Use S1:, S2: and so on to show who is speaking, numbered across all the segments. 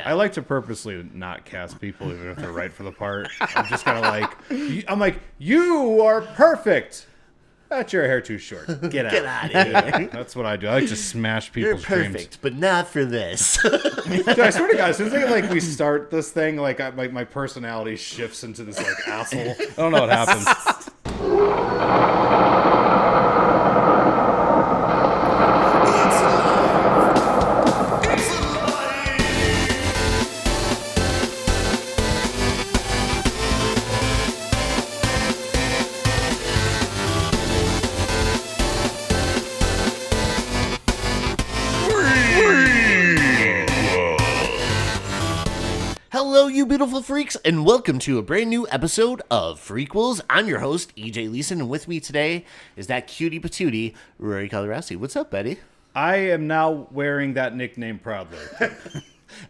S1: Yeah.
S2: I like to purposely not cast people even if they're right for the part. I'm just kind of like, you are perfect. That's your hair too short. Get out.
S1: Get out of here.
S2: Yeah, that's what I do. I like to smash
S1: You're
S2: people's dreams.
S1: perfect, but not for this.
S2: Dude, I swear to God, as soon as we start this thing, my personality shifts into this asshole. I don't know what happens.
S1: Hello, you beautiful freaks, and welcome to a brand new episode of FREAKQUELS. I'm your host, EJ Leeson, and with me today is that cutie patootie, Rory Colorasi. What's up, buddy?
S2: I am now wearing that nickname proudly.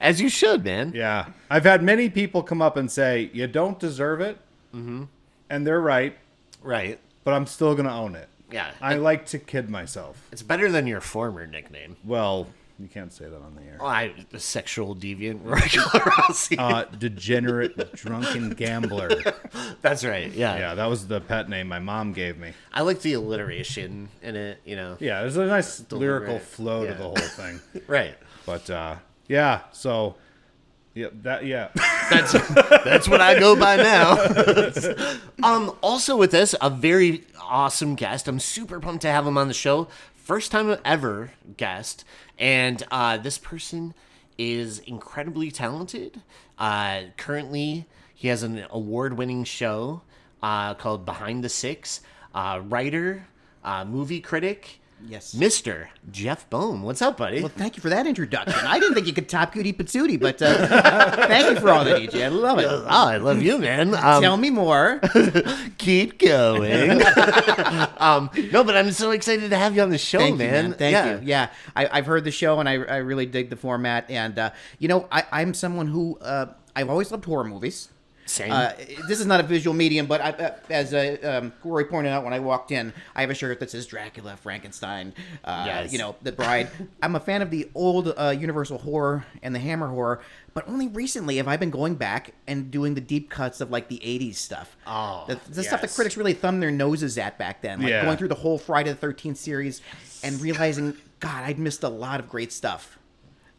S1: As you should, man.
S2: Yeah. I've had many people come up and say, you don't deserve it. Mm-hmm. And they're right.
S1: Right.
S2: But I'm still going to own it.
S1: Yeah.
S2: I like to kid myself.
S1: It's better than your former nickname.
S2: Well, you can't say that on the air.
S1: The sexual deviant Rory Colorasi.
S2: Degenerate, drunken gambler.
S1: That's right, yeah.
S2: Yeah, that was the pet name my mom gave me.
S1: I like the alliteration in it, you know.
S2: Yeah, there's a nice lyrical
S1: Right.
S2: flow
S1: Yeah.
S2: to the whole thing.
S1: Right.
S2: But, yeah, so... Yeah,
S1: That's what I go by now. Also with this, a very awesome guest. I'm super pumped to have him on the show. First time ever guest. And this person is incredibly talented. Currently, he has an award-winning show called Behind the Six. Writer, movie critic.
S3: Yes.
S1: Mr. Jeff Boam. What's up, buddy?
S3: Well, thank you for that introduction. I didn't think you could top Cutie Patootie, but thank you for all that, EJ. I love it.
S1: Oh, I love you, man.
S3: Tell me more.
S1: Keep going. No, but I'm so excited to have you on the show,
S3: Thank
S1: man.
S3: you, man. Thank you. Yeah, I've heard the show, and I really dig the format. And, I'm someone who, I've always loved horror movies.
S1: Same.
S3: This is not a visual medium, but as Rory pointed out when I walked in, I have a shirt that says Dracula, Frankenstein,
S1: Yes.
S3: The Bride. I'm a fan of the old Universal horror and the Hammer horror, but only recently have I been going back and doing the deep cuts of the 80s stuff.
S1: Oh,
S3: the stuff that critics really thumbed their noses at back then. Going through the whole Friday the 13th series and realizing, God, I'd missed a lot of great stuff.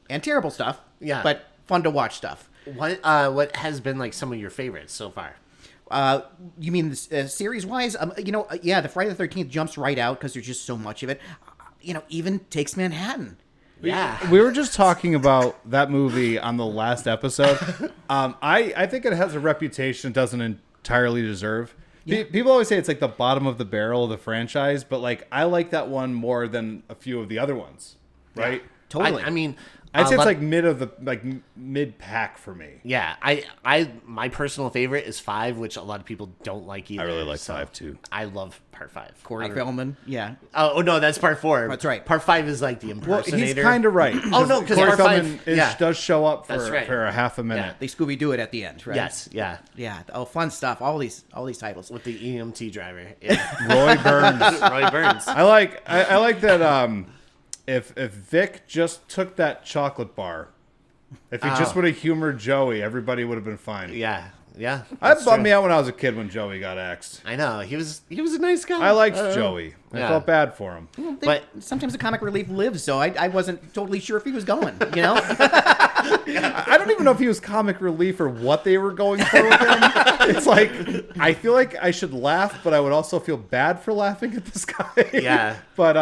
S3: And terrible stuff.
S1: Yeah.
S3: But fun to watch stuff.
S1: What has been some of your favorites so far?
S3: You mean series-wise? The Friday the 13th jumps right out because there's just so much of it. Even Takes Manhattan.
S1: Yeah.
S2: We were just talking about that movie on the last episode. I think it has a reputation it doesn't entirely deserve.
S3: Yeah.
S2: People always say it's the bottom of the barrel of the franchise, but I like that one more than a few of the other ones, right?
S3: Yeah, totally.
S1: I mean,
S2: I'd say it's mid pack for me.
S1: yeah. My personal favorite is 5, which a lot of people don't like either.
S2: I really like 5 too.
S1: I love part 5.
S3: Corey Feldman. Yeah.
S1: Oh no, that's part 4.
S3: That's right.
S1: Part 5 is the
S2: Well,
S1: impersonator.
S2: he's kind of right.
S1: Oh, no, 'cause
S2: Corey
S1: part five-
S2: Feldman
S1: yeah.
S2: does show up
S1: That's right.
S2: for a half a minute.
S3: They Scooby-Doo it at the end, right?
S1: Yes. Yeah.
S3: Yeah. Oh, fun stuff. All these titles.
S1: With the EMT driver. Yeah.
S2: Roy Burns.
S1: Roy Burns.
S2: I like that. If Vic just took that chocolate bar, if he just would have humored Joey, everybody would have been fine.
S1: Yeah. Yeah.
S2: That bummed me out when I was a kid when Joey got axed.
S1: I know. He was a nice guy.
S2: I liked Joey. I
S1: Yeah.
S2: felt bad for him.
S1: But
S3: sometimes the comic relief lives, so I wasn't totally sure if he was going.
S2: I don't even know if he was comic relief or what they were going for with him. It's I feel like I should laugh, but I would also feel bad for laughing at this guy.
S1: Yeah.
S2: But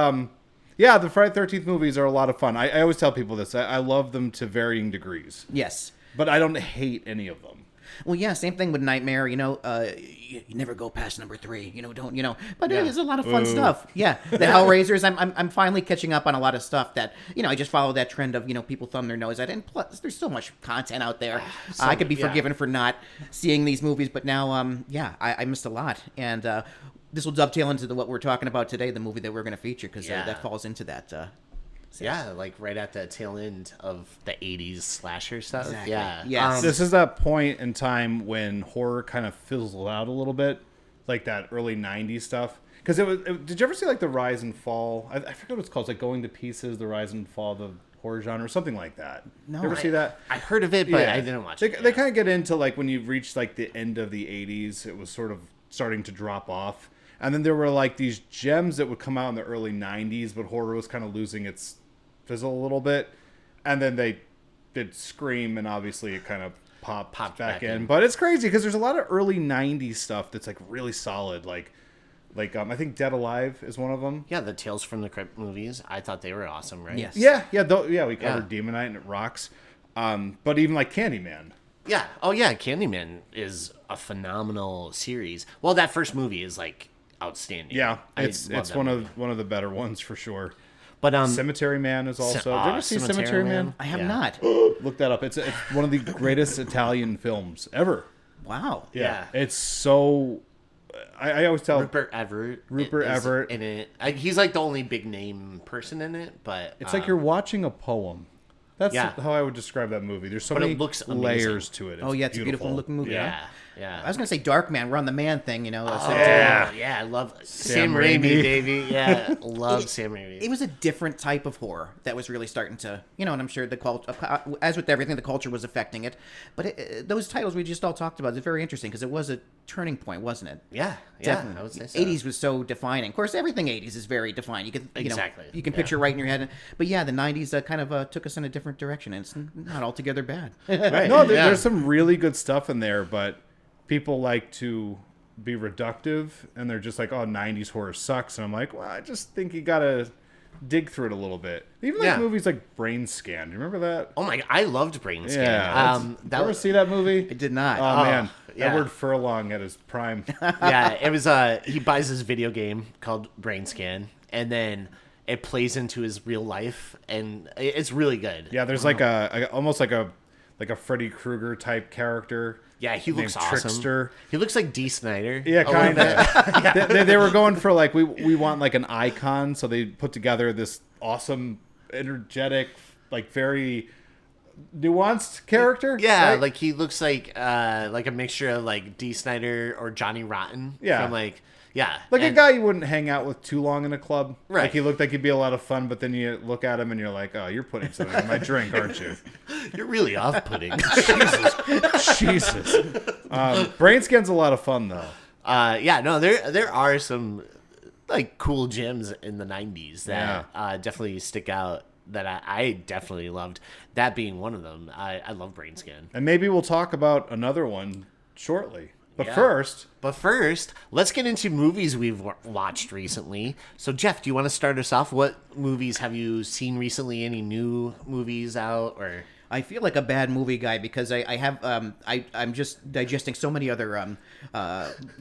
S2: yeah, the Friday the 13th movies are a lot of fun. I always tell people this. I love them to varying degrees.
S3: Yes.
S2: But I don't hate any of them.
S3: Well, yeah, same thing with Nightmare. You never go past number 3. But there's a lot of fun stuff. Yeah, the Hellraisers. I'm finally catching up on a lot of stuff that I just follow that trend of people thumb their nose at. And plus, there's so much content out there. I could be forgiven for not seeing these movies, but now, I missed a lot. And this will dovetail into what we're talking about today, the movie that we're going to feature, because that falls into that.
S1: Yeah, right at the tail end of the 80s slasher stuff.
S3: Exactly.
S1: Yeah.
S3: Yes.
S2: This is that point in time when horror kind of fizzled out a little bit, like that early 90s stuff. Because did you ever see the rise and fall? I forget what it's called. It's Going to Pieces, the rise and fall of the horror genre, something like that.
S3: No,
S2: you ever see that?
S1: I heard of it, but I didn't watch it.
S2: They kind of get into like when you reach like the end of the 80s, it was sort of starting to drop off. And then there were like these gems that would come out in the early 90s, but horror was kind of losing its fizzle a little bit. And then they did Scream, and obviously it kind of popped back in. But it's crazy because there's a lot of early 90s stuff that's like really solid. Like I think Dead Alive is one of them.
S1: Yeah, the Tales from the Crypt movies. I thought they were awesome, right?
S3: Yes.
S2: Yeah. We covered Demon Knight and it rocks. But even like Candyman.
S1: Yeah. Oh, yeah. Candyman is a phenomenal series. Well, that first movie is like outstanding.
S2: Yeah,
S1: I
S2: it's
S1: love
S2: one
S1: that
S2: of the better ones for sure.
S1: But
S2: Cemetery Man is also. Did you ever see Cemetery Man?
S3: I have not.
S2: Look that up. It's one of the greatest Italian films ever.
S3: Wow.
S1: Yeah.
S2: It's so. I always tell
S1: Rupert Everett.
S2: Rupert Everett
S1: in it. He's like the only big name person in it, but
S2: it's like you're watching a poem. That's
S1: Yeah.
S2: how I would describe that movie. There's so
S1: But it
S2: many
S1: looks amazing.
S2: layers to it.
S3: Oh yeah, it's a beautiful looking movie.
S1: yeah,
S3: Huh?
S1: yeah.
S3: I was gonna say Dark Man, Run the Man thing.
S1: Yeah, I love Sam Raimi,
S2: Raimi.
S1: baby. Yeah, love Sam Raimi.
S3: It was a different type of horror that was really starting to, and I'm sure the culture, as with everything, the culture was affecting it. But those titles we just all talked about is very interesting because it was a turning point, wasn't it?
S1: Yeah,
S3: Definitely.
S1: I would say so.
S3: 80s was so defining. Of course, everything 80s is very defined. You can
S1: Exactly,
S3: you can
S1: yeah.
S3: picture right in your head. But yeah, the 90s kind of took us in a different direction, and it's not altogether bad.
S1: Right.
S2: No,
S1: yeah.
S2: there's some really good stuff in there, but people like to be reductive, and they're just like, "Oh, '90s horror sucks," and I'm like, "Well, I just think you gotta dig through it a little bit." Even like movies like Brain Scan. Do you remember that?
S1: Oh my god, I loved Brain Scan.
S2: Yeah. Did you ever see that movie?
S3: I did not.
S2: Oh man,
S1: yeah.
S2: Edward Furlong at his prime.
S1: Yeah, it was he buys this video game called Brain Scan, and then it plays into his real life, and it's really good.
S2: Yeah, there's like almost like a Freddy Krueger type character.
S1: Yeah, he looks
S2: named
S1: awesome.
S2: Trickster.
S1: He looks like Dee Snider.
S2: Yeah,
S1: a little
S2: kind
S1: bit.
S2: of. They were going for like we want like an icon, so they put together this awesome, energetic, like very nuanced character.
S1: Yeah,
S2: right?
S1: like he looks like a mixture of like Dee Snider or Johnny Rotten.
S2: Yeah.
S1: From
S2: like a guy you wouldn't hang out with too long in a club.
S1: Right.
S2: Like he looked like he'd be a lot of fun, but then you look at him and you're like, oh, you're putting something in my drink, aren't you?
S1: You're really off-putting.
S2: Jesus. Brain Scan's a lot of fun though.
S1: Yeah, no, there are some like cool gems in the 90s that definitely stick out that I definitely loved. That being one of them. I love Brain Scan.
S2: And maybe we'll talk about another one shortly. But
S1: Yeah.
S2: first,
S1: let's get into movies we've watched recently. So, Jeff, do you want to start us off? What movies have you seen recently? Any new movies out? Or
S3: I feel like a bad movie guy because I'm just digesting so many other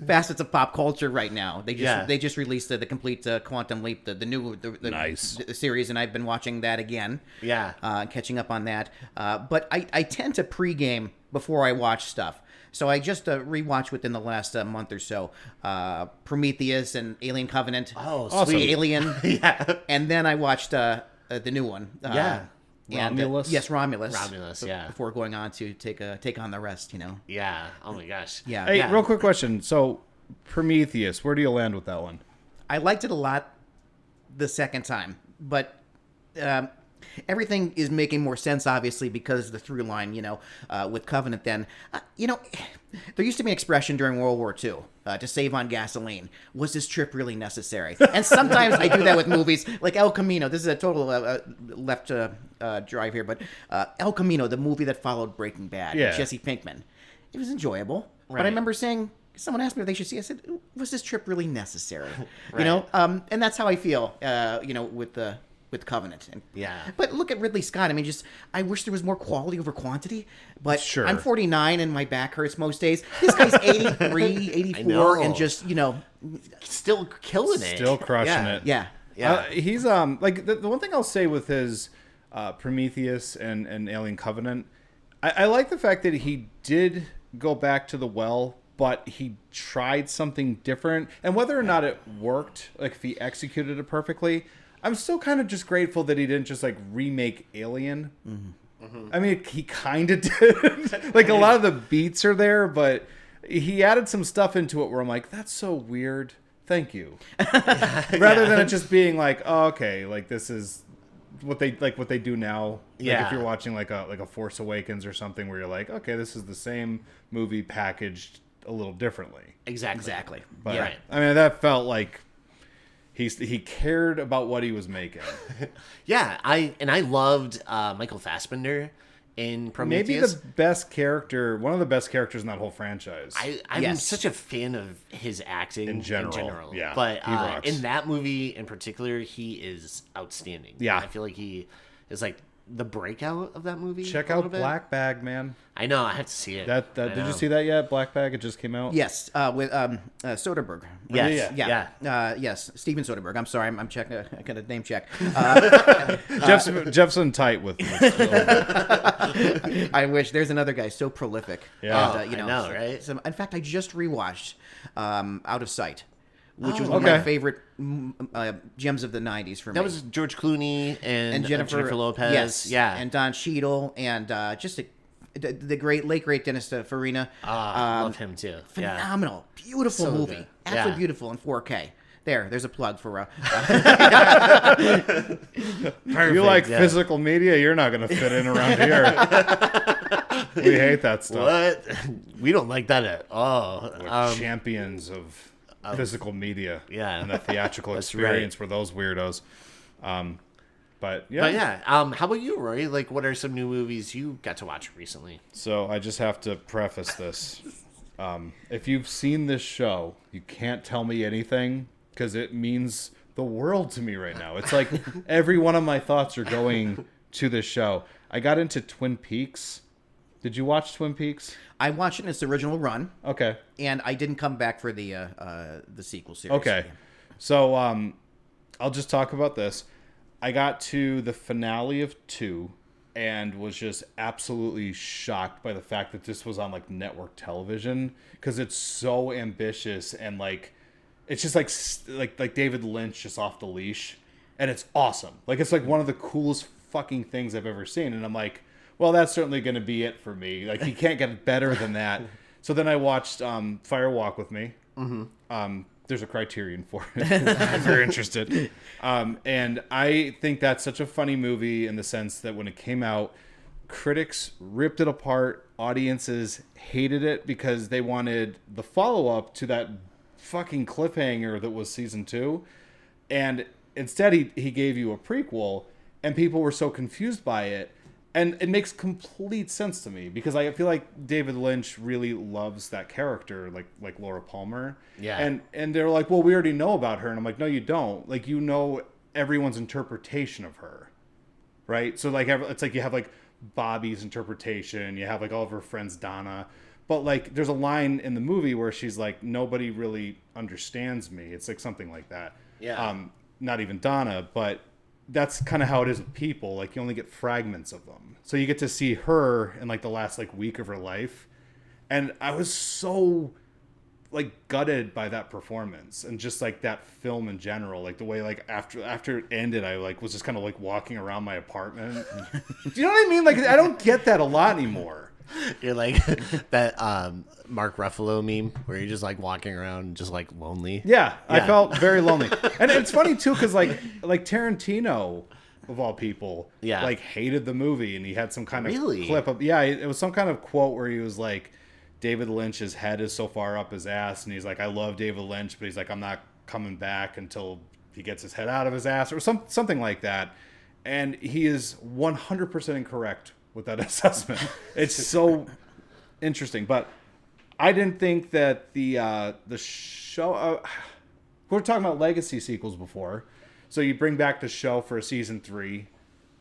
S3: facets of pop culture right now. They just released the complete Quantum Leap, the new
S2: Nice.
S3: the series, and I've been watching that again.
S1: Yeah.
S3: Catching up on that. But I tend to pregame before I watch stuff. So I just rewatched within the last month or so Prometheus and Alien Covenant.
S1: Oh,
S2: Awesome.
S1: sweet.
S3: Alien.
S1: Yeah.
S3: And then I watched the new one.
S1: Yeah.
S3: And,
S2: Romulus?
S3: yes, Romulus.
S1: Romulus, yeah.
S3: Before going on to take on the rest,
S1: Yeah. Oh my gosh.
S3: Yeah.
S2: hey, real quick question. So, Prometheus, where do you land with that one?
S3: I liked it a lot the second time, but everything is making more sense, obviously, because the through line, with Covenant then. There used to be an expression during World War II, to save on gasoline. Was this trip really necessary? And sometimes I do that with movies, like El Camino. This is a total left drive here, but El Camino, the movie that followed Breaking Bad,
S2: Yeah.
S3: with Jesse Pinkman. It was enjoyable, but
S1: Right.
S3: I remember saying, someone asked me if they should see it. I said, was this trip really necessary?
S1: Right.
S3: And that's how I feel, with Covenant.
S1: Yeah.
S3: But look at Ridley Scott. I mean, I wish there was more quality over quantity. But
S2: Sure.
S3: I'm 49 and my back hurts most days. This guy's 83, 84,
S1: know.
S3: and just,
S1: Still killing it.
S2: Still crushing
S1: Yeah.
S2: it.
S3: yeah.
S1: Yeah.
S2: He's like the one thing I'll say with his Prometheus and Alien Covenant, I like the fact that he did go back to the well, but he tried something different, and whether or not it worked, like if he executed it perfectly, I'm still kind of just grateful that he didn't just like remake Alien. I mean, he kind of did. Like a lot of the beats are there, but he added some stuff into it where I'm like, that's so weird. Thank you. Rather than it just being like, oh, okay, like this is what they do now.
S1: Yeah.
S2: Like if you're watching like a Force Awakens or something where you're like, okay, this is the same movie packaged a little differently.
S3: Exactly.
S2: But
S1: Right.
S2: I mean, that felt like he cared about what he was making.
S1: Yeah, I loved Michael Fassbender in Prometheus.
S2: Maybe the best character, one of the best characters in that whole franchise.
S1: I'm
S3: Yes.
S1: such a fan of his acting
S2: In general, yeah,
S1: But
S2: he rocks.
S1: in that movie in particular, he is outstanding.
S2: Yeah.
S1: I feel like he is like the breakup of that movie.
S2: Check
S1: a
S2: out
S1: little bit.
S2: Black Bag, man.
S1: I know, I have to see it.
S2: That
S1: I
S2: did
S1: know.
S2: you see that yet? Black Bag, it just came out.
S3: Yes, with Soderbergh.
S1: Yes,
S3: Yeah. Yes, Steven Soderbergh. I'm sorry, I'm checking. I got a name check.
S2: Jeff's in tight with
S3: I wish there's another guy so prolific.
S2: Yeah.
S3: And,
S1: I know, right?
S3: In fact, I just rewatched Out of Sight, which was
S1: Oh,
S3: one of my
S2: okay.
S3: favorite gems of the '90s for me.
S1: That was George Clooney and
S3: Jennifer
S1: Lopez.
S3: yes,
S1: Yeah.
S3: and Don Cheadle, and just the late great Dennis Farina.
S1: I love him too. Yeah.
S3: Phenomenal, beautiful
S1: So
S3: movie,
S1: good.
S3: absolutely
S1: Yeah.
S3: beautiful in 4K. There's a plug for.
S2: If you like physical media, you're not going to fit in around here. We hate that stuff.
S1: What? We don't like that at all.
S2: We're champions of physical media.
S1: Yeah.
S2: And the theatrical
S1: That's
S2: experience for those weirdos. But yeah.
S1: But yeah, how about you, Rory? Like, what are some new movies you got to watch recently?
S2: So I just have to preface this. If you've seen this show, you can't tell me anything because it means the world to me right now. It's like every one of my thoughts are going to this show. I got into Twin Peaks. Did you watch Twin Peaks?
S3: I watched it in its original run,
S2: Okay.
S3: and I didn't come back for the sequel series.
S2: Okay. So I'll just talk about this. I got to the finale of 2 and was just absolutely shocked by the fact that this was on like network television because it's so ambitious and like it's just like David Lynch just off the leash, and it's awesome. Like it's like one of the coolest fucking things I've ever seen, and I'm like, well, that's certainly going to be it for me. Like he can't get better than that. So then I watched Fire Walk with Me. Mm-hmm. There's a Criterion for it if you're interested. And I think that's such a funny movie in the sense that when it came out, critics ripped it apart. Audiences hated it because they wanted the follow-up to that fucking cliffhanger that was season 2. And instead he gave you a prequel, and people were so confused by it. And it makes complete sense to me because I feel like David Lynch really loves that character, like Laura Palmer.
S1: Yeah.
S2: And they're like, well, we already know about her. And I'm like, no, you don't. Like, you know everyone's interpretation of her, right? So, like, it's like you have, like, Bobby's interpretation. You have, like, all of her friends, Donna. But, like, there's a line in the movie where she's like, nobody really understands me. It's, like, something like that.
S1: Yeah.
S2: Not even Donna, but that's kind of how it is with people. Like, you only get fragments of them. So you get to see her in like the last like week of her life. And I was so like gutted by that performance and just like that film in general. Like the way like after it ended, I like was just kind of like walking around my apartment. Do you know what I mean? Like I don't get that a lot anymore.
S1: You're like that Mark Ruffalo meme where you're just like walking around just like lonely.
S2: Yeah, I felt very lonely. And it's funny too because like Tarantino of all people, like hated the movie, and he had some kind of clip of it was some kind of quote where he was like, David Lynch's head is so far up his ass, and he's like, I love David Lynch, but he's like, I'm not coming back until he gets his head out of his ass, or something like that. And he is 100% incorrect with that assessment. It's so interesting, but I didn't think that the show. We were talking about legacy sequels before. So you bring back the show for a season 3.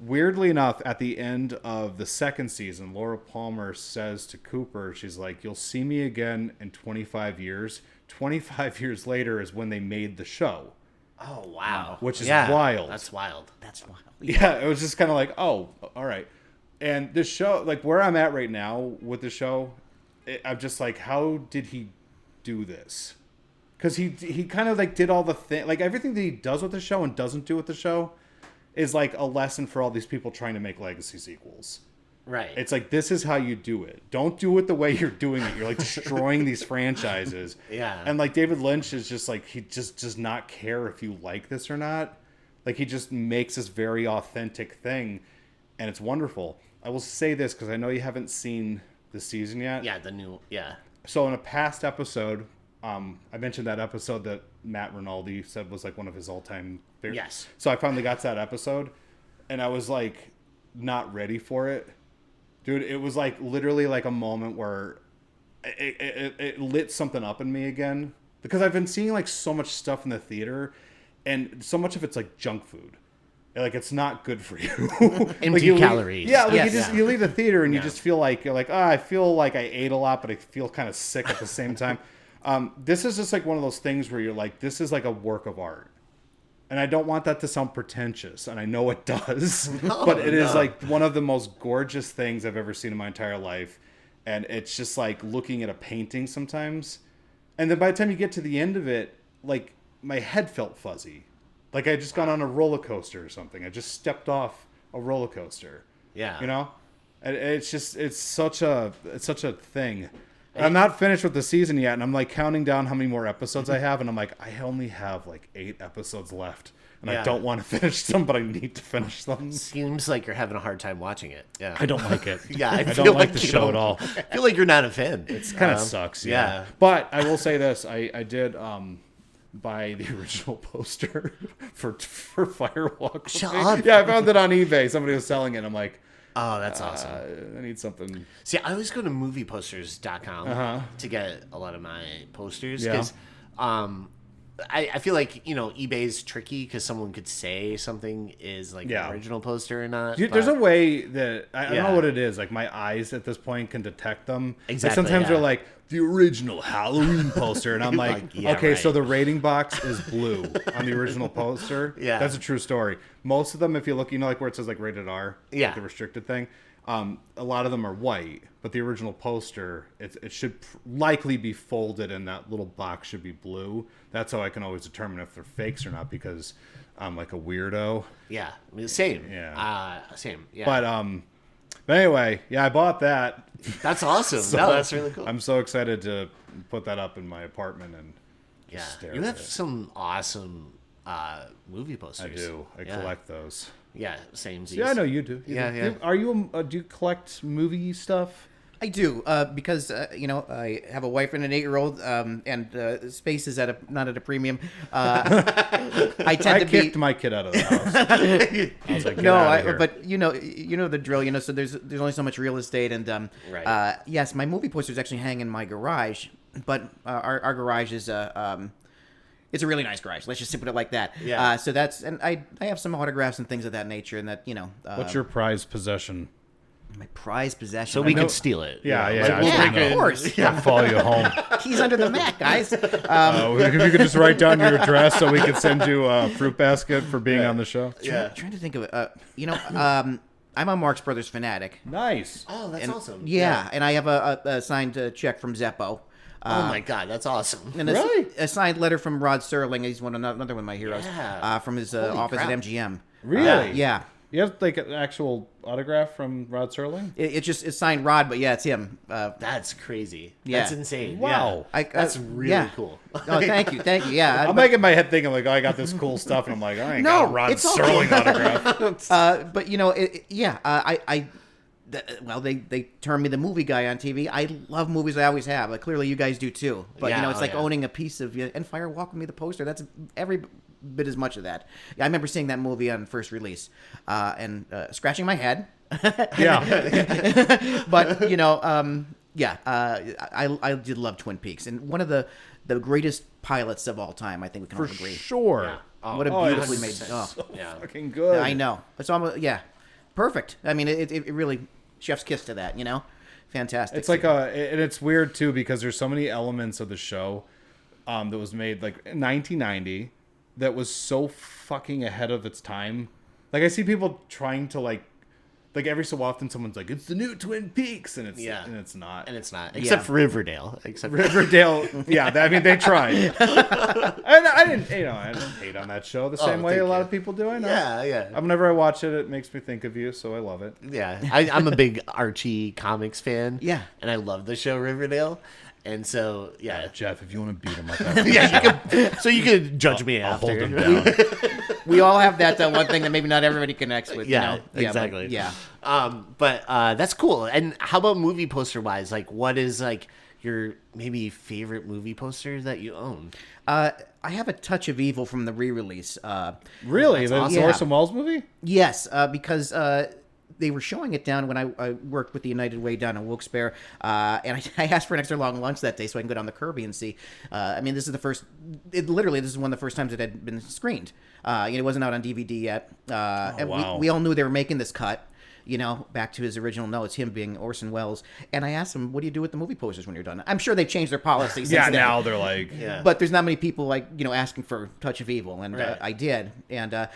S2: Weirdly enough, at the end of the second season, Laura Palmer says to Cooper, she's like, you'll see me again in 25 years. 25 years later is when they made the show.
S1: Oh, wow.
S2: Which is wild.
S1: That's wild.
S3: That's wild.
S2: Yeah, it was just kind of like, oh, all right. And this show, like where I'm at right now with the show, I'm just like, how did he do this? Because he kind of like did all the thing, like everything that he does with the show and doesn't do with the show is like a lesson for all these people trying to make legacy sequels.
S1: Right.
S2: It's like, this is how you do it. Don't do it the way you're doing it. You're like destroying these franchises.
S1: Yeah.
S2: And like David Lynch is just like, he just does not care if you like this or not. Like, he just makes this very authentic thing, and it's wonderful. I will say this, because I know you haven't seen the season yet.
S1: Yeah.
S2: So in a past episode, I mentioned that episode that Matt Rinaldi said was like one of his all-time favorites.
S1: Yes.
S2: So I finally got to that episode, and I was like not ready for it. Dude, it was like literally like a moment where it lit something up in me again. Because I've been seeing like so much stuff in the theater, and so much of it's like junk food. Like, it's not good for you.
S1: Empty calories.
S2: Yeah, like
S3: Yes.
S2: you leave the theater and you just feel like, you're like, I feel like I ate a lot, but I feel kind of sick at the same time. This is just like one of those things where you're like, this is like a work of art. And I don't want that to sound pretentious, and I know it does, but it is like one of the most gorgeous things I've ever seen in my entire life. And it's just like looking at a painting sometimes. And then by the time you get to the end of it, like, my head felt fuzzy. Like I just got on a roller coaster or something. I just stepped off a roller coaster.
S1: Yeah.
S2: You know? And it's such a thing. And I'm not finished with the season yet, and I'm like counting down how many more episodes I have, and I'm like, I only have like 8 episodes left. And I don't want to finish them, but I need to finish them.
S1: Seems like you're having a hard time watching it. Yeah.
S2: I don't like it.
S1: Yeah,
S2: I
S1: feel
S2: don't like the
S1: you
S2: show
S1: don't-
S2: at all.
S1: I feel like you're not a fan.
S2: It kind of sucks.
S1: yeah.
S2: But I will say this: I did buy the original poster for Firewalk.
S1: Shut up.
S2: Yeah, I found it on eBay. Somebody was selling it. I'm like,
S1: Oh, that's awesome.
S2: I need something.
S1: See, I always go to movieposters.com to get a lot of my posters
S2: Yeah.
S1: because I feel like, eBay's tricky because someone could say something is like
S2: Yeah.
S1: an original poster or not.
S2: There's a way that I don't
S1: Yeah.
S2: know what it is. Like, my eyes at this point can detect them.
S1: Exactly,
S2: Like, sometimes
S1: yeah.
S2: they're like the original Halloween poster, and I'm like,
S1: yeah,
S2: okay,
S1: right.
S2: so the rating box is blue on the original poster.
S1: Yeah.
S2: That's a true story. Most of them, if you look, like where it says like rated R,
S1: Yeah.
S2: like the restricted thing. A lot of them are white, but the original poster, it should likely be folded, and that little box should be blue. That's how I can always determine if they're fakes or not, because I'm like a weirdo.
S1: Yeah, I mean, same.
S2: Yeah.
S1: Same. Yeah.
S2: But anyway, yeah, I bought that.
S1: That's awesome.
S2: So
S1: No, that's really cool.
S2: I'm so excited to put that up in my apartment and just stare
S1: You
S2: at
S1: have
S2: it.
S1: some awesome movie posters.
S2: I do. I collect those.
S1: Yeah, same.
S2: Yeah, I know you do.
S1: Yeah.
S2: Are you? Do you collect movie stuff?
S3: I do, because I have a wife and an 8-year-old, and space is not at a premium. I tend
S2: I
S3: to
S2: kicked
S3: be
S2: my kid out of the house. I was like, get
S3: no,
S2: out of here.
S3: but you know the drill. So there's only so much real estate, and
S1: Right.
S3: yes, my movie posters actually hang in my garage, but our garage is it's a really nice garage. Let's just put it like that.
S1: Yeah.
S3: So that's, and I have some autographs and things of that nature, and that
S2: What's your prized possession?
S3: my prized possession.
S1: So we
S2: know-
S1: can steal it.
S2: Yeah, yeah.
S1: Like,
S2: I
S1: we'll
S3: yeah,
S1: break
S3: of
S1: it.
S3: course.
S2: I'll follow you home.
S3: Keys under the mat, guys.
S2: If you could just write down your address so we could send you a fruit basket for being on the show.
S1: Yeah.
S3: Trying to think of it. I'm a Marx Brothers fanatic.
S2: Nice.
S1: Oh, that's awesome.
S3: Yeah, and I have a signed check from Zeppo.
S1: Oh my God, that's awesome.
S3: And a signed letter from Rod Serling. He's another one of my heroes.
S1: Yeah.
S3: From his
S1: Holy
S3: office
S1: crap.
S3: at MGM.
S2: Really?
S3: Yeah.
S2: You have like an actual autograph from Rod Serling?
S3: It's signed Rod, but yeah, it's him.
S1: That's crazy.
S3: Yeah.
S1: That's insane.
S2: Wow.
S1: Yeah. That's really
S3: yeah.
S1: cool.
S3: Oh, thank you. Yeah.
S2: I'm making my head thinking like, oh, I got this cool stuff, and I'm like, I ain't
S3: No,
S2: got a Rod
S3: it's all
S2: Serling
S3: good.
S2: autograph.
S3: But they term me the movie guy on TV. I love movies. I always have. Clearly, you guys do too. But
S1: Yeah,
S3: it's
S1: oh,
S3: like
S1: yeah.
S3: owning a piece of and Firewalk with Me, the poster. That's every bit as much of that. Yeah, I remember seeing that movie on first release and scratching my head.
S2: Yeah.
S3: But I did love Twin Peaks, and one of the greatest pilots of all time. I think we can
S2: For
S3: all agree.
S2: sure.
S1: Yeah. Oh,
S3: What a
S2: Oh,
S3: beautifully
S2: it's
S3: made. Oh.
S1: yeah.
S2: Fucking good.
S3: I know. So perfect. I mean, it really chef's kiss to that. Fantastic.
S2: It's like and it's weird too, because there's so many elements of the show that was made like in 1990 that was so fucking ahead of its time. Like, I see people trying to like every so often someone's like, it's the new Twin Peaks, and it's
S1: Yeah.
S2: and it's not.
S1: And it's not. Except for Riverdale. Except
S2: Riverdale, yeah. I mean, they tried. And I didn't hate on that show the same way
S1: thank
S2: a lot
S1: you.
S2: of people do. I know.
S1: Yeah.
S2: Whenever I watch it, it makes me think of you, so I love it.
S1: Yeah, I'm a big Archie comics fan.
S3: Yeah.
S1: and I love the show Riverdale. And so, yeah.
S2: Jeff, if you want to beat him up,
S1: You could judge me
S2: I'll hold
S1: after.
S2: him down.
S3: We all have that one thing that maybe not everybody connects with.
S1: Yeah,
S3: you know?
S1: exactly.
S3: But
S1: That's cool. And how about movie poster wise? Like, what is like your maybe favorite movie poster that you own?
S3: I have a Touch of Evil from the re-release.
S2: Really? The
S3: awesome.
S2: Orson Welles movie?
S3: Yes, because they were showing it down when I worked with the United Way down in Wilkes-Barre, and I asked for an extra long lunch that day so I can go down the Kirby and see. I mean, this is this is one of the first times it had been screened. It wasn't out on DVD yet. And
S2: wow.
S3: we all knew they were making this cut. Back to his original notes, him being Orson Welles. And I asked him, what do you do with the movie posters when you're done? I'm sure they've changed their policy since then.
S2: Now they're like...
S1: Yeah.
S3: But there's not many people, asking for Touch of Evil, and
S1: Right.
S3: I did. And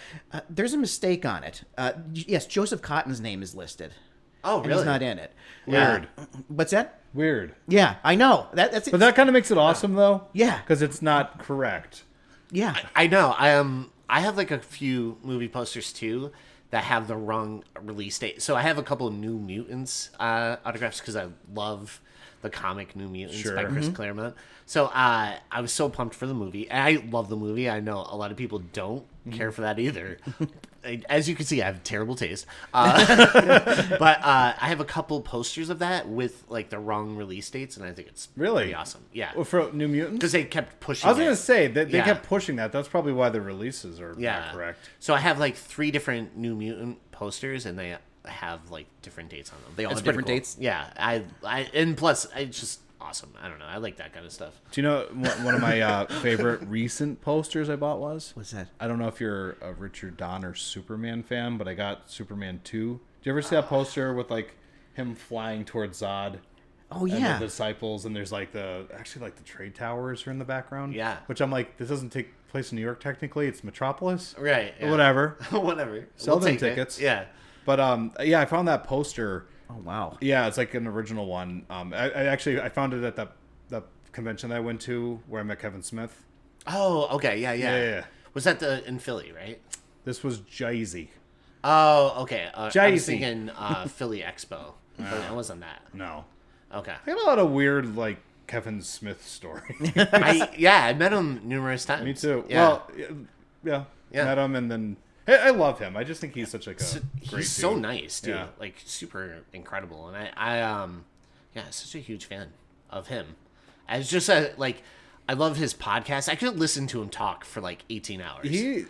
S3: there's a mistake on it. Yes, Joseph Cotton's name is listed.
S1: Oh,
S3: And
S1: really?
S3: he's not in it.
S2: Weird.
S3: What's that?
S2: Weird.
S3: Yeah, I know. That's it.
S2: But that kind of makes it awesome, though.
S3: Yeah.
S2: Because it's not correct.
S3: Yeah.
S1: I know. I have like a few movie posters too that have the wrong release date. So I have a couple of New Mutants autographs because I love the comic New Mutants by Chris Claremont. So I was so pumped for the movie. And I love the movie. I know a lot of people don't care for that either. As you can see, I have terrible taste. But I have a couple posters of that with like the wrong release dates, and I think it's
S2: Really?
S1: pretty awesome. Yeah.
S2: Well, for New Mutants?
S1: Because they kept pushing
S2: I was going to
S1: it.
S2: say, they
S1: Yeah.
S2: kept pushing that. That's probably why the releases are
S1: Yeah.
S2: not correct.
S1: So I have like 3 different New Mutant posters, and they have like different dates on them.
S3: They all
S1: It's
S3: have
S1: pretty
S3: different dates?
S1: Yeah, and plus it's just awesome. I don't know. I like that kind of stuff.
S2: Do you know what one of my favorite recent posters I bought was?
S3: What's that?
S2: I don't know if you're a Richard Donner Superman fan, but I got Superman 2. Did you ever see that poster with like him flying towards Zod?
S3: Oh,
S2: And
S3: yeah.
S2: the disciples, and there's like the trade towers are in the background.
S1: Yeah.
S2: Which I'm like, this doesn't take place in New York technically. It's Metropolis.
S1: Right.
S2: But
S1: Yeah.
S2: whatever.
S1: Whatever.
S2: Sell them
S1: take it.
S2: tickets.
S1: Yeah.
S2: But yeah, I found that poster.
S3: Oh, wow.
S2: Yeah, it's like an original one. I found it at the convention that I went to where I met Kevin Smith.
S1: Oh, okay. Yeah.
S2: Yeah.
S1: Was that in Philly, right?
S2: This was Jay-Z.
S1: Oh, okay. I was
S2: Jay-Z.
S1: thinking Philly Expo, but it wasn't that.
S2: No.
S1: Okay.
S2: I got a lot of weird like Kevin Smith stories.
S1: I met him numerous times.
S2: Me too.
S1: Yeah.
S2: Well, yeah.
S1: Yeah.
S2: Met him, and then I love him. I just think he's such like a great
S1: He's so
S2: dude.
S1: nice too.
S2: Yeah.
S1: Like super incredible, and I such a huge fan of him. As just I love his podcast. I could listen to him talk for like 18 hours.
S2: He's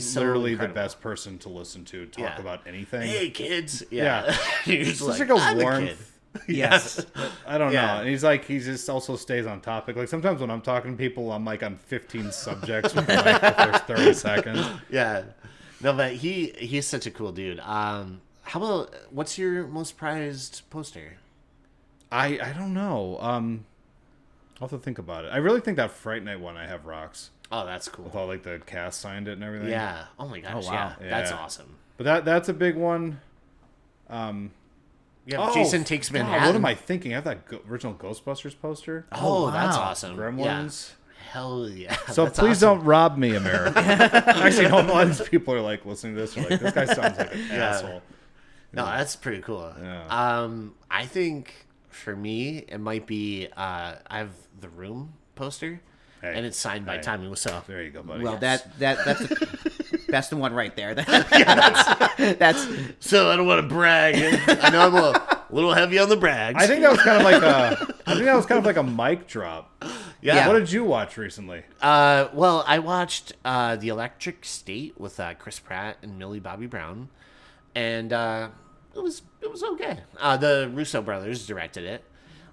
S1: so
S2: literally
S1: incredible.
S2: the best person to listen to talk
S1: Yeah.
S2: about anything.
S1: Hey kids,
S2: Yeah.
S1: He's
S2: Just like a
S1: "I'm
S2: warmth.
S1: kid."
S3: Yes.
S2: I don't
S1: Yeah.
S2: know. And he just also stays on topic. Like sometimes when I'm talking to people, I'm like on 15 subjects within like the first 30 seconds.
S1: Yeah. No, but he's such a cool dude. How about what's your most prized poster?
S2: I don't know. I'll have to think about it. I really think that Fright Night one I have rocks.
S1: Oh, that's cool.
S2: With all like the cast signed it and everything.
S1: Yeah. Oh my gosh.
S3: Oh, wow.
S1: Yeah. That's
S2: Yeah.
S1: awesome.
S2: But that's a big one.
S1: Yeah. Jason Takes
S2: God,
S1: Manhattan.
S2: what am I thinking? I have that original Ghostbusters poster.
S1: Oh,
S3: wow.
S1: that's awesome.
S2: Gremlins.
S1: Yeah. Hell yeah.
S2: So
S1: That's
S2: please
S1: awesome.
S2: don't rob me, America. Actually, no, a lot of these people are like listening to this. Are like, this guy sounds like an asshole.
S1: No, that's pretty cool.
S2: Yeah.
S1: I think for me it might be I have the Room poster,
S2: Hey.
S1: and it's signed by
S2: Hey.
S1: Tommy Wiseau.
S2: There you go, buddy.
S3: Well, that's that's the one right there. That's
S1: So I don't want to brag. I know I'm a little heavy on the brags.
S2: I think that was kind of like a mic drop.
S1: yeah.
S2: What did you watch recently?
S1: Well, I watched The Electric State with Chris Pratt and Millie Bobby Brown, and it was okay. The Russo brothers directed it.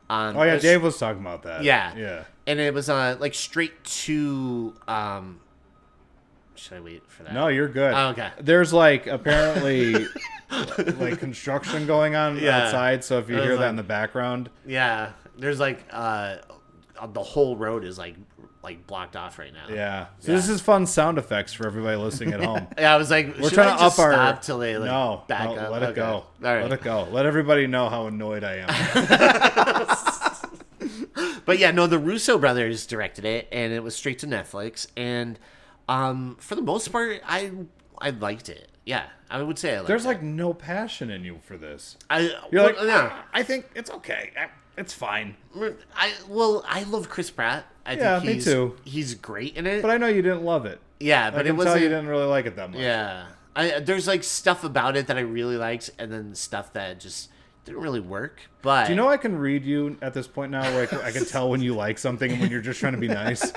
S2: Oh yeah, Dave was talking about that.
S1: Yeah.
S2: Yeah.
S1: And it was like straight to. Should I wait for that?
S2: No, you're good.
S1: Oh, okay.
S2: There's like apparently like construction going on
S1: Yeah.
S2: outside, so if you
S1: It was
S2: hear that
S1: like-
S2: in the background,
S1: Yeah, there's like the whole road is like blocked off right now.
S2: yeah. So
S1: Yeah.
S2: this is fun sound effects for everybody listening at home.
S1: Yeah, I was like,
S2: We're
S1: should
S2: trying
S1: I
S2: to
S1: just
S2: up our
S1: stop till they like
S2: no,
S1: back
S2: no,
S1: up?
S2: let it
S1: Okay.
S2: go.
S1: All right.
S2: Let it go. Let everybody know how annoyed I am.
S1: But yeah, no, the Russo brothers directed it, and it was straight to Netflix. And for the most part, I liked it. Yeah, I would say I liked
S2: There's
S1: it.
S2: like no passion in you for this.
S1: You're
S2: You're like,
S1: yeah.
S2: I think it's okay. It's fine.
S1: I love Chris Pratt. I
S2: Yeah,
S1: think
S2: me too.
S1: He's great in it.
S2: But I know you didn't love it.
S1: Yeah,
S2: I
S1: but it
S2: can
S1: wasn't.
S2: tell you didn't really like it that much.
S1: Yeah, there's like stuff about it that I really liked, and then stuff that just didn't really work. But
S2: Do you know I can read you at this point now, where I can tell when you like something and when you're just trying to be nice?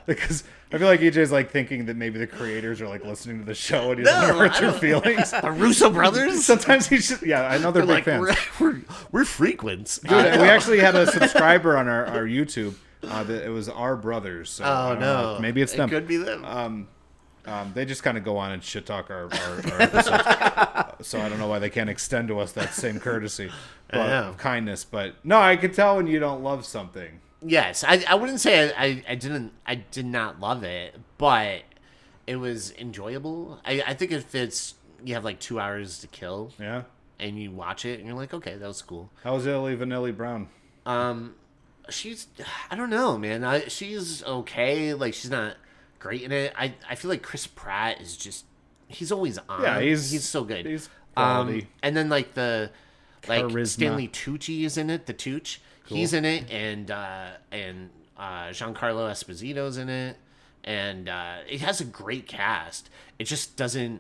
S2: Because I feel like EJ's like thinking that maybe the creators are like listening to the show and he doesn't hurt your feelings.
S1: the Russo brothers?
S2: Sometimes he's just, yeah, I know they're big fans.
S1: We're frequents.
S2: Dude, we actually had a subscriber on our YouTube. That it was our brothers. So I don't know. Maybe it's them.
S1: It could be them.
S2: They just kind of go on and shit talk our episodes. So I don't know why they can't extend to us that same courtesy of kindness. But no, I could tell when you don't love something.
S1: Yes, I wouldn't say I did not love it, but it was enjoyable. I think if you have like 2 hours to kill,
S2: Yeah.
S1: and you watch it and you're like, okay, that was cool.
S2: How's Illy Vanilli Brown?
S1: She's, I don't know, man. She's okay. Like, she's not great in it. I feel like Chris Pratt is just, he's always on.
S2: Yeah,
S1: he's so good.
S2: He's quality.
S1: And then like
S2: Charisma.
S1: Stanley Tucci is in it. The Tooch, he's in it, and Giancarlo Esposito's in it, and it has a great cast. It just doesn't.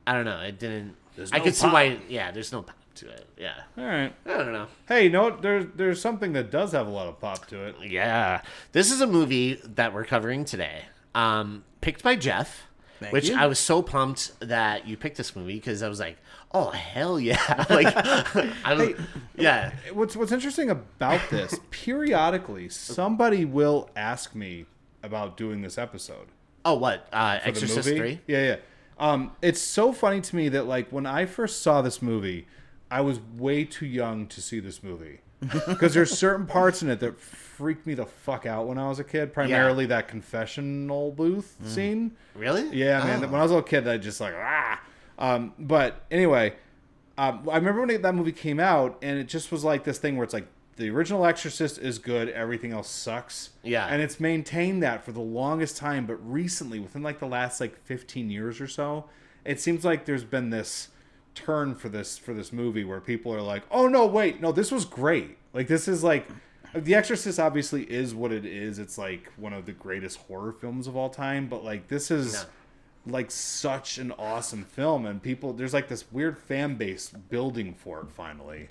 S1: I don't know. It didn't. I could see why. Yeah, there's no pop to it. Yeah.
S2: All right.
S1: I don't know.
S2: Hey, you know what? There's something that does have a lot of pop to it.
S1: Yeah. This is a movie that we're covering today. Picked by Jeff, which
S3: you.
S1: I was so pumped that you picked this movie because I was like, oh hell yeah! Like, yeah.
S2: What's interesting about this? Periodically, somebody will ask me about doing this episode.
S1: Oh, what?
S2: For the
S1: Exorcist
S2: movie.
S1: 3?
S2: Yeah. It's so funny to me that like when I first saw this movie, I was way too young to see this movie because there's certain parts in it that freaked me the fuck out when I was a kid. Primarily that confessional booth scene.
S1: Really?
S2: Yeah, man. When I was a little kid, I just like But anyway, I remember when that movie came out, and it just was like this thing where it's like the original Exorcist is good, everything else sucks.
S1: Yeah.
S2: And it's maintained that for the longest time, but recently, within like the last like 15 years or so, it seems like there's been this turn for this movie where people are like, oh no, wait, no, this was great. Like this is like The Exorcist obviously is what it is. It's like one of the greatest horror films of all time, but like this is like such an awesome film, and there's like this weird fan base building for it finally.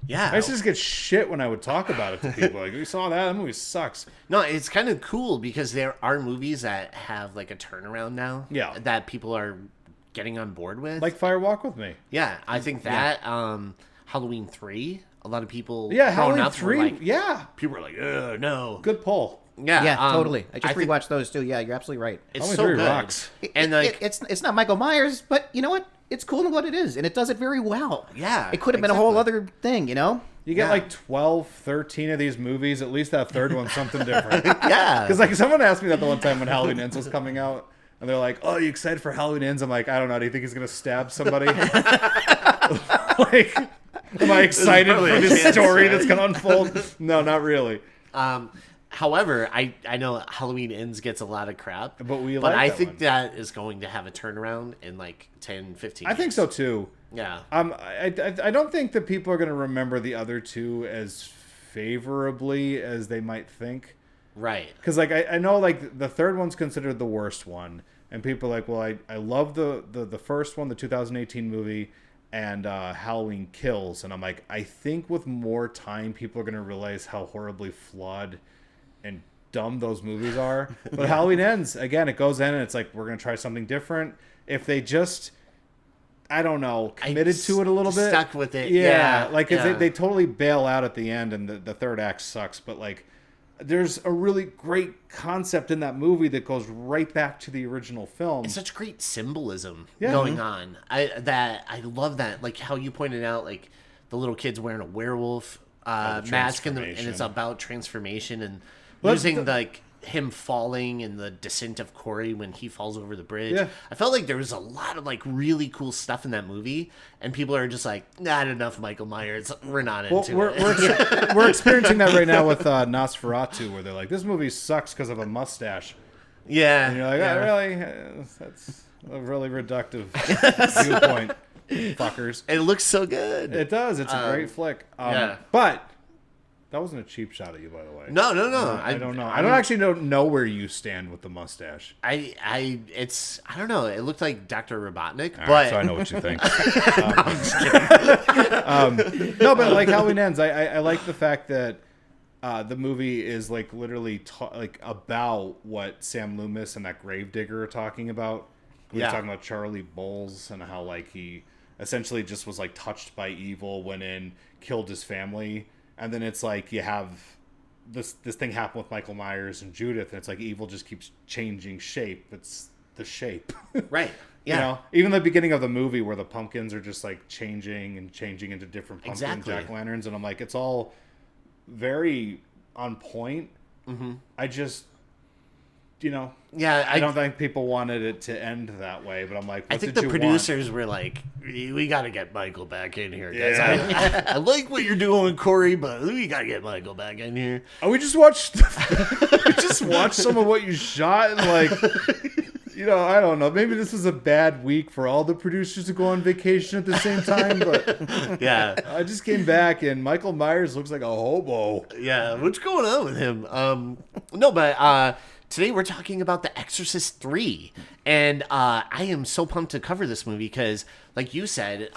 S1: Yeah.
S2: I used to just get shit when I would talk about it to people. Like, we saw that movie sucks.
S1: No, it's kind of cool because there are movies that have like a turnaround now.
S2: Yeah.
S1: That people are getting on board with.
S2: Like Fire Walk with Me.
S1: Yeah, I think that Halloween 3, a lot of people
S2: Halloween 3.
S1: People were like, no.
S2: Good pull.
S1: Yeah,
S3: totally. I just
S1: think
S3: rewatched those too. Yeah, you're absolutely right.
S1: It's
S2: Halloween
S1: so
S2: 3
S1: good.
S2: rocks.
S1: And like
S3: it's not Michael Myers, but you know what? It's cool in what it is, and it does it very well.
S1: Yeah,
S3: It could have been a whole other thing, you know?
S2: You get like 12, 13 of these movies. At least that third one's something different.
S1: Yeah.
S2: Because like someone asked me that the one time when Halloween Ends was coming out, and they're like, "Oh, you excited for Halloween Ends?" I'm like, "I don't know. Do you think he's gonna stab somebody?" Like, am I excited for this story that's gonna unfold? No, not really.
S1: However, I know Halloween Ends gets a lot of crap,
S2: But we
S1: but
S2: like
S1: I
S2: that
S1: think
S2: one.
S1: that is going to have a turnaround in like 10, 15
S2: I think
S1: years.
S2: so too.
S1: Yeah.
S2: I don't think that people are gonna remember the other two as favorably as they might think.
S1: Right.
S2: Because like I know like the third one's considered the worst one, and people are like, well, I love the first one, the 2018 movie, and Halloween Kills, and I'm like, I think with more time, people are gonna realize how horribly flawed and dumb those movies are. But Halloween Ends, again, it goes in and it's like, we're gonna try something different. If they just, I don't know, committed to it a little bit,
S1: stuck with it.
S2: yeah, like 'cause
S1: yeah.
S2: they totally bail out at the end, and the third act sucks. But like, there's a really great concept in that movie that goes right back to the original film.
S1: It's such great symbolism
S2: Yeah.
S1: going on. I love that, like how you pointed out, like the little kid's wearing a werewolf mask, and it's
S2: transformation.
S1: about transformation and
S2: Well,
S1: using like him falling and the descent of Corey when he falls over the bridge.
S2: Yeah.
S1: I felt like there was a lot of like really cool stuff in that movie, and people are just like, not enough Michael Myers. We're not
S2: Well,
S1: into
S2: we're,
S1: it.
S2: we're experiencing that right now with Nosferatu, where they're like, this movie sucks because of a mustache.
S1: Yeah.
S2: And you're like,
S1: yeah.
S2: oh, really? That's a really reductive viewpoint, fuckers.
S1: It looks so good.
S2: It does. It's a great flick.
S1: yeah.
S2: But That wasn't a cheap shot at you, by the way.
S1: No.
S2: I don't know. I don't actually know where you stand with the mustache.
S1: I don't know. It looked like Dr. Robotnik,
S2: All
S1: but
S2: right, so I know what you think. No, but like Halloween Ends, I like the fact that the movie is like literally like about what Sam Loomis and that Gravedigger are talking about. We were talking about Charlie Bowles and how like he essentially just was like touched by evil, went in, killed his family, and then it's like you have this thing happen with Michael Myers and Judith, and it's like evil just keeps changing shape. It's the shape,
S1: right? Yeah.
S2: You know, even the beginning of the movie where the pumpkins are just like changing into different pumpkin jack-o'-lanterns, and I'm like, it's all very on point. Mm-hmm. I just, I don't think people wanted it to end that way, but I'm like,
S1: I think the producers were like, we got to get Michael back in here, guys.
S2: Yeah.
S1: I like what you're doing, Corey, but we got to get Michael back in here.
S2: Oh, we just watched some of what you shot, and like, I don't know. Maybe this was a bad week for all the producers to go on vacation at the same time, but
S1: yeah,
S2: I just came back and Michael Myers looks like a hobo.
S1: Yeah, what's going on with him? No, but today we're talking about The Exorcist 3, and I am so pumped to cover this movie because, like you said,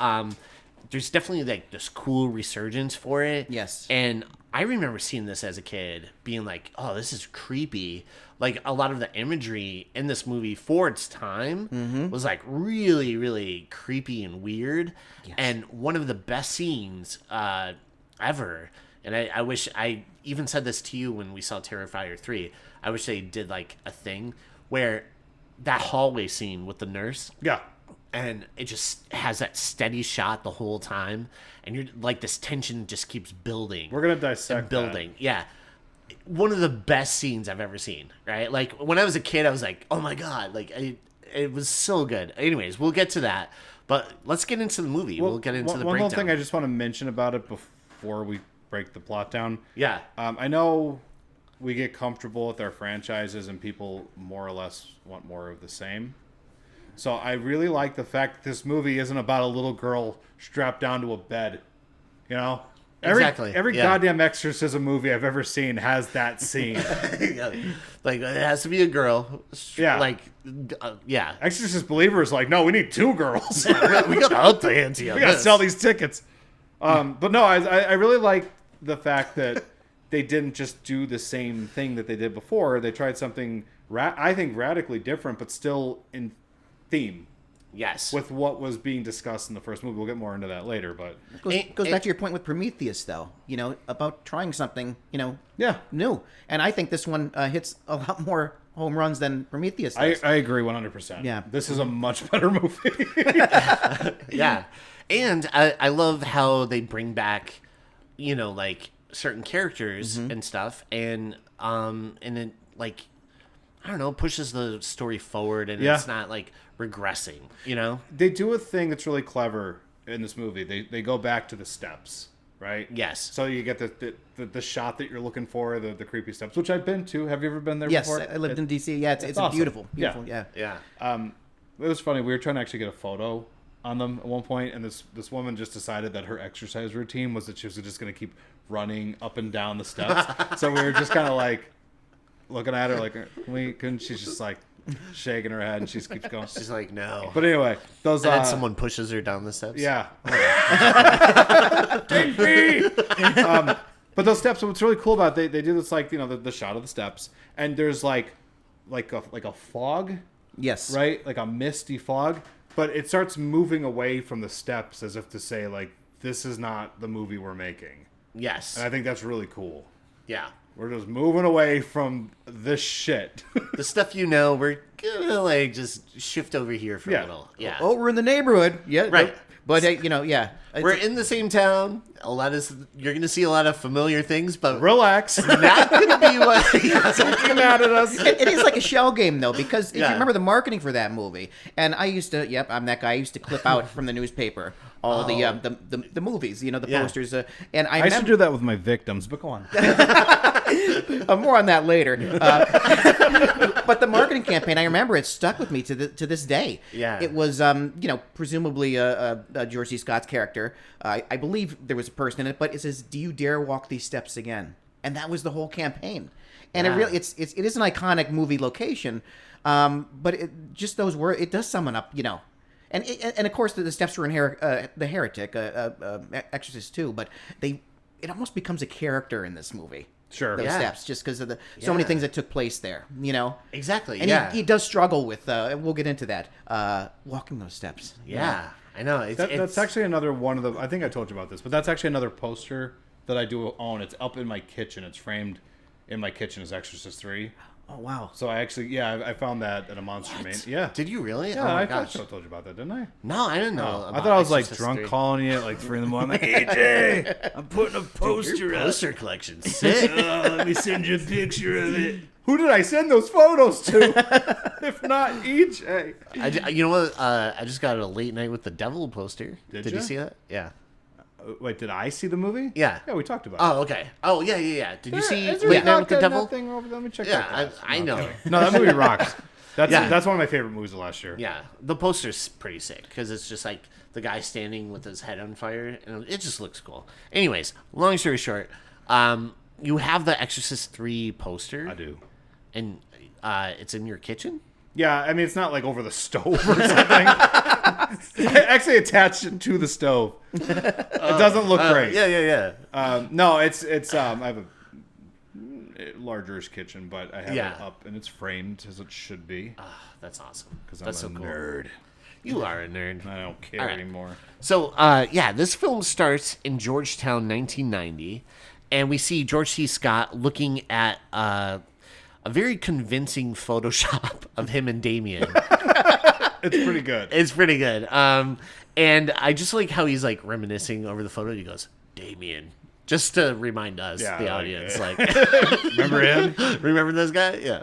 S1: there's definitely like this cool resurgence for it.
S3: Yes.
S1: And I remember seeing this as a kid, being like, oh, this is creepy. Like, a lot of the imagery in this movie for its time was like really, really creepy and weird. Yes. And one of the best scenes ever. And I wish I even said this to you when we saw Terrifier 3. I wish they did like a thing where that hallway scene with the nurse.
S2: Yeah.
S1: And it just has that steady shot the whole time. And you're like, this tension just keeps building.
S2: We're going to dissect
S1: building. That. Yeah. One of the best scenes I've ever seen, right? Like, when I was a kid, I was like, oh my God. Like, it was so good. Anyways, we'll get to that. But let's get into the movie. We'll get into the breakdown.
S2: One little thing I just want to mention about it before we break the plot down.
S1: Yeah.
S2: I know we get comfortable with our franchises and people more or less want more of the same. So I really like the fact that this movie isn't about a little girl strapped down to a bed. Every goddamn exorcism movie I've ever seen has that scene.
S1: Like, it has to be a girl.
S2: Yeah.
S1: Like, yeah.
S2: Exorcist believers like, no, we need 2 girls.
S1: we got to up the ante on
S2: We got to sell these tickets. But no, I really like the fact that they didn't just do the same thing that they did before. They tried something, I think, radically different, but still in theme.
S1: Yes.
S2: With what was being discussed in the first movie. We'll get more into that later, but
S3: goes back to your point with Prometheus, though. About trying something,
S2: yeah,
S3: new. And I think this one hits a lot more home runs than Prometheus does.
S2: I agree 100%.
S3: Yeah.
S2: This is a much better movie.
S1: Yeah. And I love how they bring back, like certain characters and stuff, and it, like, I don't know, pushes the story forward, and it's not like regressing,
S2: They do a thing that's really clever in this movie. They go back to the steps, right?
S1: Yes.
S2: So you get the shot that you're looking for, the creepy steps, which I've been to. Have you ever been there before?
S3: Yes, I lived in D.C. Yeah, it's
S2: awesome.
S3: beautiful. Yeah.
S1: Yeah.
S2: It was funny. We were trying to actually get a photo on them at one point, and this woman just decided that her exercise routine was that she was just going to keep running up and down the steps. So we were just kind of like looking at her like, she's just like shaking her head, and she just keeps going.
S1: She's like, no.
S2: But anyway, those.
S1: And then someone pushes her down the steps.
S2: Yeah. Take me. But those steps. What's really cool about it, they do this, like, the shot of the steps, and there's like a fog.
S3: Yes.
S2: Right, like a misty fog, but it starts moving away from the steps as if to say, like, this is not the movie we're making.
S1: Yes.
S2: And I think that's really cool.
S1: Yeah.
S2: We're just moving away from this shit.
S1: The stuff we're gonna like just shift over here for a little. Yeah.
S3: Oh, we're in the neighborhood. Yeah.
S1: Right.
S3: But yeah.
S1: We're in the same town. You're gonna see a lot of familiar things, but
S2: relax.
S1: Not gonna be what
S2: looking at us.
S3: It is like a shell game, though, because if you remember the marketing for that movie, and I used to, I'm that guy. I used to clip out from the newspaper all the movies, the
S1: Yeah.
S3: posters. And
S2: I should do that with my victims, but go on.
S3: more on that later. But the marketing campaign, I remember it stuck with me to this day.
S1: Yeah.
S3: It was, presumably a George C. Scott's character. I believe there was a person in it, but it says, "Do you dare walk these steps again?" And that was the whole campaign. And
S1: Yeah.
S3: it is an iconic movie location, but just those words, it does sum it up, And of course, the steps were in The Heretic, Exorcist too, but it almost becomes a character in this movie.
S2: Sure.
S3: Those
S1: Yeah.
S3: steps, just because of so many things that took place there,
S1: Exactly.
S3: And
S1: yeah.
S3: he does struggle with, we'll get into that, walking those steps.
S1: Yeah. I know.
S2: That's actually another one of the. I think I told you about this, but that's actually another poster that I do own. It's up in my kitchen. It's framed in my kitchen as Exorcist 3.
S3: Oh, wow.
S2: So I found that at a Monster Main. Yeah.
S1: Did you really?
S2: Yeah,
S1: oh my
S2: I
S1: gosh.
S2: thought I told you about that, didn't I?
S1: No, I didn't know.
S2: I
S1: about
S2: thought I was like
S1: Exorcist
S2: drunk
S1: 3.
S2: calling you at like 3 in the morning. Like, hey Jay, I'm putting a poster
S1: Your
S2: up.
S1: poster collection, sick.
S2: Let me send you a picture of it. Who did I send those photos to? If not EJ.
S1: You know what? I just got a Late Night with the Devil poster.
S2: Did
S1: you
S2: ya?
S1: see that? Yeah.
S2: Wait, did I see the movie?
S1: Yeah.
S2: Yeah, we talked about it.
S1: Oh, okay. Oh, yeah. Did you see
S2: Is there
S1: Late Night with the
S2: vodka in
S1: Devil?
S2: that thing over there? Let me check
S1: Yeah,
S2: that.
S1: I know.
S2: No, that movie rocks.
S1: Yeah.
S2: That's one of my favorite movies of last year.
S1: Yeah, the poster's pretty sick because it's just like the guy standing with his head on fire, and it just looks cool. Anyways, long story short, you have the Exorcist 3 poster.
S2: I do.
S1: And it's in your kitchen?
S2: Yeah, I mean, it's not like over the stove or something. I actually attached it to the stove. It doesn't look great.
S1: Yeah.
S2: No, it's I have a larger-ish kitchen, but I have
S1: Yeah.
S2: it up and it's framed as it should be.
S1: That's awesome.
S2: Because
S1: That's
S2: I'm
S1: so
S2: a
S1: cool.
S2: nerd.
S1: You are a nerd.
S2: I don't care
S1: All right.
S2: anymore.
S1: So, this film starts in Georgetown, 1990, and we see George C. Scott looking at a very convincing Photoshop of him and Damien.
S2: It's pretty good.
S1: It's pretty good. And I just like how he's like reminiscing over the photo. He goes, Damien. Just to remind us,
S2: Yeah,
S1: the
S2: like,
S1: audience,
S2: yeah.
S1: like,
S2: Remember him?
S1: remember this guy? Yeah.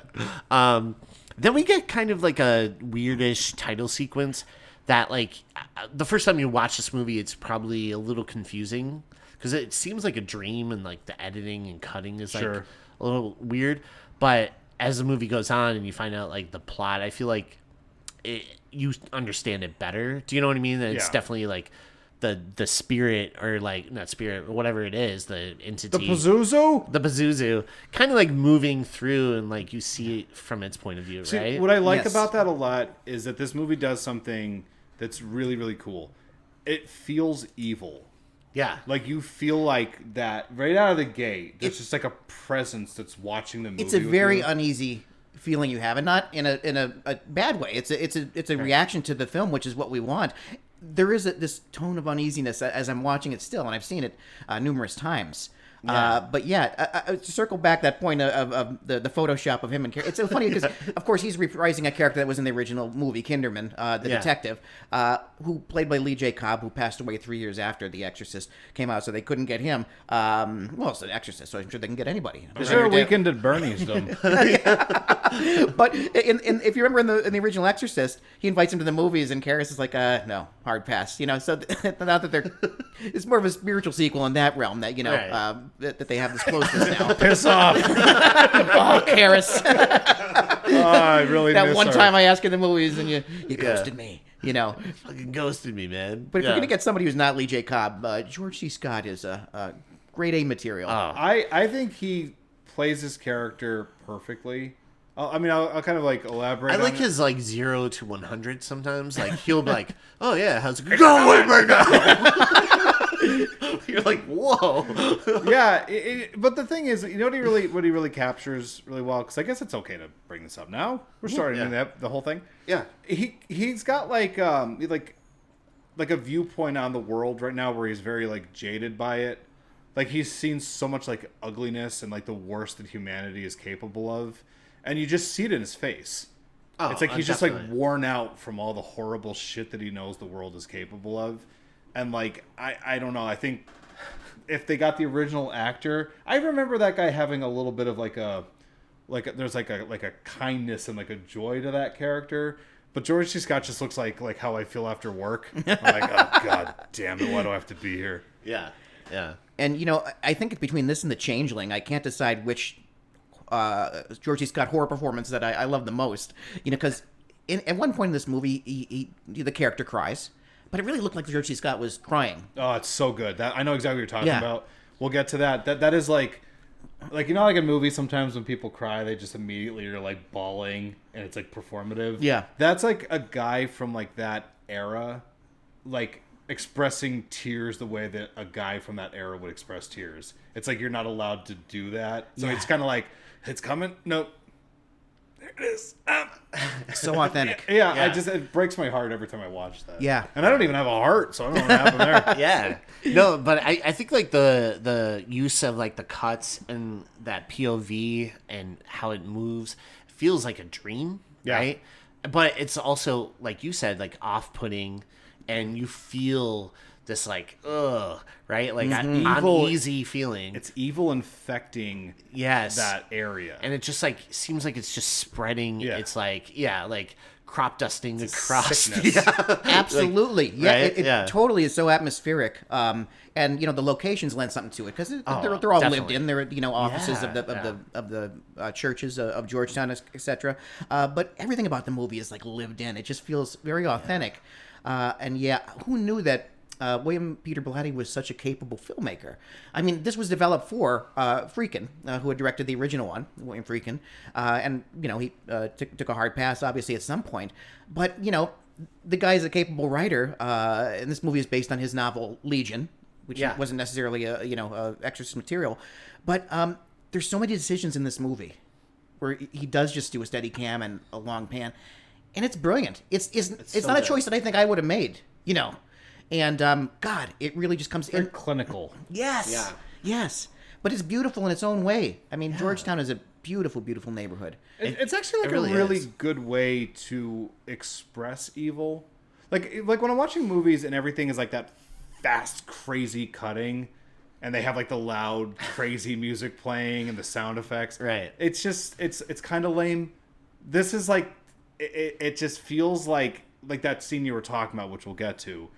S1: Then we get kind of like a weirdish title sequence that, like, the first time you watch this movie, it's probably a little confusing because it seems like a dream and like the editing and cutting is like
S2: Sure.
S1: a little weird. But as the movie goes on and you find out like the plot, I feel like you understand it better. Do you know what I mean? That it's
S2: Yeah.
S1: definitely like the spirit, or like not spirit, whatever it is, the entity,
S2: The Pazuzu?
S1: the Pazuzu, kind of like moving through, and like you see it from its point of view,
S2: See,
S1: right?
S2: what I like
S3: Yes.
S2: about that a lot is that this movie does something that's really, really cool. It feels evil.
S1: Yeah,
S2: Like, you feel like that right out of the gate. There's just like a presence that's watching the movie.
S3: It's a
S2: with
S3: very
S2: you.
S3: uneasy feeling you have, and not in a bad way. It's a reaction to the film, which is what we want. There is this tone of uneasiness as I'm watching it still, and I've seen it numerous times. But yeah, to circle back that point of the Photoshop of him and it's so funny because of course he's reprising a character that was in the original movie, Kinderman, the detective, who played by Lee J. Cobb, who passed away 3 years after The Exorcist came out, so they couldn't get him. Well, it's The Exorcist, so I'm sure they can get anybody.
S2: I'm sure Weekend at Bernie's them.
S3: But if you remember in the original Exorcist, he invites him to the movies, and Karras is like, no, hard pass. You know, so now that it's more of a spiritual sequel in that realm that
S1: Right.
S3: That they have this closeness now.
S2: Piss off.
S3: Oh, Karras,
S2: Oh, I really
S3: that
S2: miss
S3: one
S2: her.
S3: time I asked you in the movies and you ghosted me. You know,
S1: fucking ghosted me, man.
S3: but if you're gonna get somebody who's not Lee J. Cobb, George C. Scott is a grade A material.
S2: I think he plays his character perfectly. I mean, I'll kind of like elaborate.
S1: I
S2: on
S1: like
S2: it.
S1: his like 0 to 100 sometimes. Like he'll be like, "Oh yeah, how's it going right now?" You're like, "Whoa."
S2: Yeah, but the thing is, you know what he really captures really well, because I guess it's okay to bring this up now. We're starting the whole thing.
S1: Yeah.
S2: He's got like a viewpoint on the world right now where he's very like jaded by it. Like, he's seen so much like ugliness and like the worst that humanity is capable of, and you just see it in his face.
S1: Oh,
S2: It's like he's just like
S1: definitely.
S2: worn out from all the horrible shit that he knows the world is capable of. And like, I don't know, I think if they got the original actor, I remember that guy having a little bit of there's like a kindness and like a joy to that character. But George C. Scott just looks like how I feel after work. I'm like, oh god damn it, why do I have to be here?
S1: Yeah. Yeah.
S3: And, I think between this and The Changeling, I can't decide which George C. Scott horror performance that I love the most. Because at one point in this movie, the character cries, but it really looked like George C. Scott was crying.
S2: Oh, it's so good. I know exactly what you're talking about. We'll get to that. That is like like in movies, sometimes when people cry, they just immediately are like bawling, and it's like performative.
S3: Yeah.
S2: That's like a guy from like that era, like expressing tears the way that a guy from that era would express tears. It's like you're not allowed to do that. So it's kind of like, it's coming. Nope. There it is.
S3: So authentic.
S2: Yeah. It breaks my heart every time I watch that.
S3: Yeah.
S2: And I don't even have a heart, so I don't know what happened there.
S1: Yeah. No, but I think like the use of like the cuts and that POV and how it moves feels like a dream, right? But it's also, like you said, like off-putting, and you feel this like, ugh, right? Like an uneasy feeling.
S2: It's evil infecting that area.
S1: And it just like seems like it's just spreading.
S2: Yeah.
S1: It's like, like crop dusting across.
S3: Absolutely.
S1: Right?
S3: It totally is so atmospheric. And the locations lend something to it because they're all
S1: definitely.
S3: lived in. They're offices of the churches of Georgetown, etc. But everything about the movie is like lived in. It just feels very authentic. And who knew that William Peter Blatty was such a capable filmmaker? I mean, this was developed for Friedkin, who had directed the original one, William Friedkin, and he took a hard pass, obviously, at some point. But the guy's a capable writer, and this movie is based on his novel Legion, which wasn't necessarily a exorcist material. But there's so many decisions in this movie where he does just do a steady cam and a long pan, and it's brilliant. It's
S1: so
S3: not a
S1: good.
S3: choice that I think I would have made, And God, it really just comes
S2: Very
S3: in.
S2: clinical.
S3: Yes.
S1: Yeah.
S3: Yes. But it's beautiful in its own way. I mean, Georgetown is a beautiful, beautiful neighborhood.
S2: It's actually like
S1: really
S2: a really
S1: is.
S2: good way to express evil. Like when I'm watching movies and everything is like that fast, crazy cutting, and they have like the loud, crazy music playing and the sound effects.
S1: Right.
S2: It's just it's kind of lame. This is like it just feels like that scene you were talking about, which we'll get to.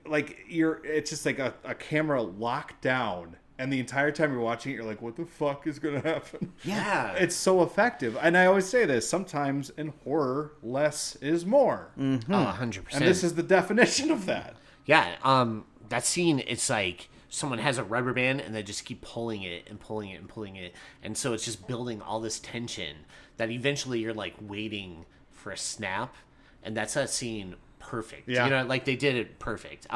S2: Like it's just like a camera locked down, and the entire time you're watching it, you're like, what the fuck is gonna happen?
S1: Yeah.
S2: It's so effective. And I always say this, sometimes in horror, less is more.
S3: Mm-hmm.
S1: 100%.
S2: And this is the definition of that.
S1: Yeah, that scene, it's like someone has a rubber band and they just keep pulling it and pulling it and pulling it. And so it's just building all this tension that eventually you're like waiting for a snap. And that's that scene perfect.
S2: Yeah.
S1: Like they did it perfect.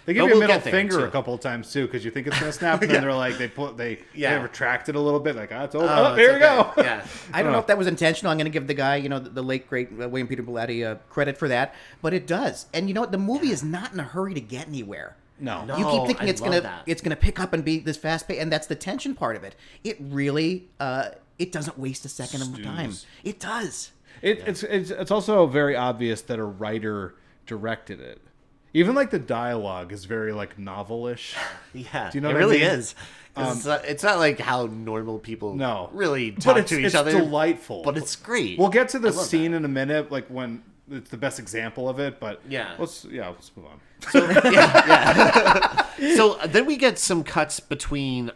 S2: They give you a middle finger a couple of times too, because you think it's gonna snap, and then they're like they retract it a little bit, like it's over. Oh, here we go.
S1: Yeah.
S3: I don't know if that was intentional. I'm going to give the guy, the late great William Peter Blatty, credit for that, but it does. And you know what? The movie is not in a hurry to get anywhere.
S2: No.
S3: You keep thinking
S1: I
S3: it's gonna pick up and be this fast pace, and that's the tension part of it. It really it doesn't waste a second of time. It does.
S2: It's also very obvious that a writer directed it. Even like the dialogue is very like novelish.
S1: Yeah.
S2: Do you know
S1: it
S2: what
S1: really
S2: I mean?
S1: is. It's not like how normal people really
S2: but
S1: talk to each
S2: it's
S1: other.
S2: Delightful.
S1: But it's great.
S2: We'll get to the scene in a minute, like when it's the best example of it, but let's move on.
S1: So, so then we get some cuts between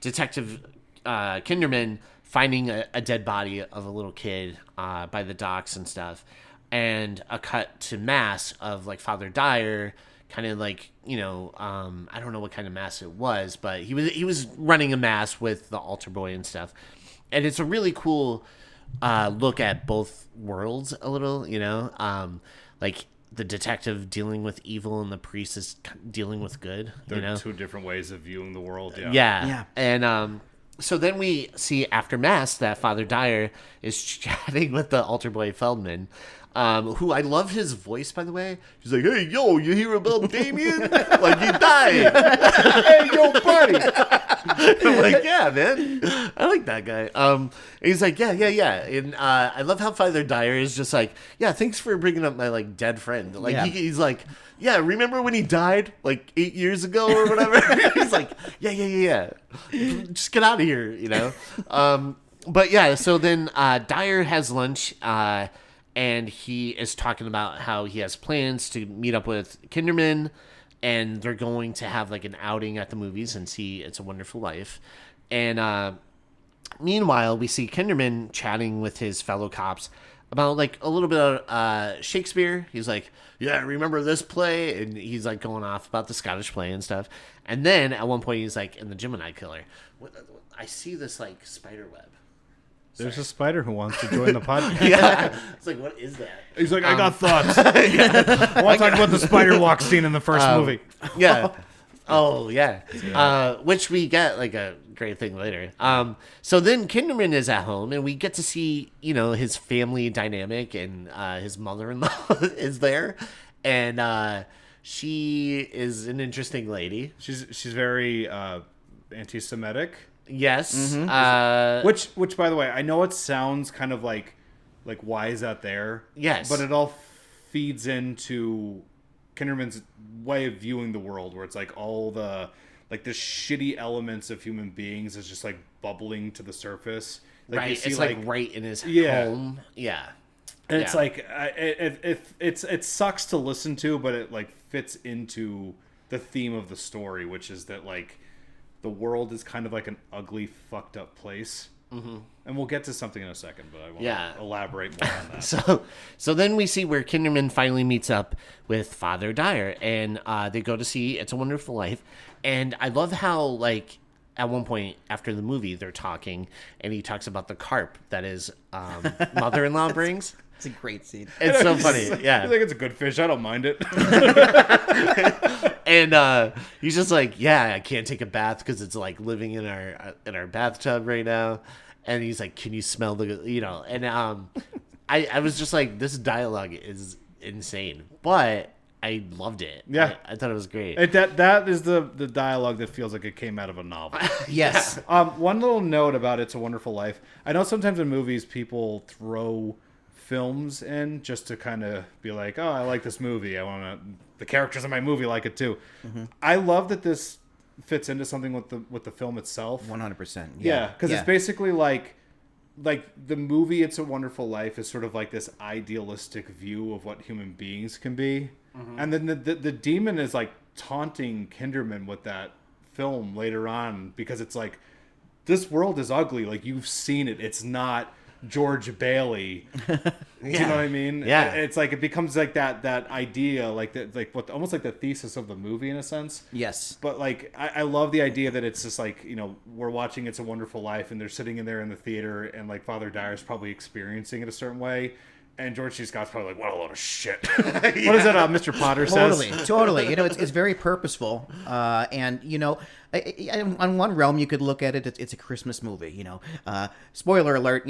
S1: Detective Kinderman finding a dead body of a little kid by the docks and stuff, and a cut to mass of like Father Dyer, kind of like I don't know what kind of mass it was, but he was running a mass with the altar boy and stuff, and it's a really cool look at both worlds a little, like the detective dealing with evil and the priest is dealing with good.
S2: They're two different ways of viewing the world.
S1: Yeah. And so then we see after mass that Father Dyer is chatting with the altar boy Feldman, who I love his voice, by the way. He's like, "Hey, yo, you hear about Damien? Like, he died."
S2: Hey, yo, buddy.
S1: I'm like, yeah, man. I like that guy. And he's like, yeah. And I love how Father Dyer is just like, yeah, thanks for bringing up my like dead friend. Like he's like, yeah, remember when he died like 8 years ago or whatever? He's like, yeah. Just get out of here, But yeah, so then Dyer has lunch, and he is talking about how he has plans to meet up with Kinderman, and they're going to have like an outing at the movies and see It's a Wonderful Life. And meanwhile, we see Kinderman chatting with his fellow cops about like a little bit of Shakespeare. He's like, yeah, remember this play? And he's like going off about the Scottish play and stuff. And then at one point he's like, in the Gemini Killer, I see this like spider web.
S2: There's a spider who wants to join the podcast.
S1: Yeah. It's like, what is that?
S2: He's like, I got thoughts. I want to talk about the spider walk scene in the first movie.
S1: Yeah. Oh, yeah. Which we get like a great thing later. So then Kinderman is at home, and we get to see, his family dynamic, and his mother-in-law is there. And she is an interesting lady.
S2: She's very anti-Semitic.
S1: Yes.
S2: Which, by the way, I know it sounds kind of like why is that there?
S1: Yes.
S2: But it all feeds into Kinderman's way of viewing the world, where it's like all the shitty elements of human beings is just like bubbling to the surface. Like,
S1: right.
S2: you see,
S1: it's like right in his home. Yeah.
S2: And it's like it sucks to listen to, but it like fits into the theme of the story, which is that like the world is kind of like an ugly, fucked up place. Mm-hmm. And we'll get to something in a second, but I want to elaborate more on that.
S1: So then we see where Kinderman finally meets up with Father Dyer, and they go to see It's a Wonderful Life. And I love how, like, at one point after the movie, they're talking, and he talks about the carp that his mother-in-law brings.
S3: It's a great scene.
S1: It's so funny. Yeah.
S2: I think it's a good fish. I don't mind it.
S1: And he's just like, yeah, I can't take a bath because it's like living in our bathtub right now. And he's like, can you smell the, and I was just like, this dialogue is insane, but I loved it.
S2: Yeah.
S1: I thought it was great.
S2: That is the dialogue that feels like it came out of a novel.
S3: Yes.
S2: One little note about It's a Wonderful Life. I know sometimes in movies people throw films in just to kind of be like, oh, I like this movie. The characters in my movie like it too. Mm-hmm. I love that this fits into something with the film itself.
S3: 100%.
S2: Yeah, because it's basically like the movie It's a Wonderful Life is sort of like this idealistic view of what human beings can be. Mm-hmm. And then the demon is like taunting Kinderman with that film later on, because it's like, this world is ugly. Like, you've seen it. It's not George Bailey. Do you know what I mean?
S1: Yeah.
S2: It's like it becomes like that idea, like that, like what almost like the thesis of the movie in a sense.
S3: Yes.
S2: But like I love the idea that it's just like, we're watching It's a Wonderful Life, and they're sitting in there in the theater, and like Father Dyer's probably experiencing it a certain way. And George C. Scott's probably like, what a load of shit. What is that Mr. Potter says?
S3: Totally. It's very purposeful. And, on one realm, you could look at it, it's a Christmas movie, spoiler alert,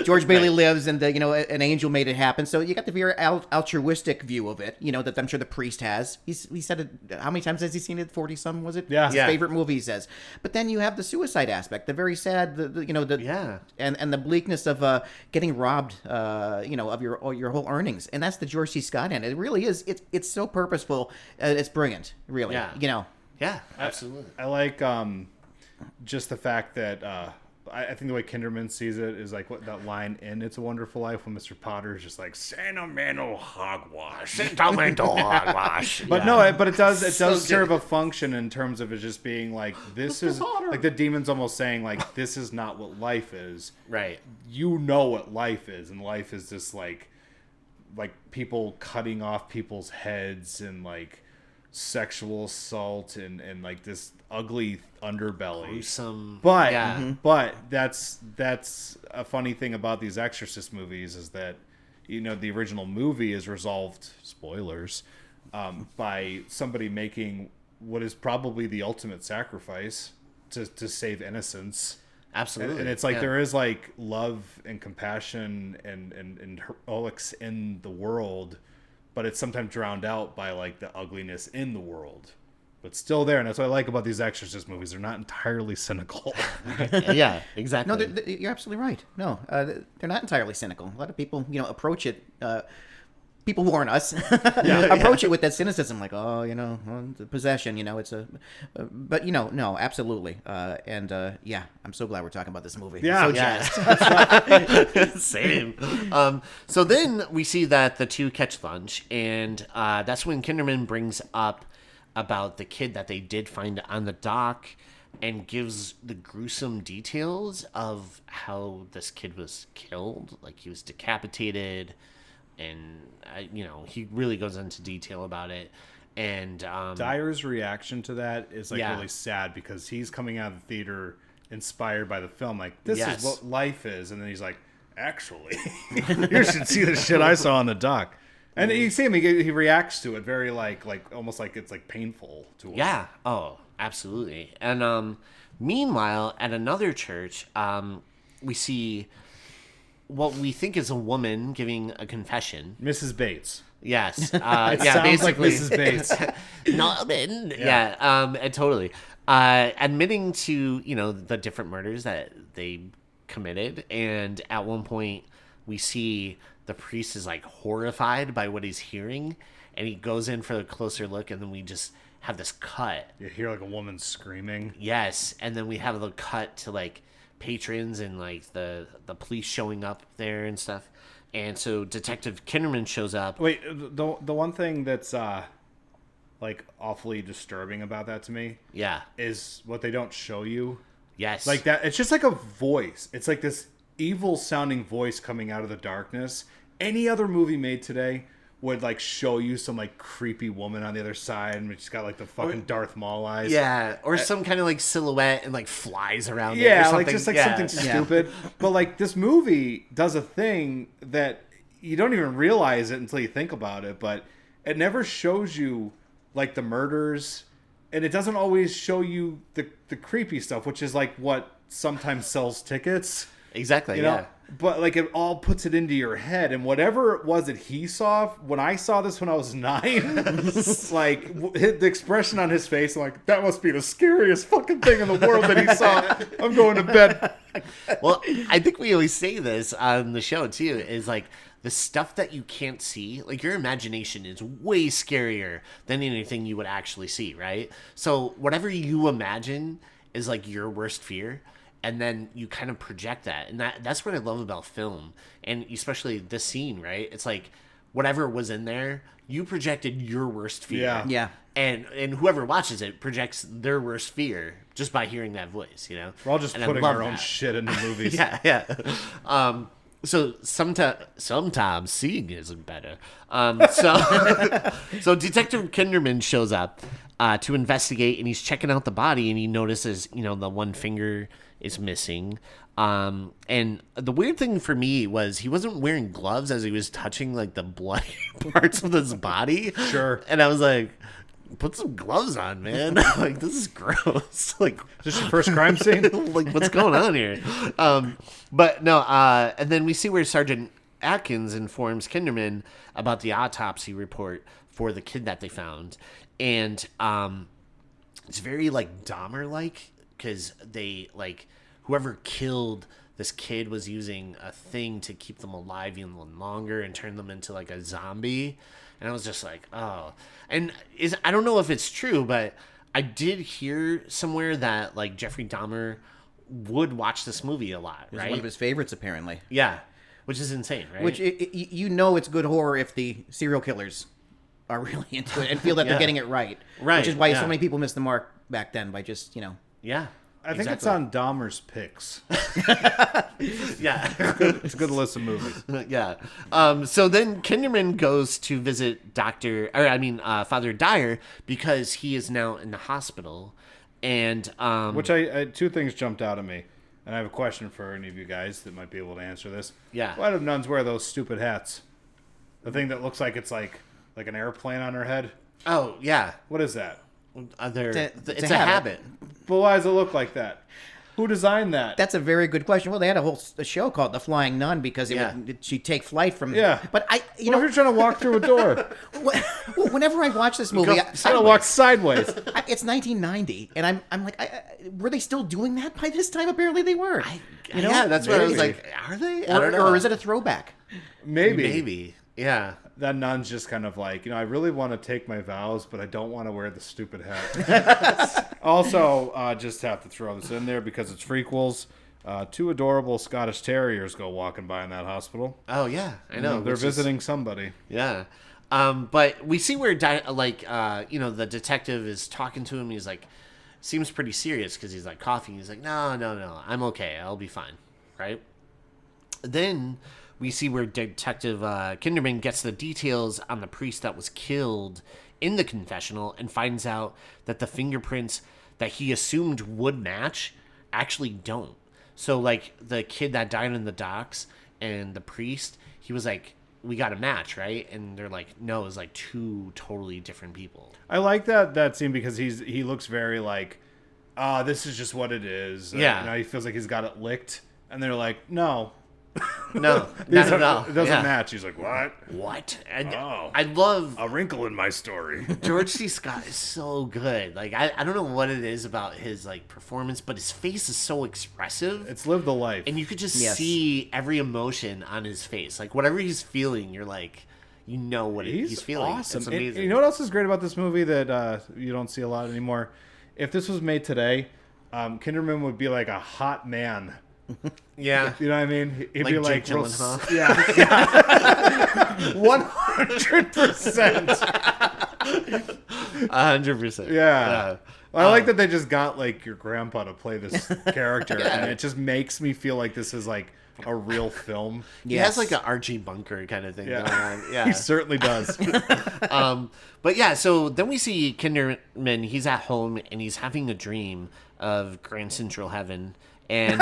S3: George Bailey lives, and, an angel made it happen. So you got the very altruistic view of it, that I'm sure the priest has. He said it, how many times has he seen it? 40-some, was it?
S2: Yeah.
S3: His favorite movie, he says. But then you have the suicide aspect, the very sad, and the bleakness of getting robbed, of your whole earnings. And that's the George C. Scott end. It really is. It's so purposeful. It's brilliant, really.
S1: Yeah. Yeah, absolutely.
S2: I like just the fact that I think the way Kinderman sees it is like what that line in It's a Wonderful Life when Mr. Potter is just like sentimental hogwash.
S1: Sentimental hogwash.
S2: But no, but it does serve a function in terms of it just being like, this
S3: Mr.
S2: is
S3: Potter.
S2: like the demon's almost saying like, this is not what life is.
S1: Right.
S2: You know what life is, and life is just like people cutting off people's heads and like sexual assault and like this ugly underbelly.
S1: Gruesome.
S2: But that's a funny thing about these Exorcist movies is that the original movie is resolved, spoilers, by somebody making what is probably the ultimate sacrifice to save innocence.
S1: Absolutely.
S2: And it's like there is like love and compassion and heroics in the world, but it's sometimes drowned out by like the ugliness in the world, but still there. And that's what I like about these Exorcist movies. They're not entirely cynical.
S1: Yeah, exactly.
S3: No, you're absolutely right. No, they're not entirely cynical. A lot of people, approach it people who aren't us approach it with that cynicism, like, oh, the possession, it's but no, absolutely. Yeah, I'm so glad we're talking about this movie.
S2: Yeah.
S3: I'm so jazzed.
S1: Same. So then we see that the two catch lunch, and that's when Kinderman brings up about the kid that they did find on the dock and gives the gruesome details of how this kid was killed. Like, he was decapitated, and, he really goes into detail about it. And
S2: Dyer's reaction to that is really sad, because he's coming out of the theater inspired by the film. Like, this is what life is. And then he's like, actually, you should see the shit I saw on the dock. And you see him, he reacts to it very like almost like it's like painful to him.
S1: Yeah. Oh, absolutely. And meanwhile, at another church, we see what we think is a woman giving a confession.
S2: Mrs. Bates.
S1: Yes.
S2: It sounds like Mrs. Bates.
S1: Totally. Admitting to, the different murders that they committed. And at one point, we see the priest is like horrified by what he's hearing, and he goes in for a closer look, and then we just have this cut.
S2: You hear like a woman screaming.
S1: Yes, and then we have the cut to like patrons and like the police showing up there and stuff. And so Detective Kinderman shows up.
S2: Wait, the one thing that's like awfully disturbing about that to me, is what they don't show you.
S1: Yes,
S2: like that. It's just like a voice. It's like this evil sounding voice coming out of the darkness. Any other movie made today would like show you some like creepy woman on the other side, and she's got like the fucking Darth Maul eyes.
S1: Yeah, or some kind of like silhouette and like flies around.
S2: Yeah, like just like something stupid. But like this movie does a thing that you don't even realize it until you think about it. But it never shows you like the murders, and it doesn't always show you the creepy stuff, which is like what sometimes sells tickets.
S1: Exactly,
S2: you know? But like it all puts it into your head, and whatever it was that he saw when I saw this when I was 9, like the expression on his face, I'm like, that must be the scariest fucking thing in the world that he saw. I'm going to bed.
S1: Well, I think we always say this on the show too, is like the stuff that you can't see, like your imagination is way scarier than anything you would actually see, right? So whatever you imagine is like your worst fear. And then you kind of project that. And that's what I love about film. And especially this scene, right? It's like whatever was in there, you projected your worst fear.
S3: Yeah.
S1: And whoever watches it projects their worst fear just by hearing that voice,
S2: We're all just putting our own shit into movies.
S1: Yeah. So sometimes seeing isn't better. So Detective Kinderman shows up to investigate, and he's checking out the body, and he notices, the one finger is missing. And the weird thing for me was he wasn't wearing gloves as he was touching like the bloody parts of his body.
S2: Sure.
S1: And I was like, put some gloves on, man. Like, this is gross. Like,
S2: is this your first crime scene?
S1: Like, what's going on here? But no, and then we see where Sergeant Atkins informs Kinderman about the autopsy report for the kid that they found. And it's very like Dahmer-like, because they like whoever killed this kid was using a thing to keep them alive even longer and turn them into like a zombie. And I was just like, oh. And I don't know if it's true, but I did hear somewhere that like Jeffrey Dahmer would watch this movie a lot,
S3: It was
S1: right?
S3: one of his favorites, apparently.
S1: Yeah, which is insane, right?
S3: Which it's good horror if the serial killers are really into it and feel that they're getting it right.
S1: Right.
S3: Which is why so many people missed the mark back then by just,
S1: Yeah.
S2: I think it's on Dahmer's Picks.
S1: Yeah.
S2: It's a good list of movies.
S1: Yeah. So then Kinderman goes to visit Father Dyer, because he is now in the hospital. And
S2: which I two things jumped out at me, and I have a question for any of you guys that might be able to answer this.
S1: Yeah.
S2: Why do nuns wear those stupid hats? The thing that looks like it's like an airplane on her head.
S1: Oh yeah.
S2: What is that?
S1: It's a habit.
S2: But why does it look like that? Who designed that?
S3: That's a very good question. Well, they had a show called The Flying Nun because she'd take flight from.
S2: Yeah.
S3: But
S2: if you're trying to walk through a door?
S3: Whenever I watch this movie,
S2: I walk sideways.
S3: It's 1990, and I'm like, were they still doing that by this time? Apparently, they were.
S1: Yeah, that's what I was like. Are they? I don't know.
S3: Or is it a throwback?
S2: Maybe.
S1: Yeah.
S2: that nun's just kind of like, I really want to take my vows, but I don't want to wear the stupid hat. Also, just have to throw this in there because it's Freakquels. 2 adorable Scottish Terriers go walking by in that hospital.
S1: Oh, yeah, I know.
S2: They're visiting somebody.
S1: Yeah. But we see where, the detective is talking to him. He's like, seems pretty serious because he's like coughing. He's like, no, I'm okay. I'll be fine. Right? Then we see where Detective Kinderman gets the details on the priest that was killed in the confessional and finds out that the fingerprints that he assumed would match actually don't. So, like, the kid that died in the docks and the priest, he was like, we got a match, right? And they're like, no, it's like 2 totally different people.
S2: I like that scene because he looks very like, this is just what it is.
S1: Yeah.
S2: He feels like he's got it licked. And they're like, no.
S1: No, not at all.
S2: It doesn't match. He's like, what?
S1: What? And
S2: Oh.
S1: I love
S2: A wrinkle in my story.
S1: George C. Scott is so good. Like, I don't know what it is about his, like, performance, but his face is so expressive.
S2: It's lived the life.
S1: And you could just see every emotion on his face. Like, whatever he's feeling, you're like, you know what he's feeling.
S2: Awesome.
S1: It's amazing.
S2: And you know what else is great about this movie that you don't see a lot anymore? If this was made today, Kinderman would be like a hot man.
S1: Yeah.
S2: You know what I mean? He'd
S1: Like
S2: be like,
S1: Jake Gyllenhaal?
S2: yeah. 100%.
S1: 100%.
S2: Yeah. Well, I like that they just got like your grandpa to play this character, and it just makes me feel like this is like a real film.
S1: He has like an Archie Bunker kind of thing going on. Yeah.
S2: He certainly does.
S1: But yeah, so then we see Kinderman, he's at home and he's having a dream of Grand Central Heaven. And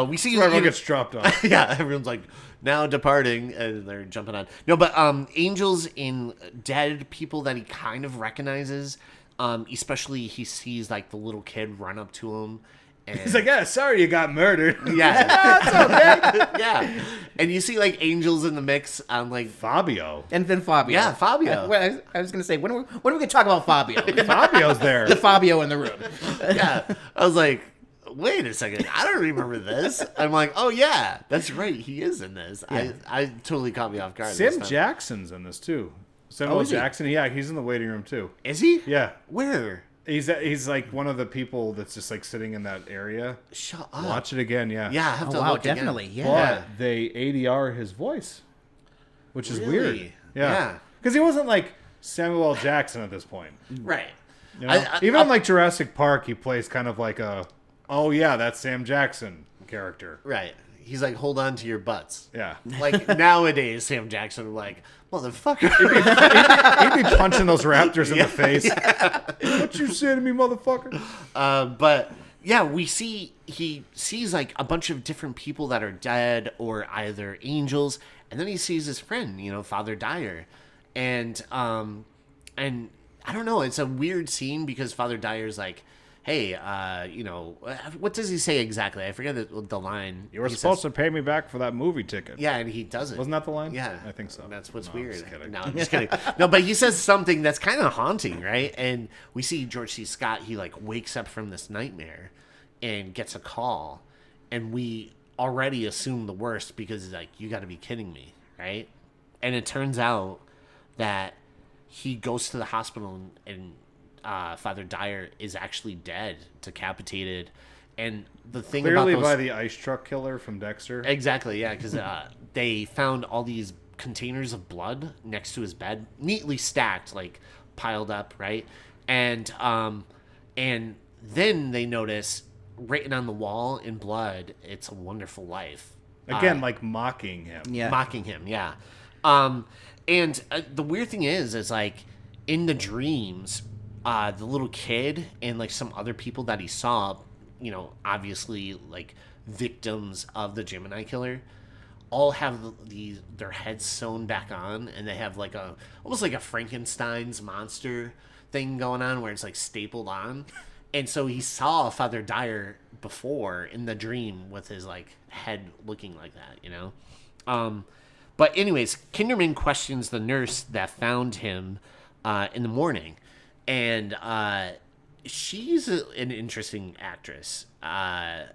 S1: we see
S2: Everyone gets dropped off.
S1: yeah, everyone's like now departing and they're jumping on. No, but angels in dead people that he kind of recognizes. Especially he sees like the little kid run up to him. And
S2: He's like, yeah, sorry you got murdered.
S1: yeah,
S2: That's okay.
S1: yeah. And you see like angels in the mix on like
S2: Fabio.
S3: And then Fabio.
S1: Yeah, Fabio.
S3: I was going to say, when are we going to talk about Fabio?
S2: Fabio's there.
S3: The Fabio in the room.
S1: yeah. I was like, wait a second, I don't remember this. I'm like, oh yeah, that's right, he is in this.
S3: Yeah.
S1: I totally caught me off guard. this
S2: Sam
S1: time.
S2: Jackson's in this too. Samuel
S3: is he?
S2: Jackson. Yeah, he's in the waiting room too.
S1: Is he?
S2: Yeah.
S1: Where?
S2: He's like one of the people that's just like sitting in that area.
S1: Shut up.
S2: Watch it again, yeah.
S1: Yeah, I have to
S3: Oh, wow,
S1: look again.
S3: definitely. Yeah.
S2: But they ADR his voice, which is weird.
S1: Really?
S2: Yeah.
S1: Yeah.
S2: Because he wasn't like Samuel L. Jackson at this point.
S1: Right.
S2: You know? Even in like Jurassic Park, he plays kind of like a, oh yeah, that's Sam Jackson character.
S1: Right. He's like, hold on to your butts.
S2: Yeah.
S1: Like nowadays, Sam Jackson would like, motherfucker.
S2: He'd be punching those raptors in the face. What you say to me, motherfucker?
S1: But yeah, he sees like a bunch of different people that are dead or either angels, and then he sees his friend, Father Dyer, and I don't know, it's a weird scene because Father Dyer's like, hey, what does he say exactly? I forget the line.
S2: You were supposed to pay me back for that movie ticket.
S1: Yeah, and he doesn't.
S2: Wasn't that the line?
S1: Yeah.
S2: I think so.
S1: That's what's
S2: No,
S1: weird.
S2: I'm just kidding.
S1: No, I'm just kidding. No, but he says something that's kind of haunting, right? And we see George C. Scott, he like wakes up from this nightmare and gets a call. And we already assume the worst because he's like, you got to be kidding me, right? And it turns out that he goes to the hospital and Father Dyer is actually dead, decapitated. And the thing
S2: Clearly
S1: about
S2: by the ice truck killer from Dexter.
S1: Exactly, yeah, because they found all these containers of blood next to his bed, neatly stacked, like piled up, right? And then they notice written on the wall in blood, "It's a Wonderful Life."
S2: Again, like mocking him.
S3: Yeah.
S1: Mocking him, yeah. And the weird thing is like in the dreams, the little kid and like some other people that he saw, obviously like victims of the Gemini killer, all have their heads sewn back on, and they have like almost like a Frankenstein's monster thing going on where it's like stapled on. And so he saw Father Dyer before in the dream with his like head looking like that, But anyways, Kinderman questions the nurse that found him in the morning. And she's an interesting actress. I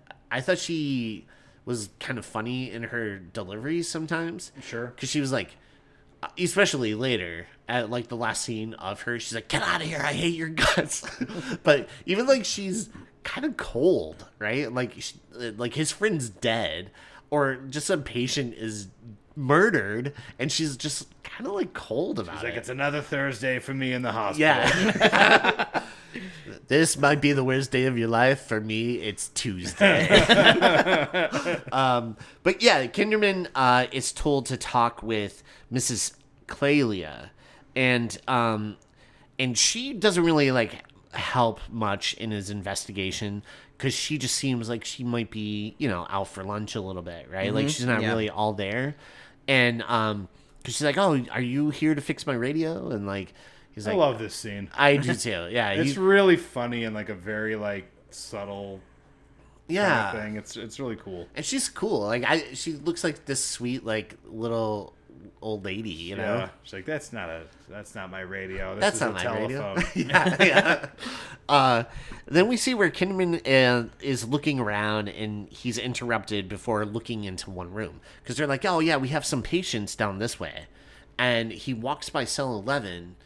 S1: thought she was kind of funny in her delivery sometimes.
S2: Sure.
S1: Because she was like, especially later at like the last scene of her, she's like, "Get out of here! I hate your guts." But even like she's kind of cold, right? Like his friend's dead, or just a patient is murdered, and she's just kind of like cold about
S2: She's
S1: it.
S2: like, it's another Thursday for me in the hospital.
S1: Yeah. This might be the worst day of your life. For me, it's Tuesday. But yeah, Kinderman is told to talk with Mrs. Clelia, and she doesn't really like help much in his investigation, because she just seems like she might be, out for lunch a little bit, right? Like she's not really all there, and because she's like, "Oh, are you here to fix my radio?" And like he's like,
S2: I love this scene.
S1: I do too. Yeah,
S2: It's really funny and like a very like subtle
S1: yeah
S2: kind of thing. It's really cool.
S1: And she's cool. Like she looks like this sweet like little old lady,
S2: Yeah. She's like, that's not my radio.
S1: That's
S2: is
S1: not
S2: a
S1: my
S2: telephone.
S1: radio. Yeah. Then we see where Kinderman is looking around, and he's interrupted before looking into one room, because they're like, "Oh yeah, we have some patients down this way," and he walks by cell 11,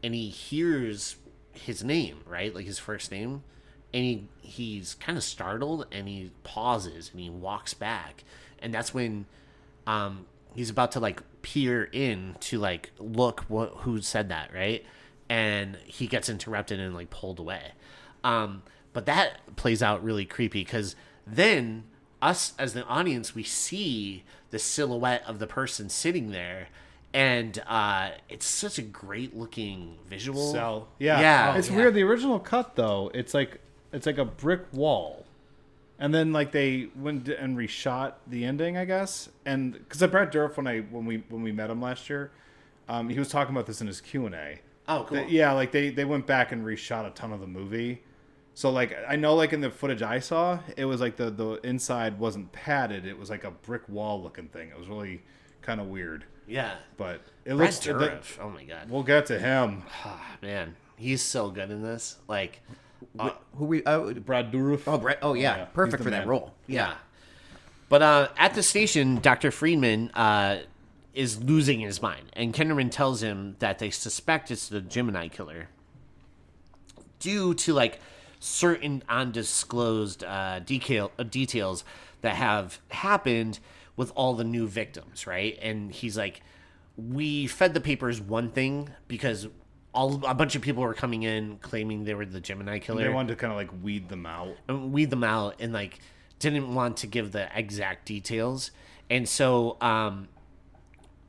S1: and he hears his name, right, like his first name, and he's kind of startled, and he pauses and he walks back, and that's when he's about to like peer in to like look who said that, right? And he gets interrupted and like pulled away. But that plays out really creepy, because then us as the audience, we see the silhouette of the person sitting there, and it's such a great looking visual.
S2: Cell. Yeah.
S1: Yeah.
S2: It's weird. The original cut though, it's like a brick wall. And then like they went and reshot the ending, I guess. And because Brad Dourif, when we met him last year, he was talking about this in his Q&A.
S1: Oh, cool.
S2: Like they went back and reshot a ton of the movie. So like I know like in the footage I saw, it was like the inside wasn't padded. It was like a brick wall looking thing. It was really kind of weird.
S1: Yeah.
S2: But it
S1: Brad
S2: looks.
S1: Dourif. Oh my god.
S2: We'll get to him.
S1: Man, he's so good in this. Like.
S3: Who we?
S2: Brad Dourif.
S3: Oh, Brett. Oh, yeah.
S2: Yeah, he's
S3: Perfect
S2: the
S3: for that
S2: man.
S3: role.
S1: Yeah. But at the station, Dr. Friedman is losing his mind, and Kinderman tells him that they suspect it's the Gemini killer due to like certain undisclosed details that have happened with all the new victims, right? And he's like, we fed the papers one thing because a bunch of people were coming in claiming they were the Gemini killer.
S2: They wanted to kind of like weed them out.
S1: And like didn't want to give the exact details. And so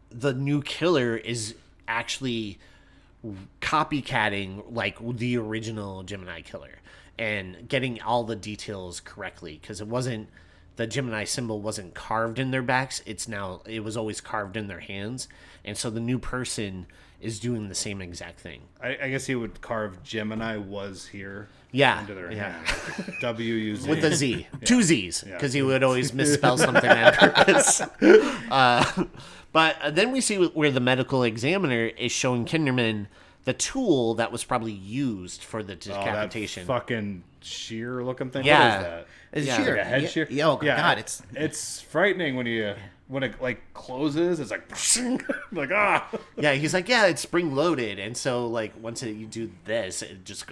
S1: the new killer is actually copycatting like the original Gemini killer and getting all the details correctly, because the Gemini symbol wasn't carved in their backs. It was always carved in their hands. And so the new person is doing the same exact thing.
S2: I guess he would carve Gemini was here into their hand. W-U-Z.
S1: With a Z. Two Z's. Because he would always misspell something on purpose. But then we see where the medical examiner is showing Kinderman the tool that was probably used for the decapitation.
S2: That fucking shear looking thing.
S1: Yeah.
S2: What is that?
S3: It's
S1: Yeah.
S3: sheer.
S2: Like a head shear?
S3: Yeah, oh, God,
S2: it's frightening when it like closes. It's like like
S1: Yeah, he's like, yeah, it's spring loaded, and so like once you do this, it just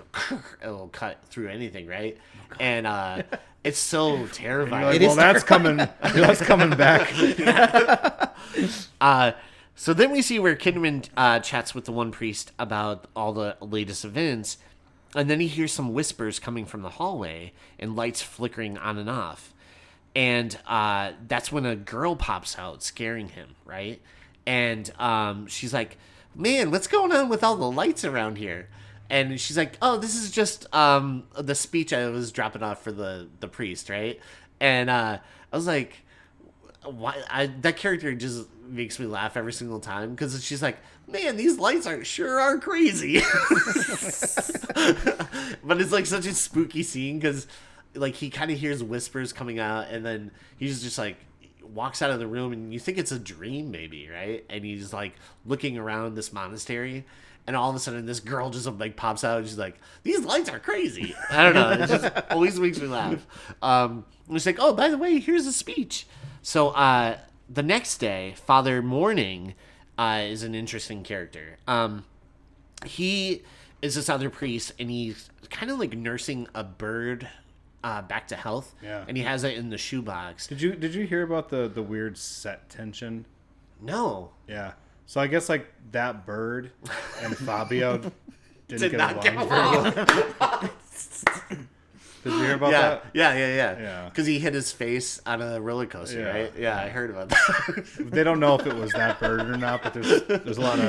S1: it'll cut through anything, right? And it's so terrifying.
S2: Like, well, that's coming. That's coming back.
S1: So then we see where Kinderman chats with the one priest about all the latest events, and then he hears some whispers coming from the hallway and lights flickering on and off. And that's when a girl pops out, scaring him, right? And she's like, man, what's going on with all the lights around here? And she's like, oh, this is just the speech I was dropping off for the priest, right? And I was like, why? That character just makes me laugh every single time, because she's like, man, these lights are crazy. But it's like such a spooky scene, because like he kind of hears whispers coming out, and then he's just like walks out of the room, and you think it's a dream maybe, right? And he's like looking around this monastery, and all of a sudden this girl just like pops out, and she's like, these lights are crazy. I don't know, it just always makes me laugh. And he's like, oh, by the way, here's a speech. So the next day, Father Morning is an interesting character. He is this other priest, and he's kind of like nursing a bird back to health.
S2: Yeah.
S1: And he has it in the shoebox.
S2: Did you hear about the weird set tension?
S1: No.
S2: Yeah. So I guess like that bird and Fabio didn't
S1: Did
S2: get
S1: not
S2: along
S1: get
S2: very well. Did you hear about that?
S1: Yeah. Because he hit his face on a roller coaster,
S2: Yeah.
S1: right? Yeah, I heard about that.
S2: They don't know if it was that bird or not, but there's a lot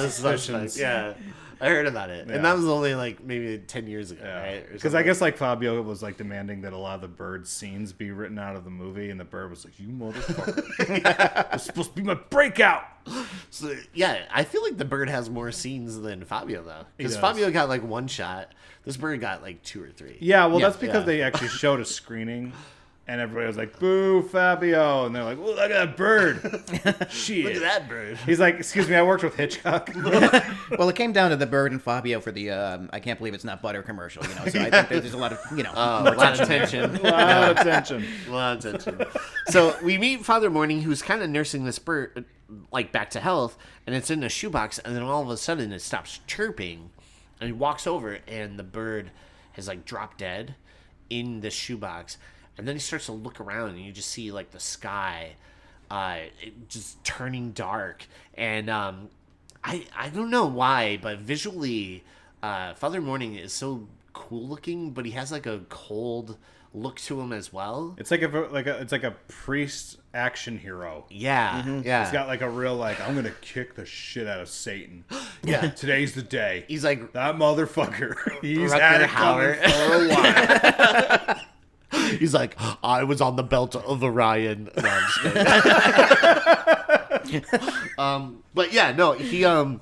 S2: of
S1: suspicions. Yeah, I heard about it,
S2: Yeah.
S1: and that was only like maybe 10 years ago, right?
S2: Because I guess like Fabio was like demanding that a lot of the bird scenes be written out of the movie, and the bird was like, "You motherfucker, it's supposed to be my breakout."
S1: So, yeah, I feel like the bird has more scenes than Fabio though, because
S2: does.
S1: Fabio got like one shot. This bird got like 2 or 3.
S2: Yeah, well, that's because
S1: yeah.
S2: they actually showed a screening, and everybody was like, "Boo, Fabio!" And they're like, "Well, look at that bird." Shit.
S1: Look at that bird.
S2: He's like, "Excuse me, I worked with Hitchcock."
S3: Well, it came down to the bird and Fabio for the I can't believe it's not butter commercial, So I think there's a lot of
S1: a lot of tension.
S2: A lot of attention.
S1: A lot of tension. So we meet Father Morning, who's kind of nursing this bird like back to health, and it's in a shoebox, and then all of a sudden it stops chirping, and he walks over, and the bird has like dropped dead in the shoebox, and then he starts to look around, and you just see like the sky just turning dark, and I don't know why, but visually Father Morning is so cool looking, but he has like a cold look to him as well.
S2: It's like a priest action hero.
S1: Yeah, yeah.
S2: He's got like a real like, I'm gonna kick the shit out of Satan.
S1: Yeah.
S2: Today's the day.
S1: He's like
S2: that motherfucker. He's
S1: Rutger
S2: had it
S1: Hauer.
S2: coming for a while.
S1: He's like, I was on the belt of Orion. No, I'm just kidding. But yeah, no, he so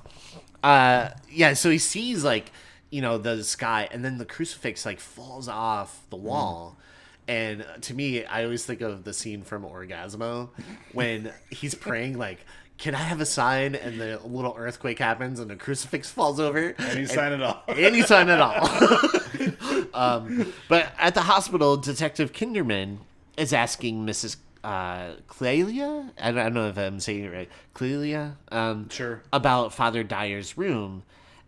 S1: he sees like, the sky, and then the crucifix like falls off the wall. And to me, I always think of the scene from Orgasmo when he's praying like, can I have a sign? And the little earthquake happens and the crucifix falls over.
S2: And he signed it all.
S1: And he signed it all. But at the hospital, Detective Kinderman is asking Mrs. Clelia? I don't know if I'm saying it right. Clelia?
S2: Sure.
S1: About Father Dyer's room.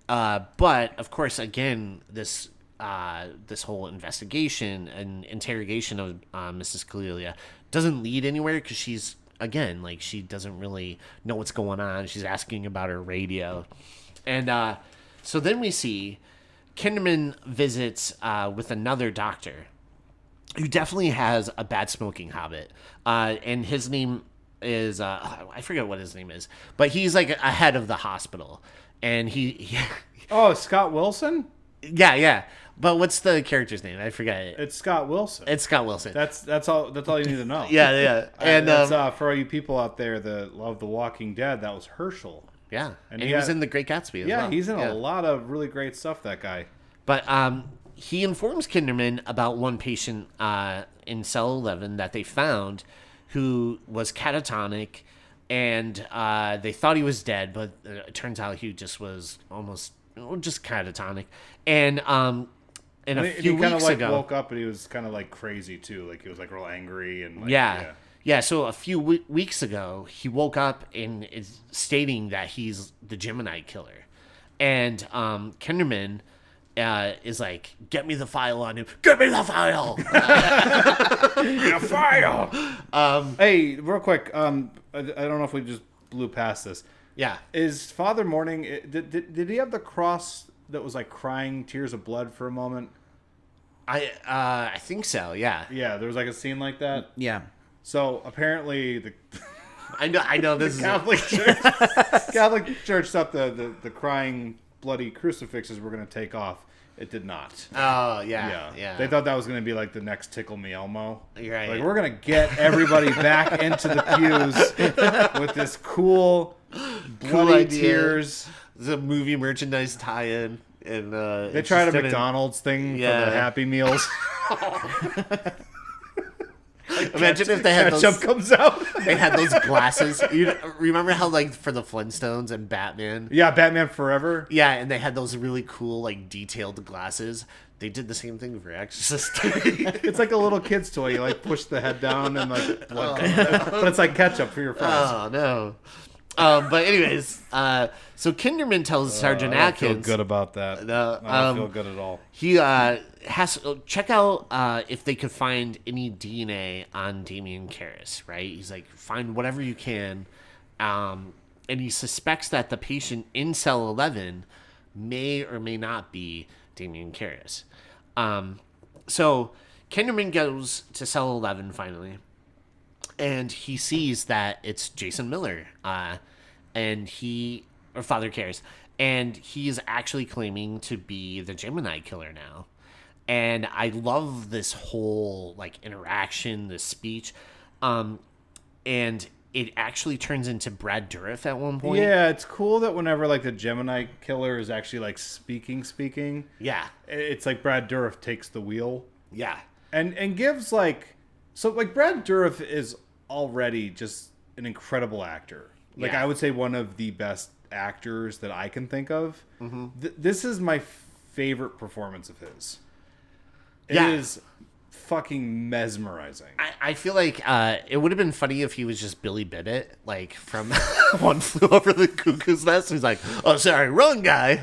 S1: But, of course, again, this whole investigation and interrogation of Mrs. Clelia doesn't lead anywhere because she's, again, like, she doesn't really know what's going on. She's asking about her radio. And so then we see Kinderman visits with another doctor who definitely has a bad smoking habit. And his name is, I forget what his name is, but he's like ahead of the hospital. And he
S2: Oh, Scott Wilson?
S1: Yeah. But what's the character's name? I forget it.
S2: It's Scott Wilson.
S1: It's Scott Wilson.
S2: That's all you need to know.
S1: Yeah. And
S2: that's, for all you people out there that love The Walking Dead, that was Herschel.
S1: Yeah. And he was in The Great Gatsby as well.
S2: Yeah, he's in a lot of really great stuff, that guy.
S1: But he informs Kinderman about one patient in cell 11 that they found who was catatonic, and they thought he was dead, but it turns out he just was just catatonic. And a few weeks ago,
S2: woke up and he was kind of like crazy too, like he was like real angry and like,
S1: yeah. So a few weeks ago, he woke up and is stating that he's the Gemini killer, and Kinderman is like, "Get me the file on him. Get me the file.
S2: The file." Hey, real quick. I don't know if we just blew past this.
S1: Yeah.
S2: Is Father Morning? Did he have the cross that was like crying tears of blood for a moment?
S1: I think so. Yeah.
S2: Yeah, there was like a scene like that.
S3: Yeah.
S2: So apparently the
S1: I know this is
S2: Catholic Church thought the crying bloody crucifixes were going to take off. It did not.
S1: Oh yeah.
S2: They thought that was going to be like the next Tickle Me Elmo.
S1: You're right.
S2: Like, we're going to get everybody back into the pews with this cool bloody tears.
S1: The movie merchandise tie-in, and
S2: they tried a McDonald's thing for the Happy Meals.
S1: Imagine if they had
S2: ketchup comes out.
S1: they had those glasses. You remember how like for the Flintstones and Batman?
S2: Yeah, Batman Forever.
S1: Yeah, and they had those really cool like detailed glasses. They did the same thing for Exorcist.
S2: It's like a little kid's toy. You like push the head down and like blood comes out. But it's like ketchup for your fries.
S1: Oh no. But anyways, so Kinderman tells Sergeant
S2: I don't
S1: Atkins.
S2: feel good about that.
S1: No,
S2: I don't feel good at all.
S1: He has to check out if they could find any DNA on Damien Karras, right? He's like, find whatever you can. And he suspects that the patient in cell 11 may or may not be Damien Karras. So Kinderman goes to cell 11 finally. And he sees that it's Jason Miller, or Father Karras, and he is actually claiming to be the Gemini killer now. And I love this whole like interaction, this speech, and it actually turns into Brad Dourif at one point.
S2: Yeah, it's cool that whenever like the Gemini killer is actually like speaking,
S1: Yeah,
S2: it's like Brad Dourif takes the wheel
S1: yeah,
S2: and gives like Brad Dourif is already just an incredible actor. Like
S1: Yeah.
S2: I would say one of the best actors that I can think of.
S1: Mm-hmm.
S2: This is my favorite performance of his. It
S1: Yeah.
S2: is fucking mesmerizing.
S1: I feel like it would have been funny if he was just Billy Bibbit, like from One Flew Over the Cuckoo's Nest. He's like, "Oh, sorry, wrong guy.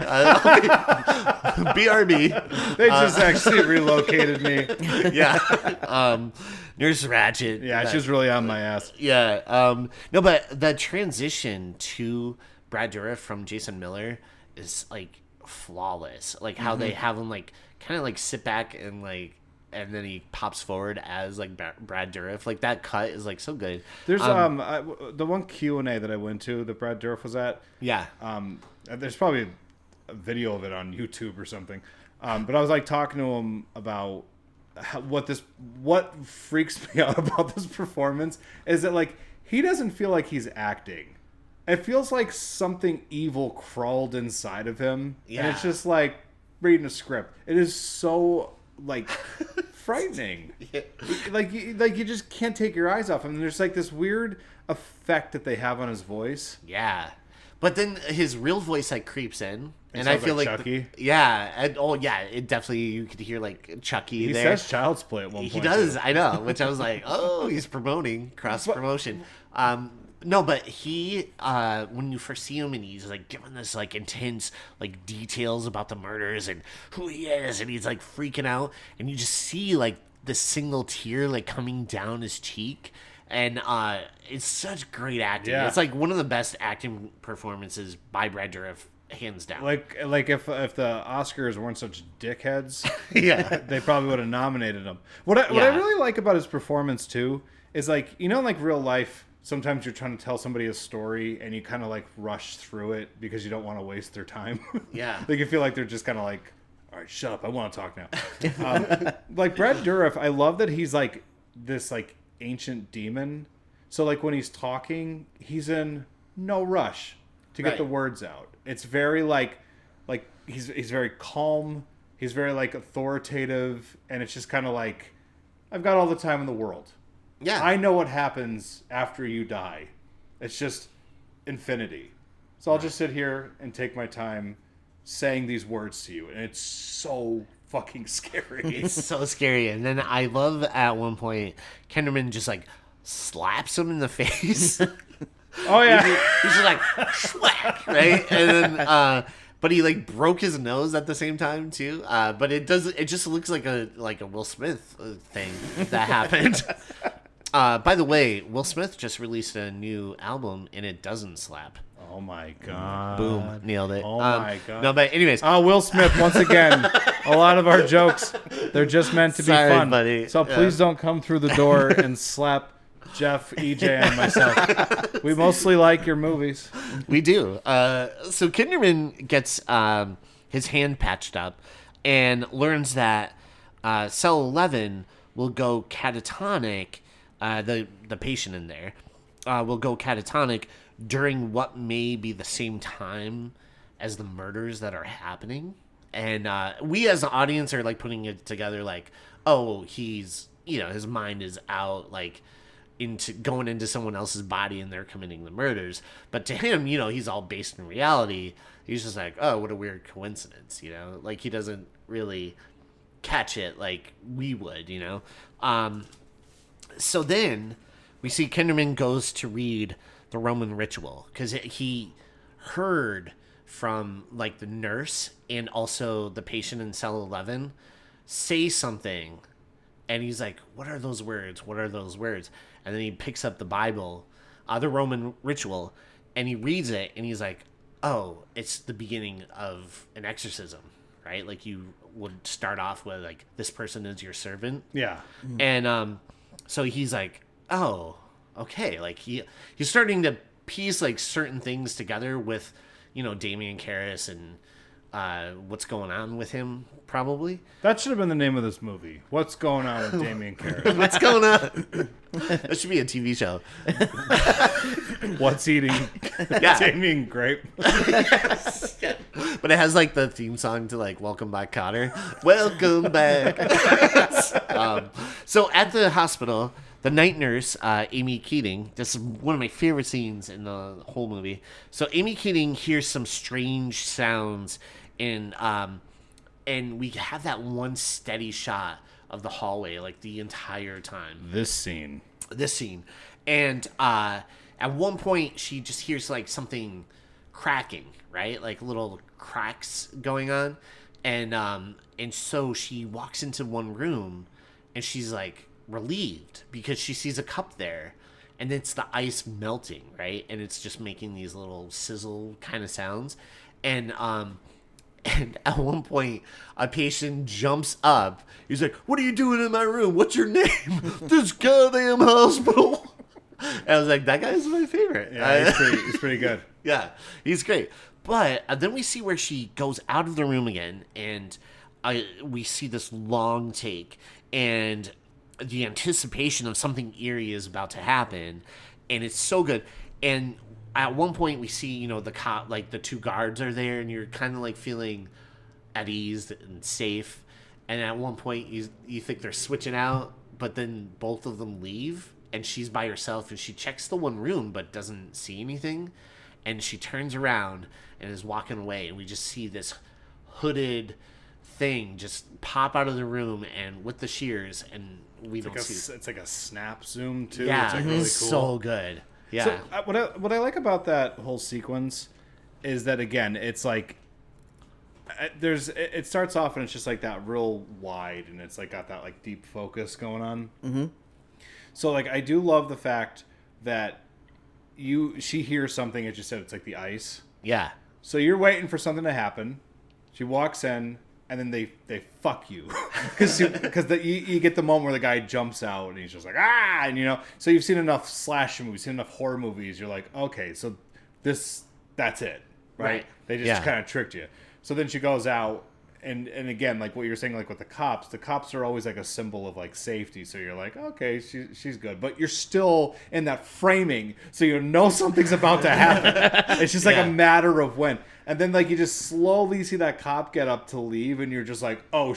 S1: BRB."
S2: They just actually relocated me.
S1: Yeah. Nurse Ratchet.
S2: Yeah, she was really on my ass.
S1: Yeah. No, but the transition to Brad Dourif from Jason Miller is like flawless. Like how they have him like kind of like sit back and like. And then he pops forward as like Brad Dourif. Like that cut is like so good.
S2: There's the one Q&A that I went to that Brad Dourif was at.
S1: Yeah.
S2: There's probably a video of it on YouTube or something. But I was like talking to him about what freaks me out about this performance is that like he doesn't feel like he's acting. It feels like something evil crawled inside of him.
S1: Yeah.
S2: And it's just like reading a script. It is so like frightening.
S1: Yeah.
S2: Like you just can't take your eyes off him. And there's like this weird effect that they have on his voice.
S1: Yeah. But then his real voice like creeps in. And I
S2: sounds
S1: feel
S2: like
S1: like
S2: Chucky.
S1: yeah. And, oh yeah, it definitely you could hear like Chucky
S2: He
S1: there.
S2: says Child's Play at one point.
S1: He does,
S2: too.
S1: I know, which I was like, oh, he's promoting cross promotion. No, but he when you first see him and he's like giving this like intense like details about the murders and who he is, and he's like freaking out, and you just see like the single tear like coming down his cheek, and it's such great acting.
S2: Yeah.
S1: It's like one of the best acting performances by Brad Dourif, hands down.
S2: Like if the Oscars weren't such dickheads,
S1: Yeah.
S2: they probably would have nominated him. What I
S1: Yeah.
S2: really like about his performance too is like, you know, in like real life, sometimes you're trying to tell somebody a story and you kind of like rush through it because you don't want to waste their time.
S1: Yeah.
S2: Like you feel like they're just kind of like, all right, shut up, I want to talk now. Like Brad Dourif, I love that he's like this like ancient demon. So like when he's talking, he's in no rush to get
S1: Right.
S2: the words out. It's very like he's very calm. He's very like authoritative, and it's just kind of like, I've got all the time in the world.
S1: Yeah.
S2: I know what happens after you die. It's just infinity. So I'll just sit here and take my time saying these words to you, and it's so fucking scary.
S1: It's so scary. And then I love at one point, Kenderman just like slaps him in the face.
S2: Oh yeah.
S1: He's just like, schwack, right? And then, but he like broke his nose at the same time too. But it just looks like a Will Smith thing that happened. By the way, Will Smith just released a new album and it doesn't slap.
S2: Oh my god.
S1: Boom, nailed it.
S2: Oh my god.
S1: No, but anyways,
S2: Will Smith, once again, a lot of our jokes, they're just meant to be
S1: Sorry,
S2: fun.
S1: buddy.
S2: So please don't come through the door and slap Jeff, EJ, and myself. We mostly like your movies.
S1: we do. So Kinderman gets his hand patched up and learns that cell 11 will go catatonic. The patient in there will go catatonic during what may be the same time as the murders that are happening. And we as the audience are like putting it together like, oh, he's his mind is out, like, into going into someone else's body and they're committing the murders. But to him, he's all based in reality. He's just like, oh, what a weird coincidence, like he doesn't really catch it like we would, So then we see Kinderman goes to read the Roman ritual because he heard from like the nurse and also the patient in cell 11 say something, and he's like, what are those words? What are those words? And then he picks up the Bible, the Roman ritual, and he reads it, and he's like, oh, it's the beginning of an exorcism, right? Like you would start off with like, this person is your servant.
S2: Yeah.
S1: And so he's like, oh, okay. Like he's starting to piece like certain things together with, Damian Karras and what's going on with him, probably.
S2: That should have been the name of this movie. What's going on with Damian Karras?
S1: What's going on? That should be a TV show.
S2: What's eating Damian Grape?
S1: Yes. But it has like the theme song to like Welcome Back, Cotter. Welcome back. So at the hospital, the night nurse, Amy Keating, this is one of my favorite scenes in the whole movie. So Amy Keating hears some strange sounds, and we have that one steady shot of the hallway like the entire time.
S2: This scene.
S1: And at one point she just hears like something cracking, right? Like little cracks going on. And so she walks into one room and she's like relieved because she sees a cup there, and it's the ice melting, right? And it's just making these little sizzle kind of sounds. And at one point, a patient jumps up. He's like, what are you doing in my room? What's your name? This goddamn hospital. And I was like, that guy's my favorite.
S2: Yeah, he's pretty good.
S1: Yeah, he's great. But then we see where she goes out of the room again, and we see this long take, and the anticipation of something eerie is about to happen, and it's so good. And at one point we see, the cop, like the two guards are there, and you're kind of like feeling at ease and safe. And at one point you think they're switching out, but then both of them leave, and she's by herself, and she checks the one room but doesn't see anything, and she turns around and is walking away, and we just see this hooded thing just pop out of the room and with the shears, and
S2: it's like a snap zoom too.
S1: Yeah,
S2: it's like really cool.
S1: So good. Yeah.
S2: So what I like about that whole sequence is that, again, it's like it starts off and it's just like that real wide, and it's like got that like deep focus going on. Mm-hmm. So like I do love the fact that she hears something, as you said, it's like the ice.
S1: Yeah.
S2: So you're waiting for something to happen. She walks in, and then they fuck you because you get the moment where the guy jumps out and he's just like, ah, and so you've seen enough slasher movies, seen enough horror movies. You're like, okay, so that's it, right? They just kind of tricked you. So then she goes out, and again, like what you're saying, like with the cops are always like a symbol of like safety. So you're like, okay, she's good, but you're still in that framing, so something's about to happen. It's just like a matter of when. And then like you just slowly see that cop get up to leave, and you're just like, oh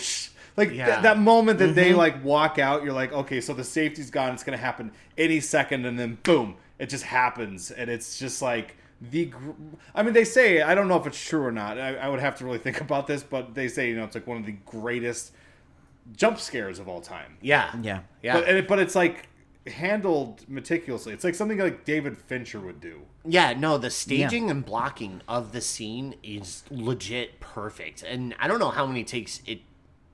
S2: that moment that they like walk out, you're like, okay, so the safety's gone. It's gonna happen any second, and then boom, it just happens, and it's just like they say, I don't know if it's true or not. I would have to really think about this, but they say it's like one of the greatest jump scares of all time.
S1: Yeah.
S2: But it's like handled meticulously. It's like something like David Fincher would do.
S1: Yeah, no, the staging and blocking of the scene is legit perfect. And I don't know how many takes it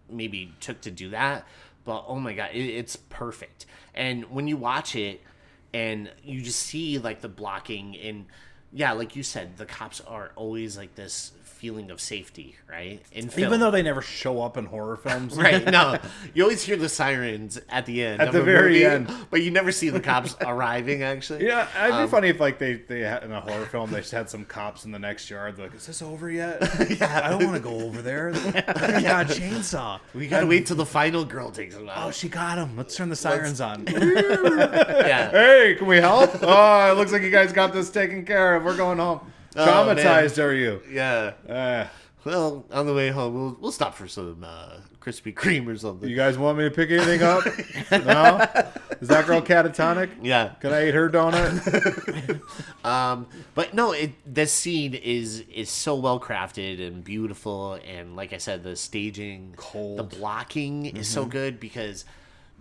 S1: maybe took to do that, but oh my god, it's perfect. And when you watch it and you just see like the blocking, and yeah, like you said, the cops are always like this feeling of safety, right? In film.
S2: Even though they never show up in horror films.
S1: Right, no. You always hear the sirens at the end.
S2: At the very end.
S1: But you never see the cops arriving, actually.
S2: Yeah, it'd be funny if like they had, in a horror film, they just had some cops in the next yard. They're like, is this over yet?
S1: Yeah.
S2: I don't want to go over there. I got a chainsaw.
S1: We got to wait till the final girl takes him out.
S2: Oh, she got him. Let's turn the sirens on.
S1: Yeah.
S2: Hey, can we help? Oh, it looks like you guys got this taken care of. We're going home. Traumatized, are you?
S1: Yeah. Well, on the way home, we'll stop for some Krispy Kreme or something.
S2: You guys want me to pick anything up? No? Is that girl catatonic?
S1: Yeah.
S2: Can I eat her donut?
S1: But no, this scene is so well crafted and beautiful, and like I said, the staging, the blocking is so good because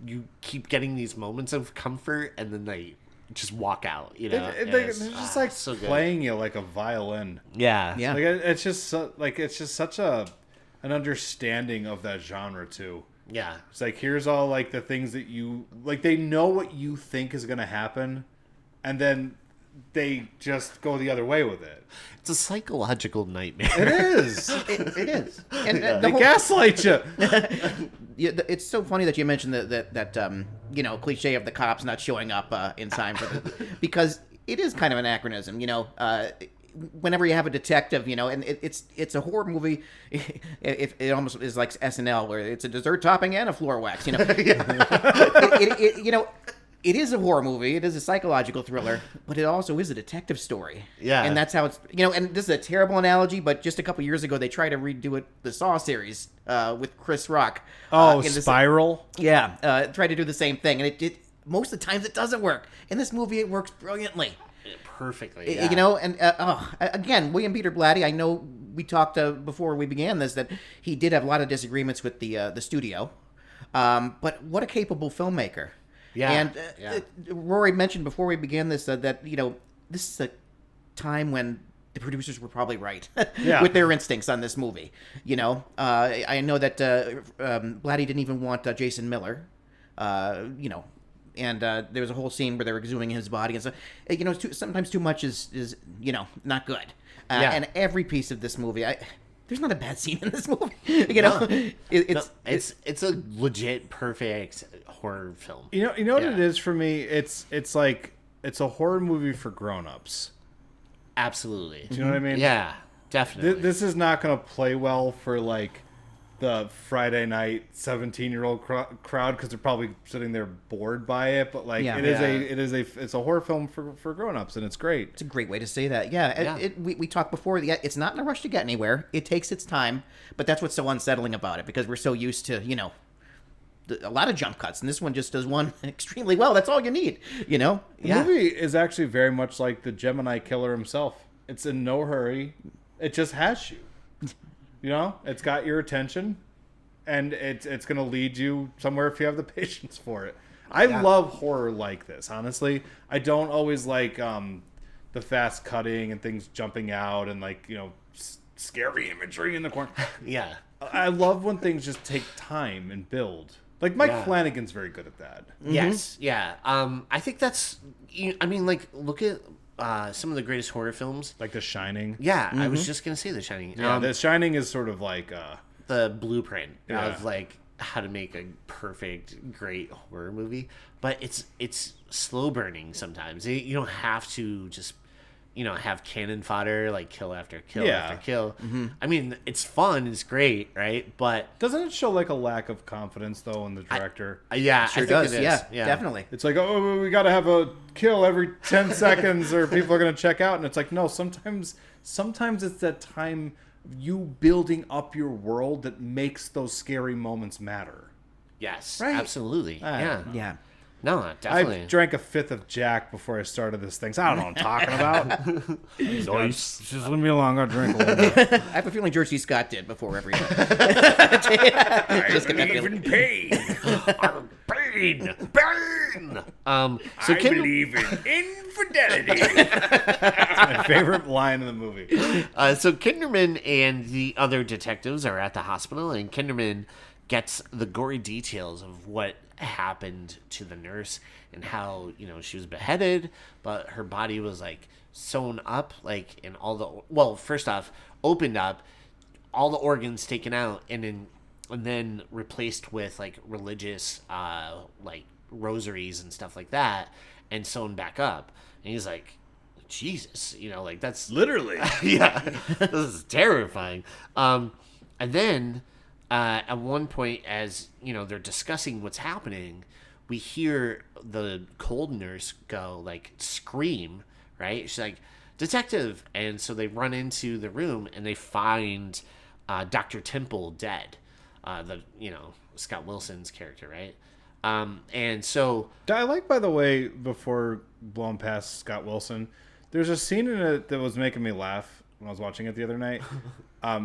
S1: you keep getting these moments of comfort, and then they just walk out. You know,
S2: they're just like
S1: so good.
S2: playing you like a violin.
S1: Yeah,
S3: Yeah.
S2: Like it's just such an understanding of that genre too.
S1: yeah.
S2: It's like, here's all like the things that you like. They know what you think is gonna happen, and then they just go the other way with it.
S1: It's a psychological nightmare.
S2: It is.
S3: It is. And
S2: They gaslight you.
S3: it's so funny that you mentioned that cliche of the cops not showing up in time because it is kind of an anachronism. Whenever you have a detective, and it's a horror movie, it almost is like SNL where it's a dessert topping and a floor wax. It is a horror movie. It is a psychological thriller, but it also is a detective story.
S1: Yeah.
S3: And that's how it's, and this is a terrible analogy, but just a couple years ago, they tried to redo it, the Saw series, with Chris Rock.
S2: Spiral?
S3: Tried to do the same thing. And it most of the times it doesn't work. In this movie, it works brilliantly.
S1: Perfectly. Yeah.
S3: Again, William Peter Blatty, I know we talked before we began this, that he did have a lot of disagreements with the studio. But what a capable filmmaker.
S1: Yeah.
S3: And Rory mentioned before we began this that this is a time when the producers were probably right with their instincts on this movie. I know that Blatty didn't even want Jason Miller, and there was a whole scene where they were exhuming his body and so sometimes too much is not good. And every piece of this movie, there's not a bad scene in this movie.
S1: It's a legit perfect horror film.
S2: You know what it is for me? It's like it's a horror movie for grown-ups.
S1: Absolutely.
S2: Do you know what I mean?
S1: Yeah, definitely.
S2: This is not going to play well for like the Friday night 17-year-old crowd because they're probably sitting there bored by it. But like it's a horror film for grown-ups, and it's great.
S3: It's a great way to say that. We talked before. It's not in a rush to get anywhere. It takes its time, but that's what's so unsettling about it because we're so used to a lot of jump cuts, and this one just does one extremely well. That's all you need. The
S2: movie is actually very much like the Gemini killer himself. It's in no hurry. It just has you. It's got your attention, and it's going to lead you somewhere if you have the patience for it. I love horror like this, honestly. I don't always like the fast cutting and things jumping out and like, scary imagery in the corner.
S1: Yeah.
S2: I love when things just take time and build. Like Mike Flanagan's very good at that.
S1: Yes, yeah. I think that's, look at some of the greatest horror films.
S2: Like The Shining.
S1: Yeah, I was just going to say The Shining.
S2: Yeah, The Shining is sort of like...
S1: the blueprint of, like, how to make a perfect, great horror movie. But it's slow burning sometimes. You don't have to just, have cannon fodder, like kill after kill after kill. Mm-hmm. I mean, it's fun. It's great, right? But...
S2: Doesn't it show, like, a lack of confidence, though, in the director?
S1: Yeah,
S3: sure
S1: I think
S3: does.
S1: it is.
S3: Yeah, definitely.
S2: It's like, we got to have a kill every 10 seconds or people are going to check out. And it's like, no, sometimes it's that time you building up your world that makes those scary moments matter.
S1: Yes,
S2: right?
S1: Absolutely.
S3: Yeah.
S1: No, definitely.
S2: I drank a fifth of Jack before I started this thing, so I don't know what I'm talking about.
S1: Nice.
S2: Just leave me alone. I'll drink a little bit.
S3: I have a feeling George C. Scott did before every.
S2: I believe in pain.
S1: Pain.
S2: I believe in infidelity. That's my favorite line in the movie.
S1: So Kinderman and the other detectives are at the hospital, and Kinderman gets the gory details of what happened to the nurse and how she was beheaded, but her body was like sewn up, like in all the first off opened up, all the organs taken out, and then replaced with like religious like rosaries and stuff like that, and sewn back up. And he's like, Jesus, like that's
S2: Literally.
S1: yeah, this is terrifying. And then at one point, as they're discussing what's happening, we hear the cold nurse go like scream, right? She's like, "Detective!" And so they run into the room and they find Dr. Temple dead. Scott Wilson's character, right? And so
S2: I like, by the way, before blowing past Scott Wilson, there's a scene in it that was making me laugh when I was watching it the other night.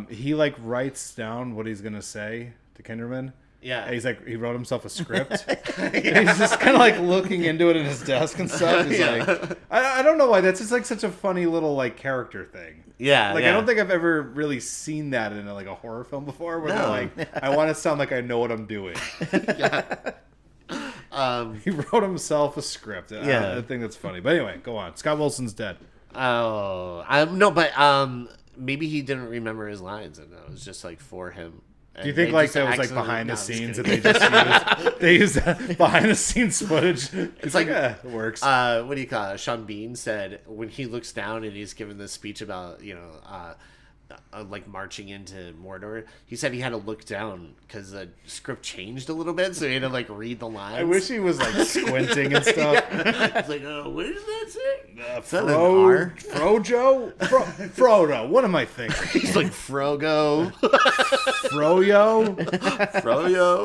S2: He like writes down what he's gonna say to Kinderman.
S1: Yeah.
S2: And he wrote himself a script. And he's just kind of like looking into it in his desk and stuff. He's like, I don't know why. That's just like such a funny little like character thing.
S1: Yeah.
S2: Like I don't think I've ever really seen that in like a horror film before, where they're like, I want to sound like I know what I'm doing. He wrote himself a script. I think that's funny. But anyway, go on. Scott Wilson's dead.
S1: Oh, no, but maybe he didn't remember his lines, and it was just like for him.
S2: Do you think like that was like behind the scenes that they just used? They used that behind the scenes footage. It's like it works.
S1: What do you call it? Sean Bean said when he looks down and he's giving this speech about like marching into Mordor, he said he had to look down because the script changed a little bit, so he had to like read the lines.
S2: I wish he was like squinting and stuff.
S1: It's like, what does that say?
S2: Frodo. What am I thinking?
S1: He's like Frogo.
S2: Froyo.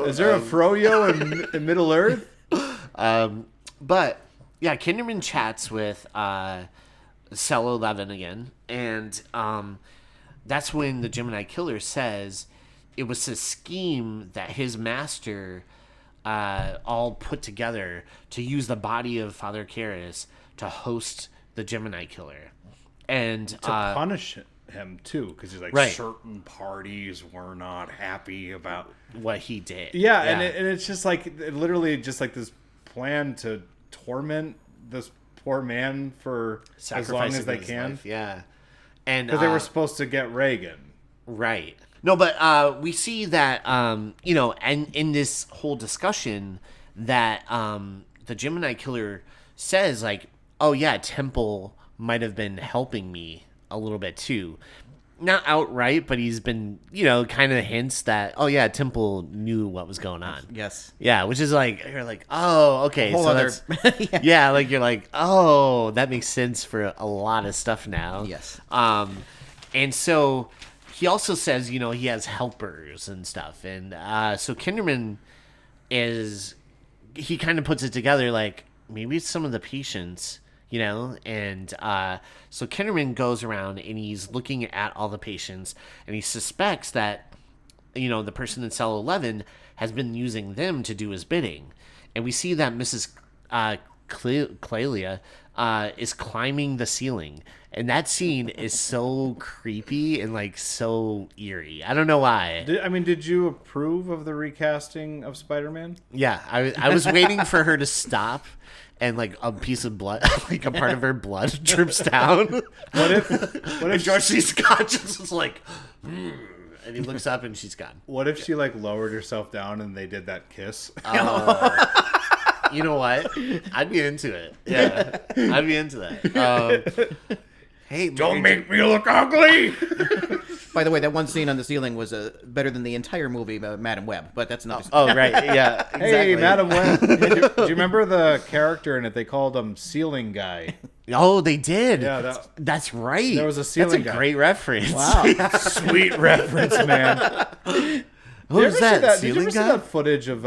S2: Is there a Froyo in Middle Earth?
S1: But yeah, Kinderman chats with Cell 11 again, and that's when the Gemini Killer says it was a scheme that his master all put together to use the body of Father Karras to host the Gemini Killer. And
S2: to punish him, too, because he's like, certain parties were not happy about
S1: what he did.
S2: Yeah. And it's just like, literally just like this plan to torment this poor man for as long as they can.
S1: Life. Yeah. And
S2: because they were supposed to get Reagan.
S1: Right. No, but we see that, and in this whole discussion that the Gemini Killer says, like, oh, yeah, Temple might have been helping me a little bit, too. Not outright, but he's been, kind of hints that, oh, yeah, Temple knew what was going on.
S3: Yes.
S1: Yeah, which is like, you're like, oh, okay.
S3: Whole
S1: so
S3: other...
S1: yeah, like, you're like, oh, that makes sense for a lot of stuff now.
S3: Yes.
S1: And so he also says, he has helpers and stuff. And so Kinderman he kind of puts it together like, maybe it's some of the patients, and so Kinderman goes around and he's looking at all the patients and he suspects that, the person in cell 11 has been using them to do his bidding. And we see that Mrs. Clelia is climbing the ceiling. And that scene is so creepy and like so eerie. I don't know why.
S2: Did you approve of the recasting of Spider-Man?
S1: Yeah, I was waiting for her to stop and like a piece of blood, like a part of her blood drips down.
S2: What if
S1: George C. Scott just was like, and he looks up and she's gone.
S2: What if she like lowered herself down and they did that kiss?
S1: You know what? I'd be into it. Yeah, I'd be into that. Hey,
S2: don't make me look ugly.
S3: By the way, that one scene on the ceiling was better than the entire movie, Madam Web. But that's another.
S1: Oh, right, yeah. Exactly.
S2: Hey, Madam Web. Do you remember the character in it? They called him Ceiling Guy.
S1: Oh, they did.
S2: Yeah,
S1: that's right.
S2: There was a ceiling
S1: guy.
S2: That's a
S1: great reference.
S3: Wow,
S2: sweet reference, man.
S1: Who's that?
S2: Did you ever see that footage of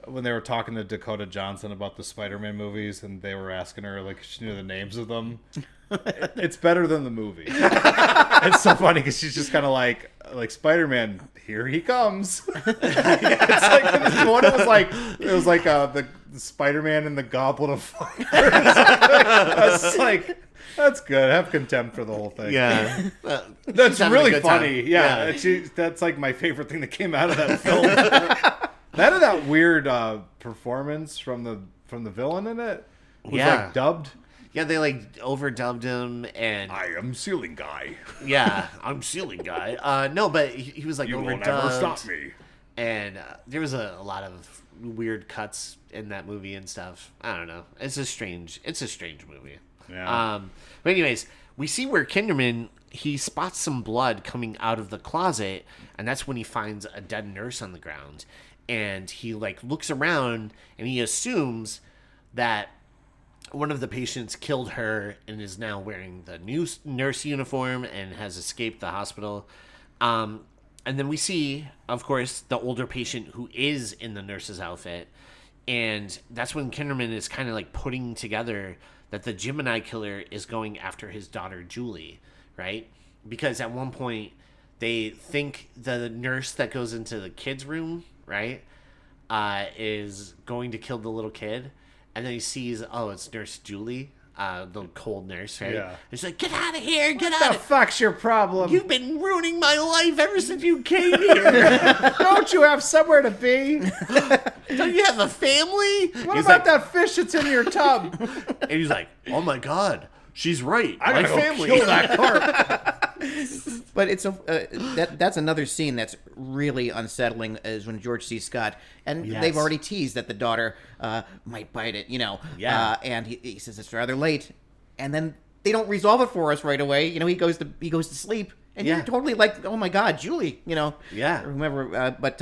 S2: when they were talking to Dakota Johnson about the Spider-Man movies, and they were asking her like she knew the names of them? It's better than the movie. It's so funny because she's just kind of like Spider-Man, here he comes. It's like this one. It was like the Spider-Man and the Goblet of Fire. It's like that's good. Have contempt for the whole thing.
S1: Yeah,
S2: that's really funny.
S1: Time.
S2: Yeah. That's like my favorite thing that came out of that film. That weird performance from the villain in it was like dubbed.
S1: Yeah, they like overdubbed him, and
S2: I am Ceiling Guy.
S1: Yeah, I'm Ceiling Guy. No, but he was like
S2: you
S1: overdubbed.
S2: You will never stop me.
S1: And there was a lot of weird cuts in that movie and stuff. I don't know. It's a strange movie.
S2: Yeah.
S1: But anyways, we see where Kinderman, he spots some blood coming out of the closet, and that's when he finds a dead nurse on the ground. And he like looks around and he assumes that one of the patients killed her and is now wearing the new nurse uniform and has escaped the hospital. And then we see, of course, the older patient who is in the nurse's outfit. And that's when Kinderman is kind of like putting together that the Gemini killer is going after his daughter, Julie, right? Because at one point, they think the nurse that goes into the kid's room, right, is going to kill the little kid. And then he sees, oh, it's Nurse Julie. The cold nurse, right? Yeah. He's like, get out of here, get out of here.
S2: What the fuck's your problem?
S1: You've been ruining my life ever since you came here.
S2: Don't you have somewhere to be?
S1: Don't you have a family?
S2: What about that fish that's in your tub?
S1: And he's like, oh my God, she's right.
S2: I gotta go kill that carp.
S3: But it's that's another scene that's really unsettling is when George C. Scott, and they've already teased that the daughter might bite it,
S1: Yeah.
S3: And he says it's rather late, and then they don't resolve it for us right away. He goes to sleep, and you're totally like, oh my God, Julie,
S1: Yeah.
S3: or whomever. But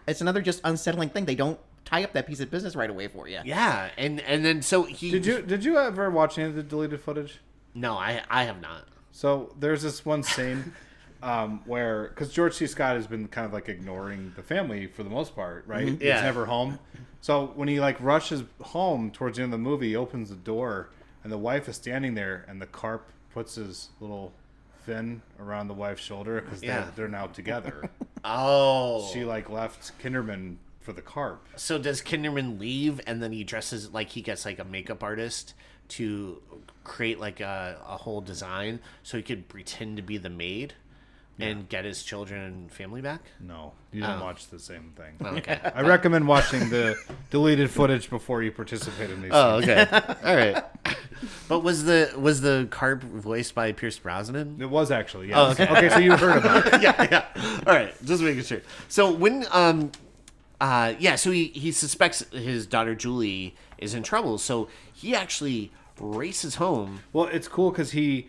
S3: it's another just unsettling thing. They don't tie up that piece of business right away for you.
S1: Yeah, and then so he
S2: Did you ever watch any of the deleted footage?
S1: No, I have not.
S2: So there's this one scene where, because George C. Scott has been kind of like ignoring the family for the most part, right?
S1: Mm-hmm. Yeah.
S2: He's never home. So when he like rushes home towards the end of the movie, he opens the door and the wife is standing there, and the carp puts his little fin around the wife's shoulder because they're now together.
S1: Oh.
S2: She like left Kinderman for the carp.
S1: So does Kinderman leave, and then he dresses like he gets like a makeup artist to create like a whole design so he could pretend to be the maid and get his children and family back?
S2: No, you don't watch the same thing.
S1: Okay.
S2: I recommend watching the deleted footage before you participate in these.
S1: Oh, okay. All right. But was the carp voiced by Pierce Brosnan?
S2: It was actually, yes.
S1: Oh, okay.
S2: Okay, so you heard about it.
S1: yeah. All right, just making sure. So when so he suspects his daughter Julie is in trouble, so he actually races home.
S2: Well, it's cool because he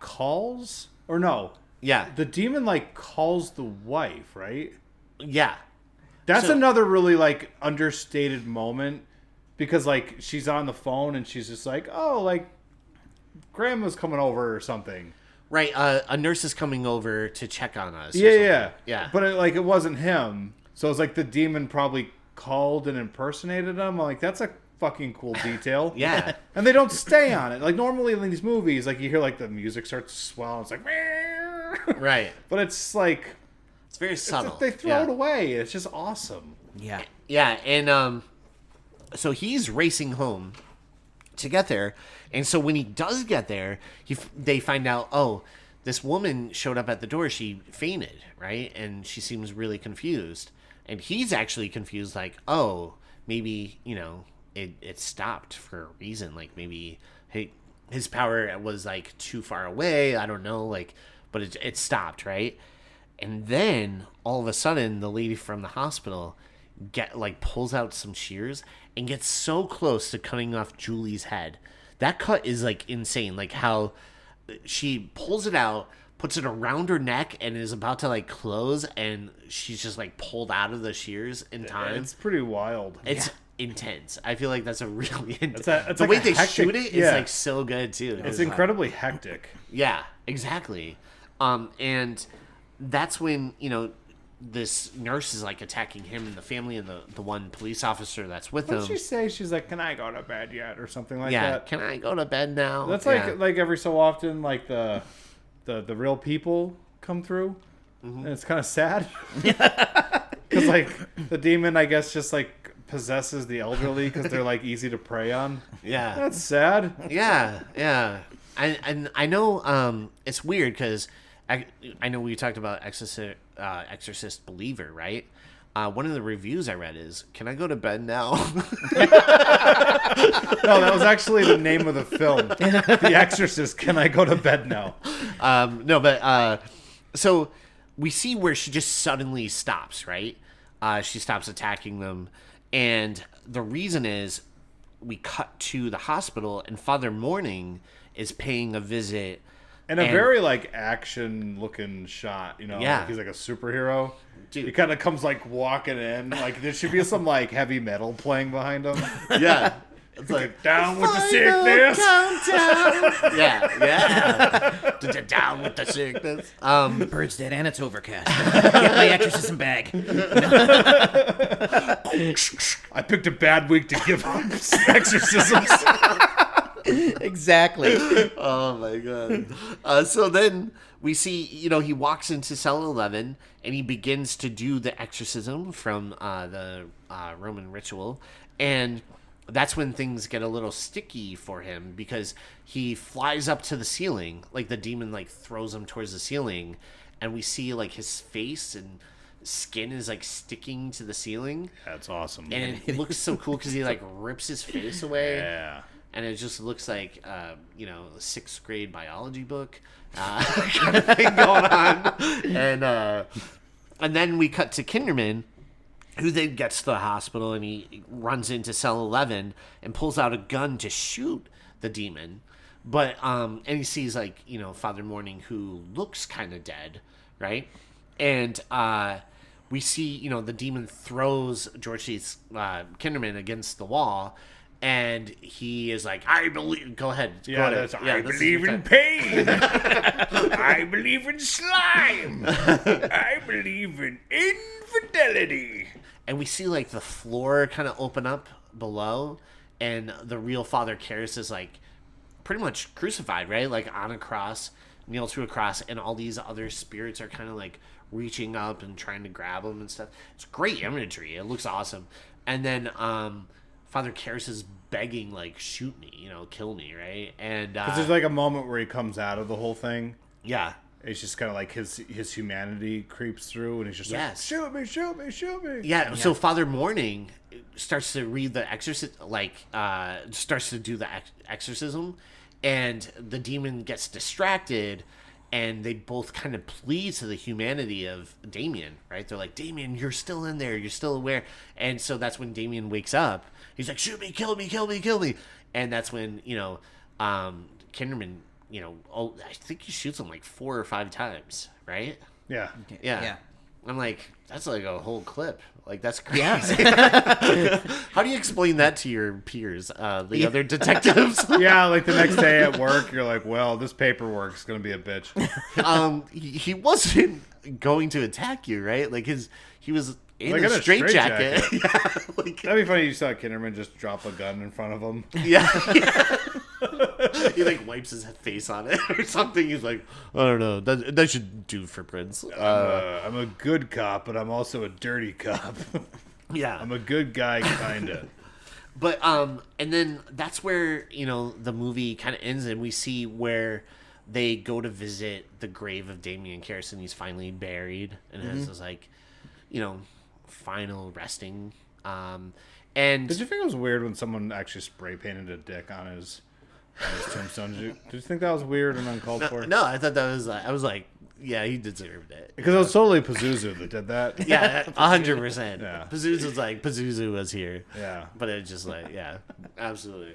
S2: calls, or no.
S1: Yeah.
S2: The demon, like, calls the wife, right?
S1: Yeah.
S2: That's another really, like, understated moment because, like, she's on the phone and she's just like, oh, like, grandma's coming over or something.
S1: Right. A nurse is coming over to check on us.
S2: Yeah.
S1: But
S2: it wasn't him. So it's like the demon probably called and impersonated him. I'm like, that's a fucking cool detail.
S1: Yeah.
S2: And they don't stay on it. Like, normally in these movies, like, you hear, like, the music starts to swell and it's like,
S1: right.
S2: But it's like,
S1: it's very subtle.
S2: They throw it away. It's just awesome.
S3: Yeah.
S1: Yeah, and so he's racing home to get there, and so when he does get there, they find out, oh, this woman showed up at the door. She fainted, right? And she seems really confused, and he's actually confused, like, oh, maybe it stopped for a reason, like maybe his power was like too far away. I don't know, like, but it stopped, right? And then all of a sudden, the lady from the hospital pulls out some shears and gets so close to cutting off Julie's head. That cut is like insane. Like how she pulls it out, puts it around her neck, and is about to like close, and she's just like pulled out of the shears in time.
S2: It's pretty wild.
S1: It's intense. I feel like that's a really intense.
S2: It's
S1: the
S2: like
S1: way
S2: a
S1: they
S2: hectic,
S1: shoot it is like so good too.
S2: It's incredibly hectic.
S1: Yeah, exactly. And that's when this nurse is like attacking him and the family and the one police officer that's with him.
S2: What did she say? She's like, "Can I go to bed yet?" or something like that.
S1: Yeah, can I go to bed now?
S2: That's like every so often, like the real people come through, and it's kind of sad because like the demon, I guess, just like possesses the elderly because they're like easy to prey on.
S1: Yeah,
S2: that's sad.
S1: Yeah. And I know it's weird because I know we talked about Exorcist Believer, right? One of the reviews I read is, "Can I go to bed now?"
S2: No, that was actually the name of the film, The Exorcist. Can I go to bed now?
S1: So we see where she just suddenly stops, right? She stops attacking them, and the reason is we cut to the hospital, and Father Morning is paying a visit.
S2: And a very, like, action-looking shot,
S1: Yeah.
S2: Like he's like a superhero.
S1: Dude.
S2: He kind of comes, like, walking in. Like, there should be some, like, heavy metal playing behind him.
S1: Yeah. It's like
S2: Down with the
S1: final
S2: sickness.
S1: countdown. Yeah. Down with the sickness.
S3: Bird's dead and it's overcast. Get my exorcism bag.
S2: I picked a bad week to give up exorcisms.
S3: Exactly.
S1: Oh my god. So then we see, he walks into cell 11 and he begins to do the exorcism from the Roman ritual, and that's when things get a little sticky for him because he flies up to the ceiling, like the demon like throws him towards the ceiling, and we see like his face and skin is like sticking to the ceiling.
S2: That's awesome.
S1: And it looks so cool because he like rips his face away.
S2: Yeah.
S1: And it just looks like, a 6th grade biology book kind of thing going on. And then we cut to Kinderman, who then gets to the hospital, and he runs into cell 11 and pulls out a gun to shoot the demon. But, and he sees, like, Father Morning, who looks kind of dead, right? And we see, the demon throws George C's Kinderman against the wall. And he is like, I believe. Go ahead.
S2: I believe in pain. I believe in slime. I believe in infidelity.
S1: And we see like the floor kind of open up below, and the real Father Karras is like pretty much crucified, right? Like on a cross, nailed to a cross, and all these other spirits are kind of like reaching up and trying to grab him and stuff. It's great imagery. It looks awesome. And then Father Karras is begging, like, shoot me, kill me, right? And
S2: because there's like a moment where he comes out of the whole thing.
S1: Yeah.
S2: It's just kind of like his humanity creeps through, and he's just like, shoot me, shoot me, shoot me.
S1: Yeah. So Father Morning starts to read the exorcism, starts to do the exorcism, and the demon gets distracted. And they both kind of plead to the humanity of Damien, right? They're like, Damien, you're still in there. You're still aware. And so that's when Damien wakes up. He's like, shoot me, kill me, kill me, kill me. And that's when, Kinderman, I think he shoots him like 4 or 5 times, right?
S2: Yeah.
S3: Yeah.
S1: I'm like, that's like a whole clip. Like, that's crazy.
S3: Yeah.
S1: How do you explain that to your peers, the other detectives?
S2: Yeah, like the next day at work, you're like, well, this paperwork's going to be a bitch.
S1: He wasn't going to attack you, right? Like, he was in
S2: Like
S1: a
S2: in a
S1: straitjacket.
S2: straitjacket.
S1: Yeah, like,
S2: That'd be funny if you saw Kinderman just drop a gun in front of him.
S1: yeah. He like wipes his face on it or something. He's like, I don't know. That should do for Prince.
S2: I'm a good cop, but I'm also a dirty cop.
S1: Yeah.
S2: I'm a good guy, kinda.
S1: But and then that's where the movie kind of ends, and we see where they go to visit the grave of Damien Karras, and he's finally buried, and has this like, final resting. And
S2: Did you think it was weird when someone actually spray painted a dick on his tombstone? Did you think that was weird and uncalled for?
S1: No, I thought that was. I was like, yeah, he deserved it.
S2: Because it was totally Pazuzu that did that.
S1: Yeah, 100%.
S2: Yeah.
S1: Pazuzu's like, Pazuzu was here.
S2: Yeah.
S1: But it's just like, yeah, absolutely.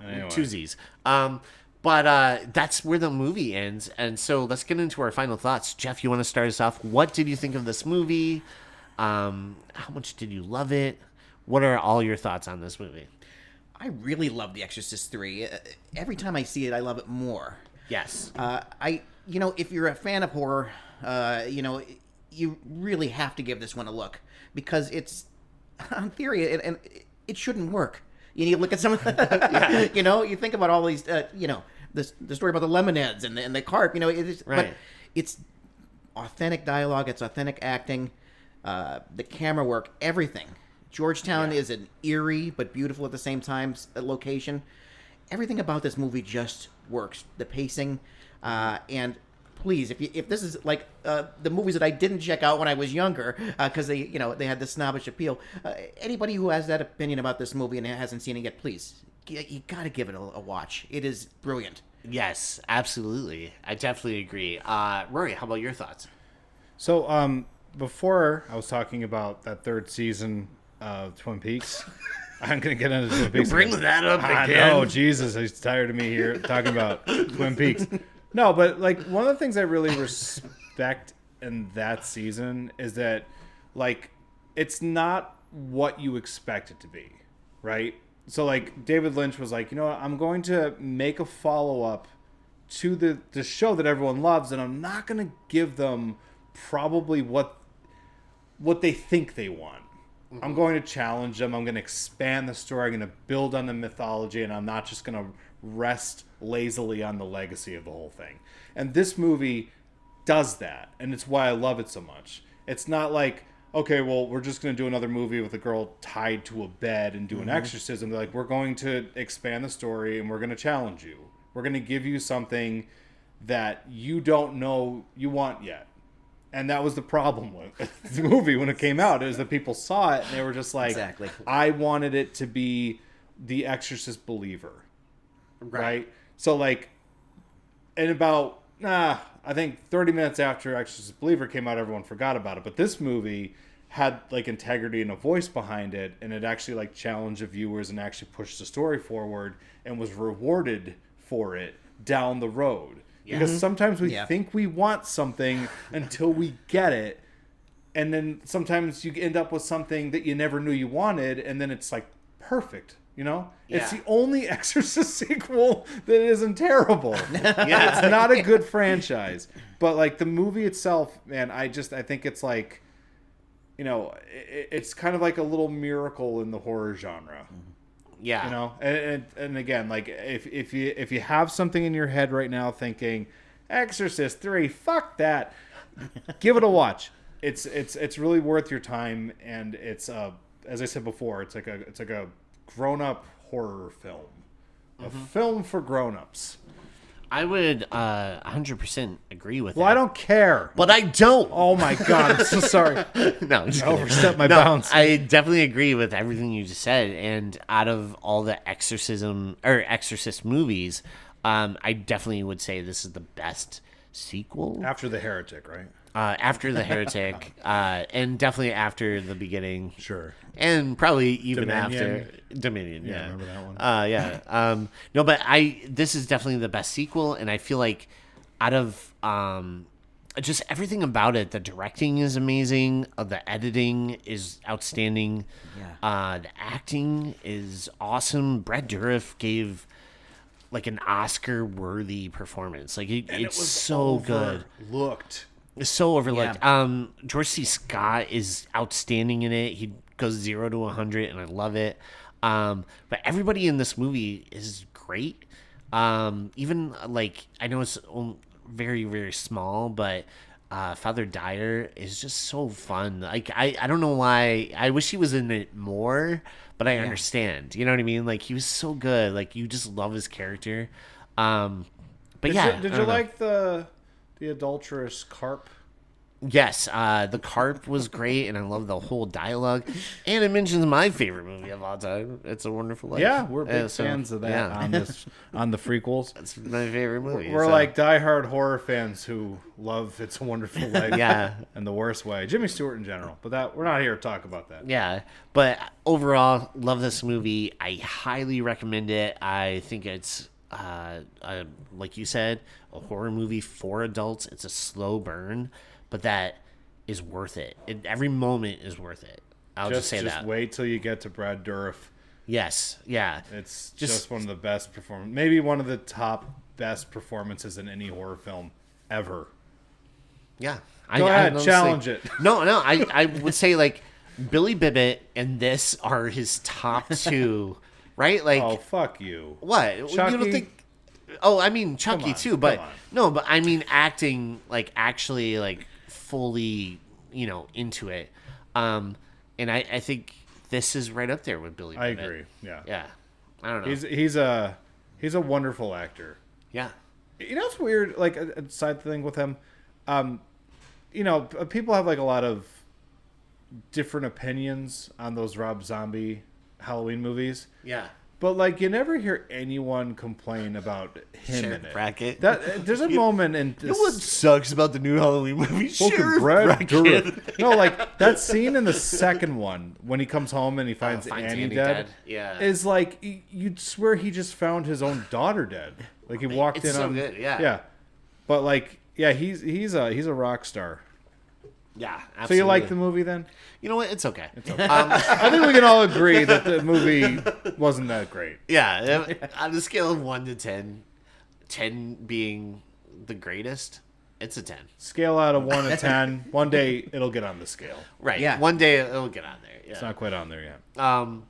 S2: Anyway.
S1: Two Z's. But that's where the movie ends. And so let's get into our final thoughts. Jeff, you want to start us off? What did you think of this movie? How much did you love it? What are all your thoughts on this movie?
S3: I really love The Exorcist 3. Every time I see it, I love it more.
S1: Yes.
S3: If you're a fan of horror, you really have to give this one a look because it's, on theory, and it shouldn't work. You look at some, you think about all these, the story about the lemonheads and the carp, right. But it's authentic dialogue, it's authentic acting, the camera work, everything. Georgetown is an eerie but beautiful at the same time location. Everything about this movie just works. The pacing, and please, if this is like the movies that I didn't check out when I was younger, because they had this snobbish appeal. Anybody who has that opinion about this movie and hasn't seen it yet, please, you got to give it a watch. It is brilliant.
S1: Yes, absolutely. I definitely agree. Rory, how about your thoughts?
S2: So, before I was talking about that 3rd season of Twin Peaks. I'm going to get into Twin Peaks.
S1: Bring that up again.
S2: Oh, Jesus. He's tired of me here talking about Twin Peaks. No, but like one of the things I really respect in that season is that like it's not what you expect it to be, right? so like David Lynch was like, you know what, I'm going to make a follow-up to the show that everyone loves, and I'm not going to give them probably what they think they want. I'm going to challenge them. I'm going to expand the story. I'm going to build on the mythology, and I'm not just going to rest lazily on the legacy of the whole thing. And this movie does that, and it's why I love it so much. It's not like, okay, well, we're just going to do another movie with a girl tied to a bed and do an exorcism. They're like, we're going to expand the story, and we're going to challenge you. We're going to give you something that you don't know you want yet. And that was the problem with the movie when it came out. Is that people saw it and they were just like,
S3: Exactly.
S2: I wanted it to be the Exorcist believer. Right? So like, in about, I think 30 minutes after Exorcist Believer came out, everyone forgot about it. But this movie had like integrity and a voice behind it. And it actually like challenged the viewers and actually pushed the story forward and was rewarded for it down the road. Because sometimes we think we want something until we get it. And then sometimes you end up with something that you never knew you wanted. And then it's like perfect, you know? Yeah. It's the only Exorcist sequel that isn't terrible. It's not a good franchise. But like the movie itself, man, I think it's like, you know, it's kind of like a little miracle in the horror genre.
S1: Yeah.
S2: You know, and again, like if you have something in your head right now thinking Exorcist 3, fuck that, give it a watch. It's really worth your time, and it's as I said before, it's like a grown-up horror film. A film for grown-ups.
S1: I would 100% agree with that.
S2: Well, I don't care.
S1: But I don't.
S2: Oh my god, I'm so sorry.
S1: No, I'm just
S2: I
S1: kidding.
S2: overstepped my bounds.
S1: I definitely agree with everything you just said. And out of all the Exorcist movies, I definitely would say this is the best sequel.
S2: After The Heretic, right?
S1: After The Heretic, and definitely after the beginning.
S2: Sure.
S1: And probably even
S2: Dominion.
S1: after Dominion. Yeah,
S2: remember that one?
S1: Yeah. No, but this is definitely the best sequel, and I feel like out of just everything about it, the directing is amazing, the editing is outstanding, the acting is awesome. Brad Dourif gave like an Oscar-worthy performance. Like it was so good. It's so overlooked.
S3: Yeah.
S1: George C. Scott is outstanding in it. He goes 0 to 100, and I love it. But everybody in this movie is great. Even like, I know it's very, very small, but Father Dyer is just so fun. Like I don't know why. I wish he was in it more, but I understand. You know what I mean? Like he was so good. Like you just love his character. But
S2: Did you
S1: know.
S2: like the adulterous carp?
S1: Yes, the carp was great, and I love the whole dialogue. And it mentions my favorite movie of all time, It's a Wonderful Life.
S2: Yeah, we're big fans of that on the freakquels.
S1: It's my favorite movie.
S2: We're like diehard horror fans who love It's a Wonderful Life. In the worst way. Jimmy Stewart in general, but we're not here to talk about that.
S1: Yeah, but overall, love this movie. I highly recommend it. I think it's like you said, a horror movie for adults. It's a slow burn, but that is worth it. Every moment is worth it. I'll just say that.
S2: Just wait till you get to Brad Dourif.
S1: Yes, yeah.
S2: It's just one of the best performances. Maybe one of the top best performances in any horror film ever.
S1: Yeah.
S2: Go ahead, challenge it.
S1: No, I would say like Billy Bibbit and this are his top two, right? Like,
S2: oh, fuck you.
S1: What?
S2: Chucky?
S1: You don't think? Oh, I mean Chucky too, but no, but I mean acting, like actually like fully, into it. And I think this is right up there with Billy Bibbit.
S2: I agree. Yeah.
S1: Yeah. I don't
S2: know. He's a wonderful actor.
S1: Yeah.
S2: You know what's weird? Like a side thing with him, people have like a lot of different opinions on those Rob Zombie Halloween movies.
S1: Yeah.
S2: But like you never hear anyone complain about him in it.
S1: Brackett.
S2: There's a moment in this.
S1: You know what sucks about the new Halloween movie?
S2: Fucking Brad Dourif. No, like that scene in the second one when he comes home and he finds Annie dead.
S1: Yeah.
S2: Is like you'd swear he just found his own daughter dead. Like he walked in
S1: so
S2: on.
S1: Good, yeah.
S2: Yeah. But like, yeah, he's a rock star.
S1: Yeah, absolutely.
S2: So you like the movie then?
S1: You know what? It's okay.
S2: I think we can all agree that the movie wasn't that great.
S1: Yeah, on a scale of 1 to 10, 10 being the greatest, it's a 10.
S2: Scale out of 1 to 10. One day it'll get on the scale.
S1: Right.
S3: Yeah.
S1: One day it'll get on there. Yeah.
S2: It's not quite on there yet.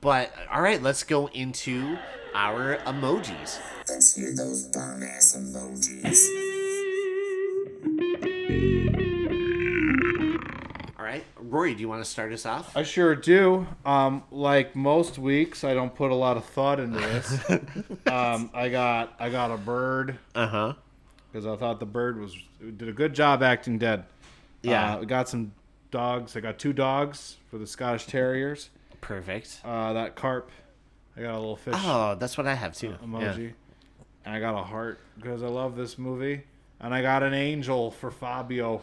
S1: But all right, let's go into our emojis.
S4: Let's hear those bomb-ass emojis.
S1: All right, Rory, do you want to start us off?
S2: I sure do. Like most weeks, I don't put a lot of thought into this. I got a bird
S1: Uh-huh.
S2: because I thought the bird did a good job acting dead.
S1: Yeah.
S2: We got some dogs. I got 2 dogs for the Scottish Terriers.
S1: Perfect.
S2: That carp. I got a little fish
S1: Oh, that's what I have too.
S2: emoji.
S1: Yeah.
S2: And I got a heart because I love this movie. And I got an angel for Fabio.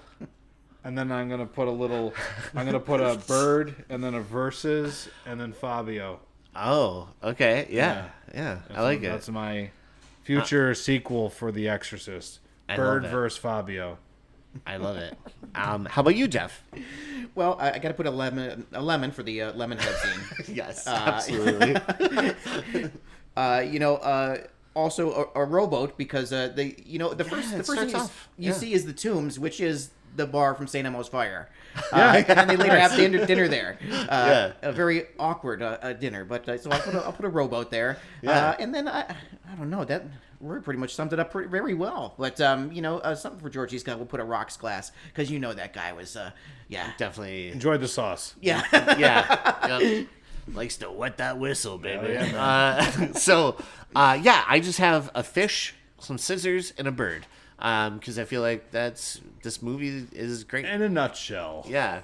S2: And then I'm gonna put a bird and then a versus and then Fabio.
S1: Oh, okay. Yeah. I like it.
S2: That's my future sequel for The Exorcist.
S1: I
S2: Bird
S1: love it.
S2: versus Fabio.
S1: I love it. How about you, Jeff?
S3: Well, I got to put a lemon for the lemon head scene.
S1: Yes, absolutely.
S3: Also a rowboat because the first
S1: it
S3: thing
S1: starts off.
S3: you
S1: Yeah.
S3: see is the Tombs, which is the bar from St. Elmo's Fire. And then they later have dinner there. A very awkward dinner, but so I'll put a rowboat there.
S1: Yeah.
S3: And then I don't know that. Rory pretty much summed it up very well. But something for George Scott. We'll put a rocks glass because that guy was
S1: Definitely.
S2: Enjoyed the sauce.
S3: yeah.
S1: Yeah. Yep. Likes to wet that whistle, baby.
S2: Oh, yeah,
S1: I just have a fish, some scissors, and a bird. Because I feel like this movie is great.
S2: In a nutshell.
S1: Yeah.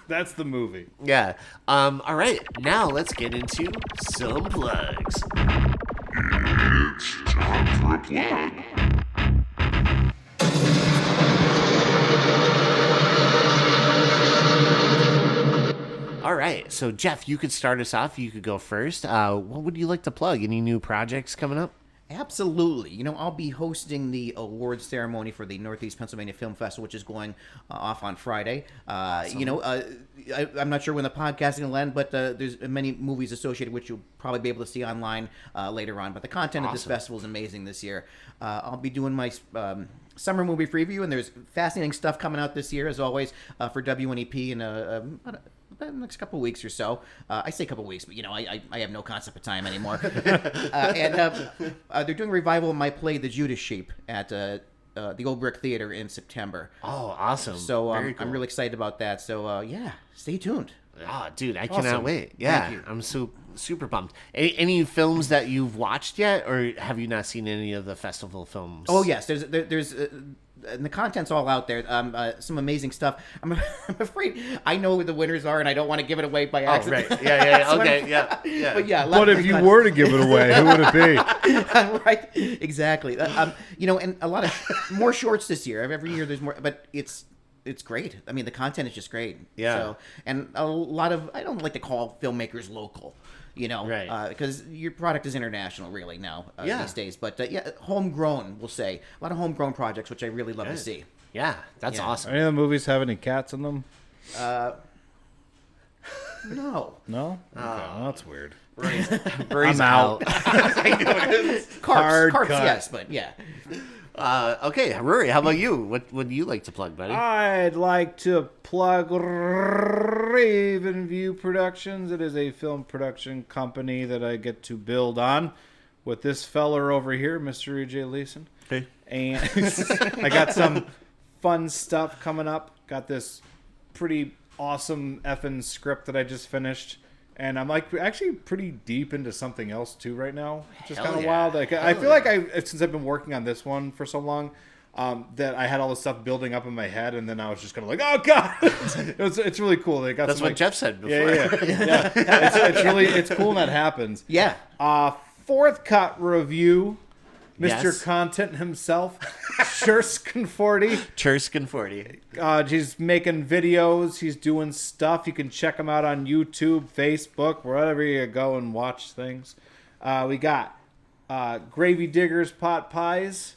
S2: That's the movie.
S1: Yeah. All right. Now let's get into some plugs.
S4: It's time for a plug.
S1: All right. So, Jeff, you could start us off. You could go first. What would you like to plug? Any new projects coming up?
S3: Absolutely. I'll be hosting the awards ceremony for the Northeast Pennsylvania Film Festival, which is going off on Friday. I'm not sure when the podcasting will end, but there's many movies associated which you'll probably be able to see online later on. But the content of this festival is amazing this year. I'll be doing my summer movie preview, and there's fascinating stuff coming out this year, as always, for WNEP in the next couple of weeks or so. I say couple of weeks, but I have no concept of time anymore. They're doing a revival of my play, The Judas Sheep, at the Old Brick Theater in September.
S1: Oh, awesome.
S3: So
S1: Very cool.
S3: I'm really excited about that. So stay tuned.
S1: Oh, dude, I cannot wait.
S3: Thank
S1: Yeah,
S3: you.
S1: I'm super pumped. Any films that you've watched yet, or have you not seen any of the festival films?
S3: Oh yes, there's and the content's all out there. Some amazing stuff. I'm afraid I know who the winners are, and I don't want to give it away by
S1: Oh,
S3: accident.
S1: right. Yeah.
S3: So
S1: Okay.
S3: I'm-
S1: Yeah.
S3: But yeah,
S2: But if you were to give it away, who would it be?
S3: right, exactly. And a lot of more shorts this year. Every year there's more, but it's great. I mean, the content is just great.
S1: Yeah.
S3: So, and a lot of, I don't like to call filmmakers local,
S1: Right.
S3: because your product is international really now
S1: Yeah.
S3: these days. But homegrown, we'll say, a lot of homegrown projects, which I really love to
S1: Good.
S3: see.
S1: Yeah, that's
S3: Yeah.
S1: awesome.
S2: Any of the movies have any cats in them?
S3: No,
S2: No? Okay, well, that's weird.
S1: Rory's
S2: I'm out.
S3: carps,
S2: Hard cut.
S3: yes, but yeah.
S1: Okay, Rory, how about you? What would you like to plug, buddy?
S2: I'd like to plug Raven View Productions. It is a film production company that I get to build on with this feller over here, Mr. EJ Leeson.
S1: Hey.
S2: And I got some fun stuff coming up. Got this pretty awesome effing script that I just finished. And I'm actually pretty deep into something else too right now, which is
S1: Hell
S2: kind of
S1: yeah.
S2: wild. I feel like since I've been working on this one for so long, that I had all this stuff building up in my head, and then I was just kind of like, oh god, it's really cool. They got
S1: That's
S2: some,
S1: what Jeff said before.
S2: yeah. It's cool when that happens.
S3: Yeah.
S2: Fourth cut review, Mr.
S1: Yes.
S2: Content himself, Sherskin40.
S1: Cherskin 40.
S2: He's making videos. He's doing stuff. You can check him out on YouTube, Facebook, wherever you go and watch things. We got Gravy Diggers Pot Pies.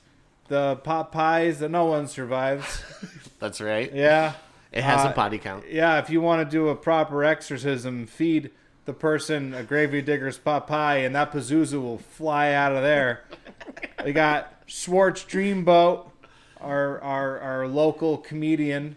S2: The pot pies that no one survives.
S1: That's right.
S2: Yeah.
S1: It has a body count.
S2: Yeah, if you want to do a proper exorcism, feed the person a gravy digger's pot pie, and that Pazuzu will fly out of there. We got Schwartz Dreamboat, our local comedian,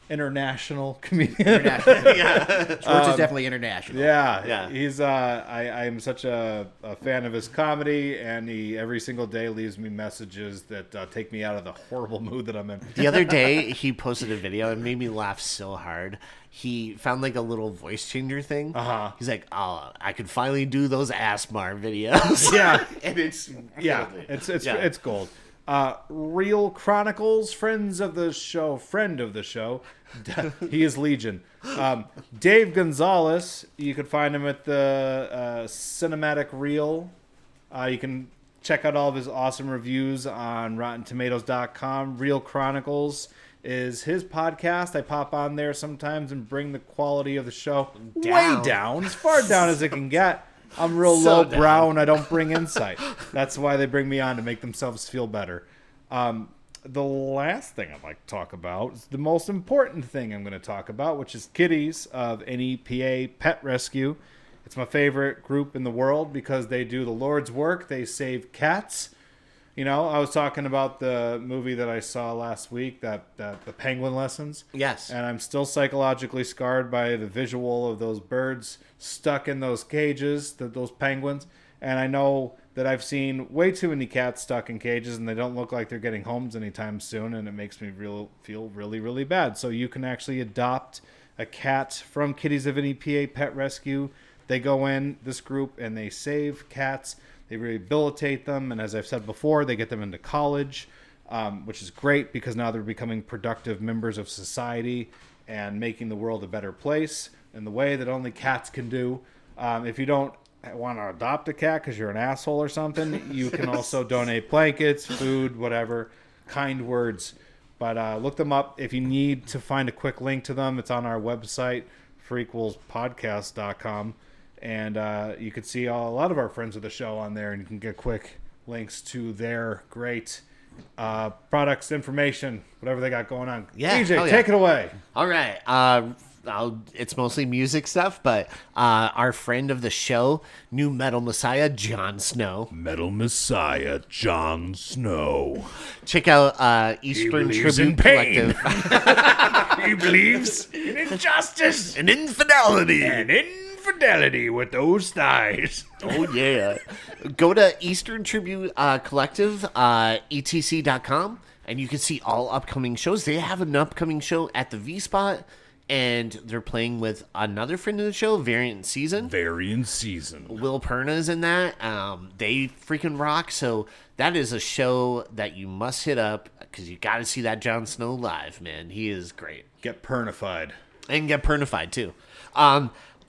S2: international comedian.
S3: Schwartz is definitely international.
S2: Yeah. He's I am such a fan of his comedy, and he every single day leaves me messages that take me out of the horrible mood that I'm in.
S1: The other day, he posted a video and made me laugh so hard. He found like a little voice changer thing. He's like, "Oh, I could finally do those ASMR videos."
S2: Yeah,
S1: and it's
S2: it's gold. Real Chronicles, friend of the show. He is Legion. Dave Gonzalez, you could find him at the Cinematic Reel. You can check out all of his awesome reviews on RottenTomatoes.com. Real Chronicles is his podcast. I pop on there sometimes and bring the quality of the show way down, as far down as it can get. I'm real low brow and I don't bring insight. That's why they bring me on, to make themselves feel better. The last thing I'd like to talk about is the most important thing I'm going to talk about, which is Kitties of NEPA Pet Rescue. It's my favorite group in the world because they do the Lord's work. They save cats. You know, I was talking about the movie that I saw last week, that the Penguin Lessons.
S1: Yes.
S2: And I'm still psychologically scarred by the visual of those birds stuck in those cages, those penguins. And I know that I've seen way too many cats stuck in cages, and they don't look like they're getting homes anytime soon, and it makes me feel really, really bad. So you can actually adopt a cat from Kitties of NEPA Pet Rescue. They go in, this group, and they save cats. They rehabilitate them, and as I've said before, they get them into college, which is great because now they're becoming productive members of society and making the world a better place in the way that only cats can do. If you don't want to adopt a cat because you're an asshole or something, you can also donate blankets, food, whatever, kind words. But look them up. If you need to find a quick link to them, it's on our website, FREAKQUELSpodcast.com. And you can see a lot of our friends of the show on there, and you can get quick links to their great products, information, whatever they got going on.
S1: Yeah,
S2: DJ, take it away.
S1: All right. It's mostly music stuff, but our friend of the show, new metal messiah, Jon Snow.
S2: Metal Messiah, Jon Snow.
S1: Check out Eastern Tribute Collective.
S2: He believes in injustice
S1: and infidelity.
S2: and infidelity with those thighs.
S1: Oh, yeah. Go to Eastern Tribute Collective, etc.com, and you can see all upcoming shows. They have an upcoming show at the V-Spot, and they're playing with another friend of the show, Variant Season. Will Perna's in that. They freaking rock. So that is a show that you must hit up because you got to see that Jon Snow live, man. He is great.
S2: Get pernified.
S1: And get pernified, too.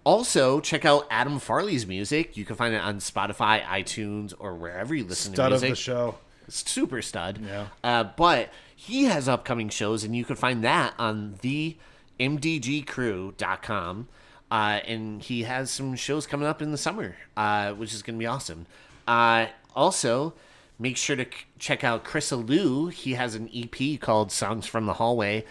S1: Also, check out Adam Farley's music. You can find it on Spotify, iTunes, or wherever you listen to music.
S2: Stud of the show.
S1: Super stud.
S2: Yeah.
S1: But he has upcoming shows, and you can find that on themdgcrew.com. And he has some shows coming up in the summer, which is going to be awesome. Also, make sure to check out Chris Alou. He has an EP called Songs from the Hallway.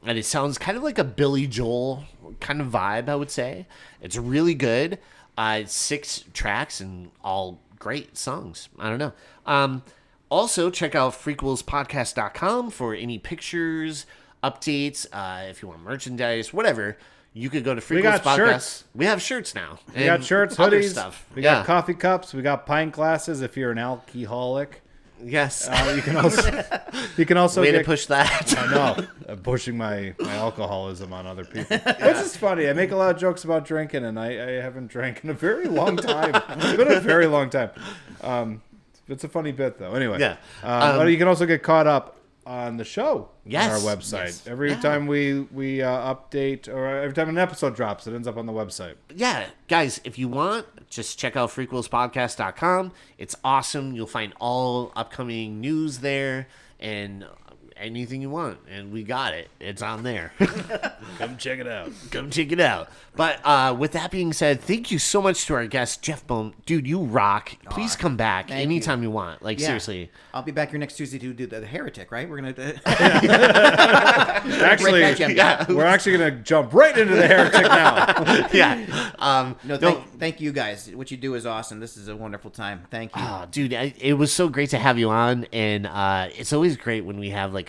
S1: And it sounds kind of like a Billy Joel kind of vibe, I would say. It's really good. It's 6 tracks and all great songs. I don't know. Also, check out FREAKQUELSpodcast.com for any pictures, updates, if you want merchandise, whatever. You could go to
S2: We got
S1: Podcast.
S2: shirts.
S1: We have shirts now.
S2: We got shirts,
S1: other
S2: hoodies.
S1: stuff.
S2: We got coffee cups. We got pint glasses if you're an alcoholic.
S1: Yes.
S2: You can also
S1: Way
S2: get,
S1: to push that.
S2: I know. I'm pushing my alcoholism on other people. Which is funny. I make a lot of jokes about drinking, and I haven't drank in a very long time. It's been a very long time. It's a funny bit, though. Anyway.
S1: Yeah.
S2: But you can also get caught up on the show
S1: Yes.
S2: on our website.
S1: Yes.
S2: Every time we update, or every time an episode drops, it ends up on the website.
S1: Yeah, guys, if you want, just check out FREAKQUELSpodcast.com. It's awesome. You'll find all upcoming news there and anything you want, and we got it. It's on there.
S2: Come check it out.
S1: Come check it out. But with that being said, thank you so much to our guest, Jeff Boam. Dude, you rock. Please come back anytime you want. Like, seriously.
S3: I'll be back here next Tuesday to do the Heretic, right? We're going to...
S2: Actually, we're actually going to jump right into the Heretic now.
S1: Yeah.
S3: Thank you guys. What you do is awesome. This is a wonderful time. Thank you.
S1: Oh, dude, it was so great to have you on, and it's always great when we have like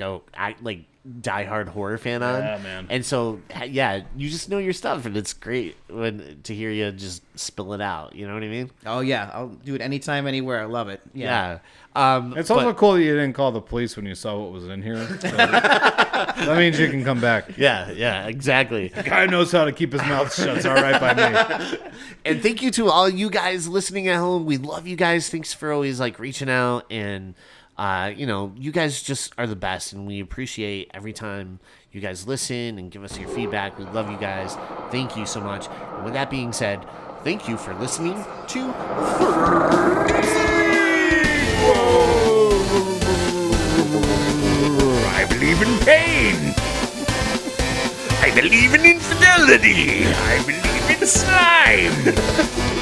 S1: diehard horror fan on.
S2: Yeah, man.
S1: And so, yeah, you just know your stuff, and it's great to hear you just spill it out. You know what I mean?
S3: Oh yeah, I'll do it anytime, anywhere. I love it. Yeah.
S2: It's also cool that you didn't call the police when you saw what was in here. So that means you can come back.
S1: Yeah, exactly.
S2: The guy knows how to keep his mouth shut. It's all right by me.
S1: And thank you to all you guys listening at home. We love you guys. Thanks for always like reaching out, and you guys just are the best, and we appreciate every time you guys listen and give us your feedback. We love you guys. Thank you so much. And with that being said, thank you for listening to
S5: I believe in pain. I believe in infidelity. I believe in slime.